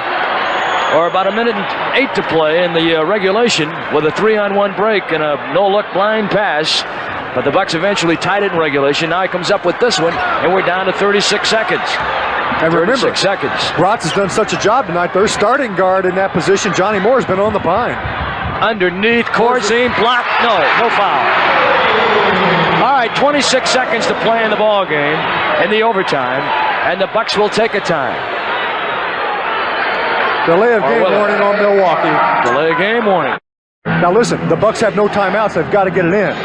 Or about 1 minute and 8 to play in the regulation with a 3-on-1 break and a no-look blind pass. But the Bucks eventually tied it in regulation. Now he comes up with this one, and we're down to 36 seconds. And remember, 36 seconds. Bratz has done such a job tonight. Their starting guard in that position, Johnny Moore, has been on the pine. Underneath, Corzine blocked. No foul. All right, 26 seconds to play in the ball game in the overtime, and the Bucks will take a time. Delay of game warning on Milwaukee. Delay of game warning. Now listen, the Bucks have no timeouts. They've got to get it in.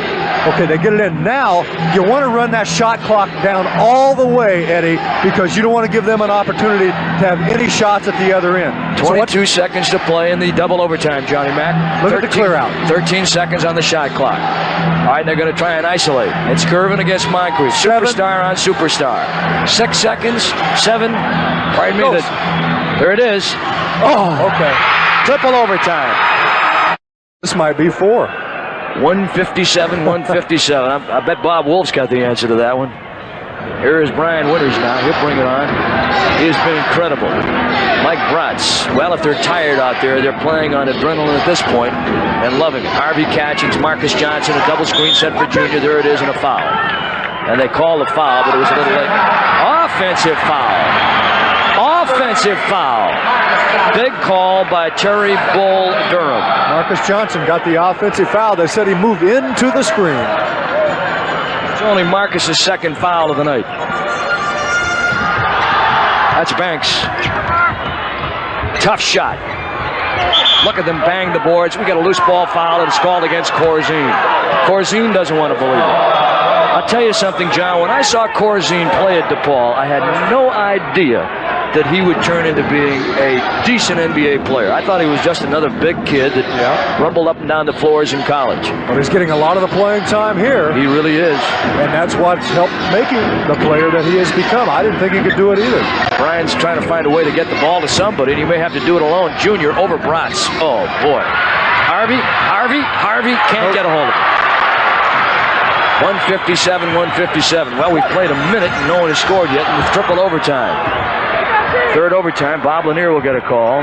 Okay, they get it in. Now, you want to run that shot clock down all the way, Eddie, because you don't want to give them an opportunity to have any shots at the other end. 22 seconds to play in the double overtime, Johnny Mac. Look at the clear out. 13 seconds on the shot clock. All right, they're going to try and isolate. It's Gervin against Moncrief. Superstar on superstar. 6 seconds. 7. Pardon me. There it is. Oh, okay. Triple overtime. This might be 4. 157, 157. I bet Bob Wolf's got the answer to that one. Here is Brian Winters now. He'll bring it on. He has been incredible. Mike Bratz. Well, if they're tired out there, they're playing on adrenaline at this point and loving it. Harvey Catchings, Marcus Johnson, a double screen set for Junior. There it is, and a foul. And they called the foul, but it was a little late. Offensive foul. Offensive foul. Big call by Terry Bull Durham. Marcus Johnson got the offensive foul. They said he moved into the screen. It's only Marcus's second foul of the night. That's Banks. Tough shot. Look at them bang the boards. We got a loose ball foul, and it's called against Corzine. Corzine doesn't want to believe it. I'll tell you something, John. When I saw Corzine play at DePaul, I had no idea that he would turn into being a decent NBA player. I thought he was just another big kid that rumbled up and down the floors in college. But he's getting a lot of the playing time here. He really is. And that's what's helped make him the player that he has become. I didn't think he could do it either. Brian's trying to find a way to get the ball to somebody, and he may have to do it alone. Junior over Bratz. Oh, boy. Harvey can't get a hold of it. 157. Well, we've played a minute and no one has scored yet in the triple overtime. Third overtime, Bob Lanier will get a call.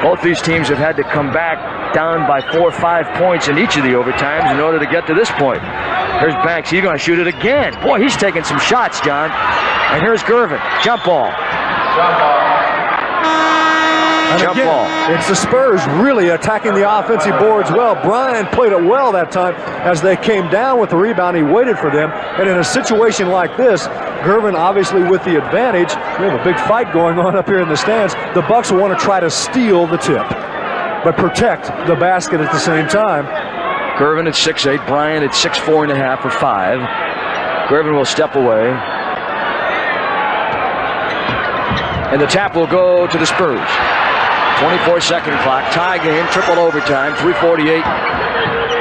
Both these teams have had to come back down by 4 or 5 points in each of the overtimes in order to get to this point. Here's Banks. He's going to shoot it again. Boy, he's taking some shots, John. And here's Gervin. Jump ball. Jump ball. It's the Spurs really attacking the offensive boards well. Bryan played it well that time as they came down with the rebound. He waited for them. And in a situation like this, Gervin obviously with the advantage. We have a big fight going on up here in the stands. The Bucks will want to try to steal the tip, but protect the basket at the same time. Gervin at 6'8", Bryan at 6'4.5" or 5. Gervin will step away. And the tap will go to the Spurs. 24-second clock, tie game, triple overtime, 3:48.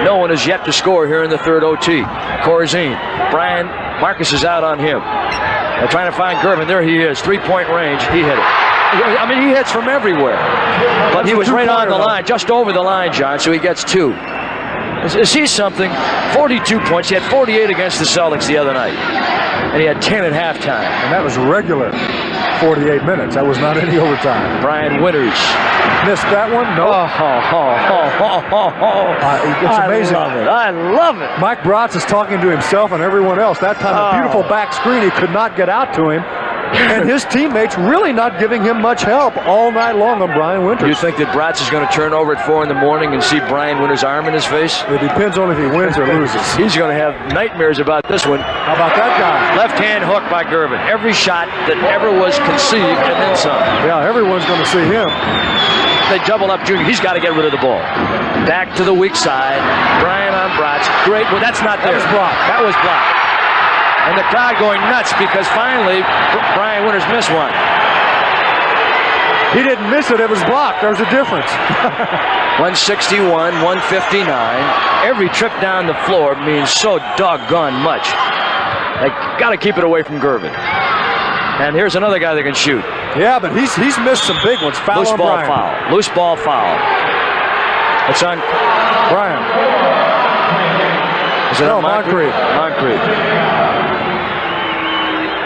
No one has yet to score here in the third OT. Corzine, Marcus is out on him. They're trying to find Gervin. There he is, 3-point range. He hit it. I mean, he hits from everywhere. But he was right on the line, just over the line, John, so he gets 2. Is he something? 42 points. He had 48 against the Celtics the other night. And he had 10 at halftime. And that was regular 48 minutes. That was not any overtime. Brian Winters. Missed that one? No. It's amazing. I love it. Mike Bratz is talking to himself and everyone else. That time, a beautiful back screen. He could not get out to him. And his teammates really not giving him much help all night long on Brian Winters. You think that Bratz is going to turn over at 4 in the morning and see Brian Winters' arm in his face? It depends on if he wins or loses. He's going to have nightmares about this one. How about that guy? Left hand hook by Gervin. Every shot that ever was conceived and then some. Yeah, everyone's going to see him. They double up Junior. He's got to get rid of the ball. Back to the weak side. Brian on Bratz. Great. Well, that's not there. That was blocked. That was blocked. And the crowd going nuts because finally Brian Winters missed one. He didn't miss it. It was blocked. There's a difference. 161, 159. Every trip down the floor means so doggone much. They got to keep it away from Gervin. And here's another guy that can shoot. Yeah, but he's missed some big ones. Foul Loose on ball Brian. foul. Loose ball foul. It's on Brian. Is it no, on Moncrief? Moncrief.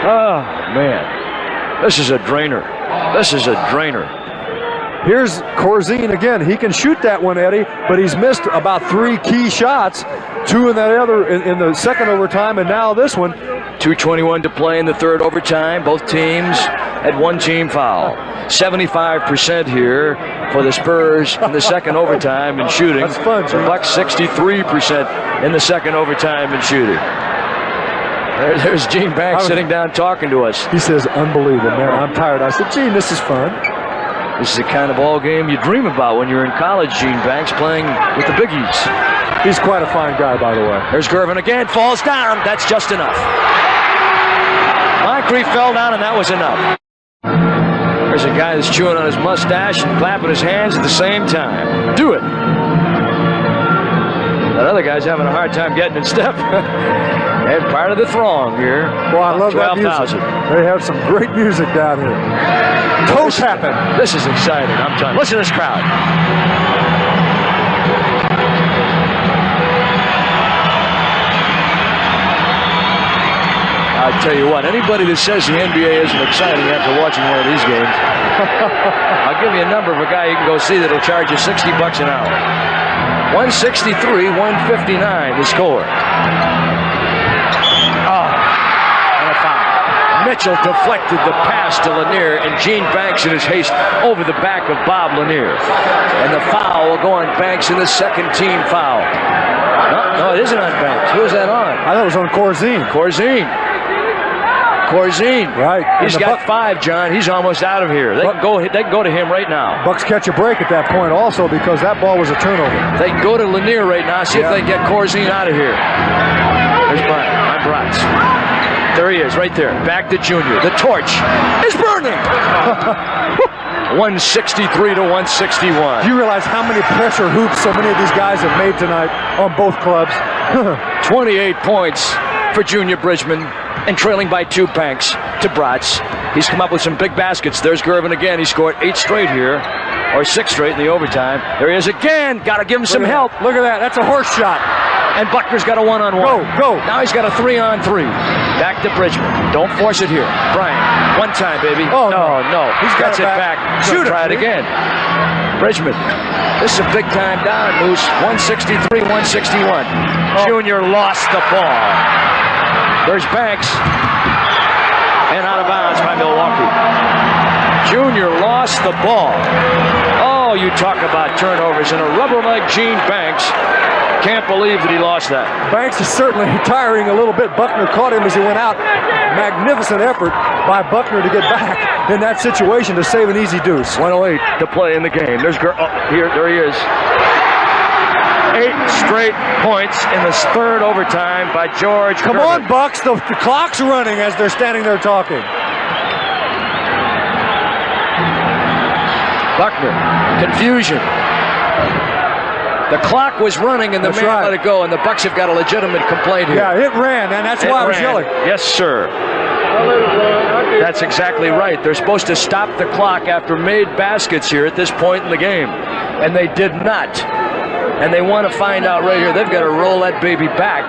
Oh, man. This is a drainer. This is a drainer. Here's Corzine again. He can shoot that one, Eddie, but he's missed about 3 key shots. 2 in that other in the second overtime, and now this one. 2:21 to play in the third overtime. Both teams had 1 team foul. 75% here for the Spurs in the second overtime in shooting. That's fun, the Bucks 63% in the second overtime in shooting. There's Gene Banks sitting down talking to us. He says, unbelievable, man. I'm tired. I said, Gene, this is fun. This is the kind of ball game you dream about when you're in college, Gene Banks, playing with the biggies. He's quite a fine guy, by the way. There's Gervin again. Falls down. That's just enough. Moncrief fell down, and that was enough. There's a guy that's chewing on his mustache and clapping his hands at the same time. Do it. That other guy's having a hard time getting in step. And part of the throng here. Well, I love that music. They have some great music down here. Toe tapping. This is exciting. I'm telling you. Listen to this crowd. I tell you what, anybody that says the NBA isn't exciting after watching one of these games, I'll give you a number of a guy you can go see that'll charge you $60 an hour. 163, 159 the score. And a foul. Mitchell deflected the pass to Lanier, and Gene Banks in his haste over the back of Bob Lanier. And the foul will go on Banks in the second team foul. No, it isn't on Banks. Who is that on? I thought it was on Corzine. Corzine. Right. He's got 5, John. He's almost out of here. They can go to him right now. Bucks catch a break at that point also because that ball was a turnover. They can go to Lanier right now, see if they can get Corzine out of here. There's Brian. I'm Bratz. There he is, right there. Back to Junior. The torch is burning. 163 to 161. Do you realize how many pressure hoops so many of these guys have made tonight on both clubs? 28 points for Junior Bridgman, and trailing by 2 Banks to Bratz. He's come up with some big baskets. There's Gervin again. He scored 8 straight here. or 6 straight in the overtime. There he is again. Got to give him some help. Look at that. That's a horse shot. And Buckner's got a one-on-one. Go. Now he's got a 3-on-3. Back to Bridgman. Don't force it here. Bryant. One time, baby. Oh, no. He's got it back. Shoot it. Try it again. Bridgman. This is a big time down, Moose. 163, 161. Junior lost the ball. There's Banks. And out of bounds by Milwaukee. Junior lost the ball. Oh, you talk about turnovers. And a rubber-legged Gene Banks. Can't believe that he lost that. Banks is certainly tiring a little bit. Buckner caught him as he went out. Magnificent effort by Buckner to get back in that situation to save an easy deuce. 1:08 to play in the game. There's there he is. 8 straight points in the third overtime by George Come Gervin. on, Bucks. The clock's running as they're standing there talking. Buckner. Confusion. The clock was running and the man let it go, and the Bucks have got a legitimate complaint here. Yeah, it ran, and that's why I was yelling. Yes, sir. That's exactly right. They're supposed to stop the clock after made baskets here at this point in the game, and they did not. And they want to find out right here. They've got to roll that baby back.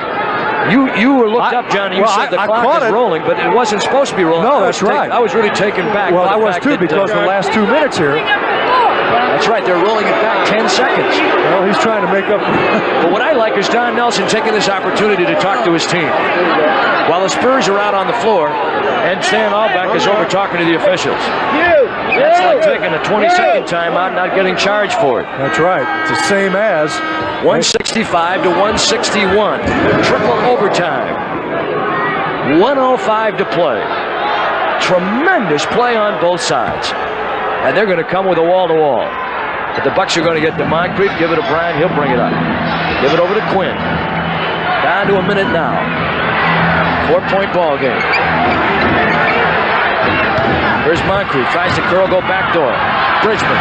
You were looked up, Johnny. You said the clock is rolling, but it wasn't supposed to be rolling. No, that's right. I was really taken back. Well, I was too, because the last 2 minutes here. That's right. They're rolling it back 10 seconds. Well, he's trying to make up. But what I like is Don Nelson taking this opportunity to talk to his team. While the Spurs are out on the floor, and Stan Albeck is over talking to the officials. That's like taking a 20-second timeout and not getting charged for it. That's right. It's the same as 165 to 161. Triple overtime. 1:05 to play. Tremendous play on both sides. And they're going to come with a wall-to-wall. But the Bucks are going to get to Moncrief, give it to Bryant, he'll bring it up. Give it over to Quinn. Down to a minute now. 4-point ball game. Here's Moncrief, tries to curl, go back door. Bridgman.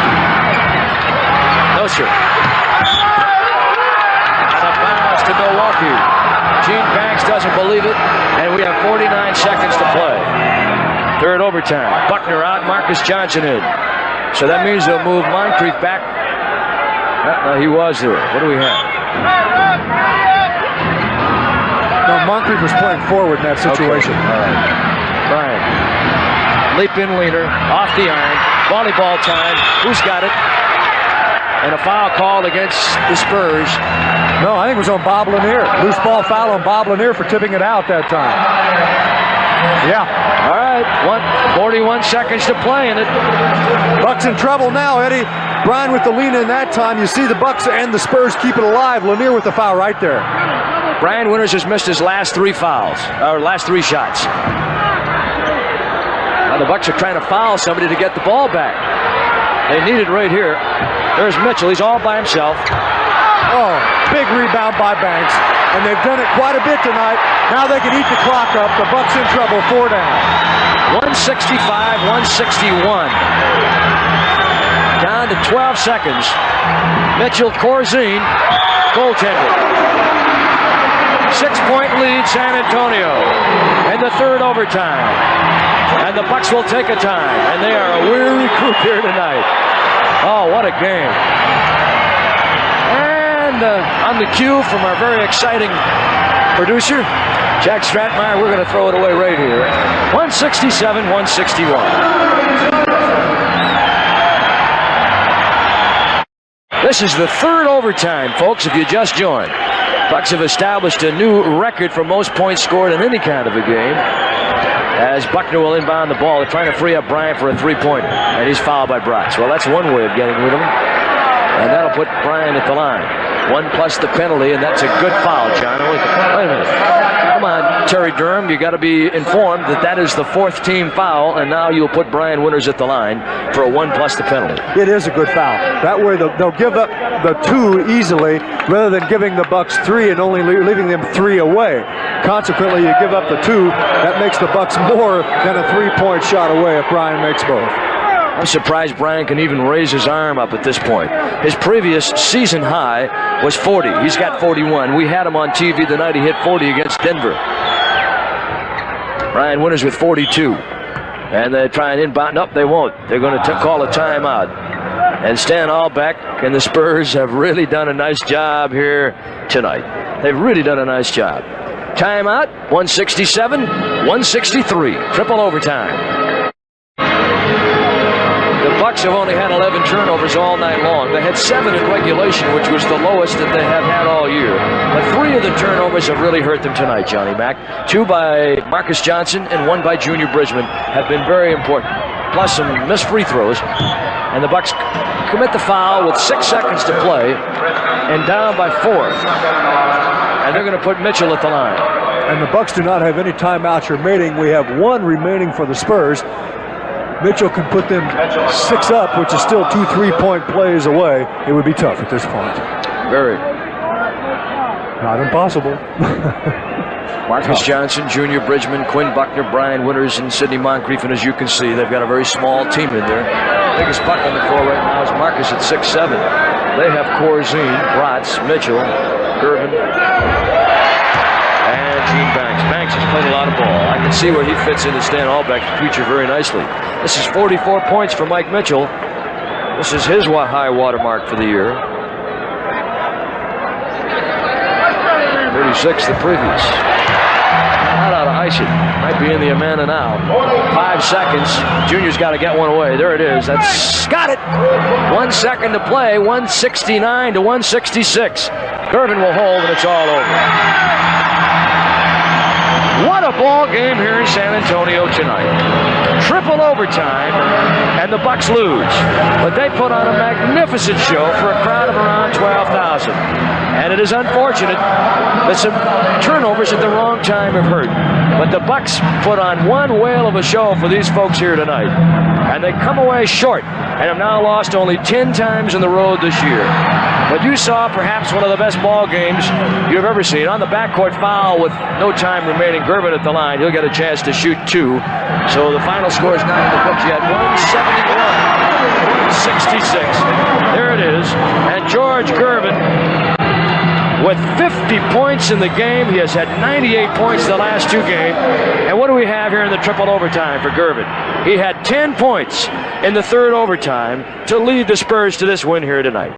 No, sir. Out of bounds to Milwaukee. Gene Banks doesn't believe it, and we have 49 seconds to play. Third overtime. Buckner out, Marcus Johnson in. So that means they'll move Moncrief back. No, he was there. What do we have? No, Moncrief was playing forward in that situation. Okay. All right. Bryant. Leap in leaner. Off the iron. Volleyball time. Who's got it? And a foul called against the Spurs. No, I think it was on Bob Lanier. Loose ball foul on Bob Lanier for tipping it out that time. Yeah. All right, 41 seconds to play in it. Bucks in trouble now, Eddie. Brian with the lean in that time. You see the Bucks and the Spurs keep it alive. Lanier with the foul right there. Brian Winters has missed his last 3 fouls, or last 3 shots. Now the Bucks are trying to foul somebody to get the ball back. They need it right here. There's Mitchell. He's all by himself. Oh, big rebound by Banks. And they've done it quite a bit tonight. Now they can eat the clock up. The Bucks in trouble, 4 down. 165, 161. Down to 12 seconds. Mitchell, Corzine, goaltender. 6-point lead, San Antonio. And the third overtime. And the Bucks will take a time. And they are a weary group here tonight. Oh, what a game. And on the cue from our very exciting producer, Jack Stratmeyer, we're going to throw it away right here. 167, 161. This is the third overtime, folks, if you just joined. Bucks have established a new record for most points scored in any kind of a game. As Buckner will inbound the ball, they're trying to free up Bryant for a 3-pointer. And he's fouled by Bryce. Well, that's one way of getting rid of him. And that'll put Bryant at the line. 1 plus the penalty, and that's a good foul, John. Wait a minute. Come on, Terry Durham. You got to be informed that that is the 4th team foul, and now you'll put Brian Winters at the line for a 1 plus the penalty. It is a good foul. That way they'll give up the 2 easily rather than giving the Bucks 3 and only leaving them 3 away. Consequently, you give up the 2. That makes the Bucks more than a 3-point shot away if Brian makes both. I'm surprised Brian can even raise his arm up at this point. His previous season high was 40. He's got 41. We had him on TV the night he hit 40 against Denver. Brian Winters with 42. And they try and inbound. Nope, they won't. They're going to call a timeout. And Stan Albeck and the Spurs have really done a nice job here tonight. They've really done a nice job. Timeout, 167, 163, triple overtime. The Bucks have only had 11 turnovers all night long. They had 7 in regulation, which was the lowest that they have had all year. But 3 of the turnovers have really hurt them tonight, Johnny Mac. 2 by Marcus Johnson and 1 by Junior Bridgman have been very important. Plus some missed free throws. And the Bucks commit the foul with 6 seconds to play and down by 4. And they're going to put Mitchell at the line. And the Bucks do not have any timeouts remaining. We have 1 remaining for the Spurs. Mitchell can put them 6 up, which is still 2 3-point plays away. It would be tough at this point. Very. Not impossible. Marcus Johnson, Junior Bridgman, Quinn Buckner, Brian Winters, and Sidney Moncrief. And as you can see, they've got a very small team in there. Biggest buck on the floor right now is Marcus at 6'7". They have Corzine, Bratz, Mitchell, Gervin, and Gene Banks. Banks has played a lot of ball. I can see where he fits into Stan Albeck's future very nicely. This is 44 points for Mike Mitchell. This is his high watermark for the year. 36 the previous. Not out of ice it. Might be in the Amanda now. 5 seconds. Junior's got to get one away. There it is. That's got it. 1 second to play. 169 to 166. Gervin will hold, and it's all over. What a ball game here in San Antonio tonight. Triple overtime, and the Bucks lose. But they put on a magnificent show for a crowd of around 12,000. And it is unfortunate that some turnovers at the wrong time have hurt. But the Bucks put on one whale of a show for these folks here tonight. And they come away short and have now lost only 10 times on the road this year. But you saw perhaps one of the best ball games you've ever seen. On the backcourt foul with no time remaining, Gervin at the line. He'll get a chance to shoot 2. So the final score is not in the books yet. 171, 166. There it is. And George Gervin, with 50 points in the game. He has had 98 points the last 2 games. And what do we have here in the triple overtime for Gervin? He had 10 points in the 3rd overtime to lead the Spurs to this win here tonight.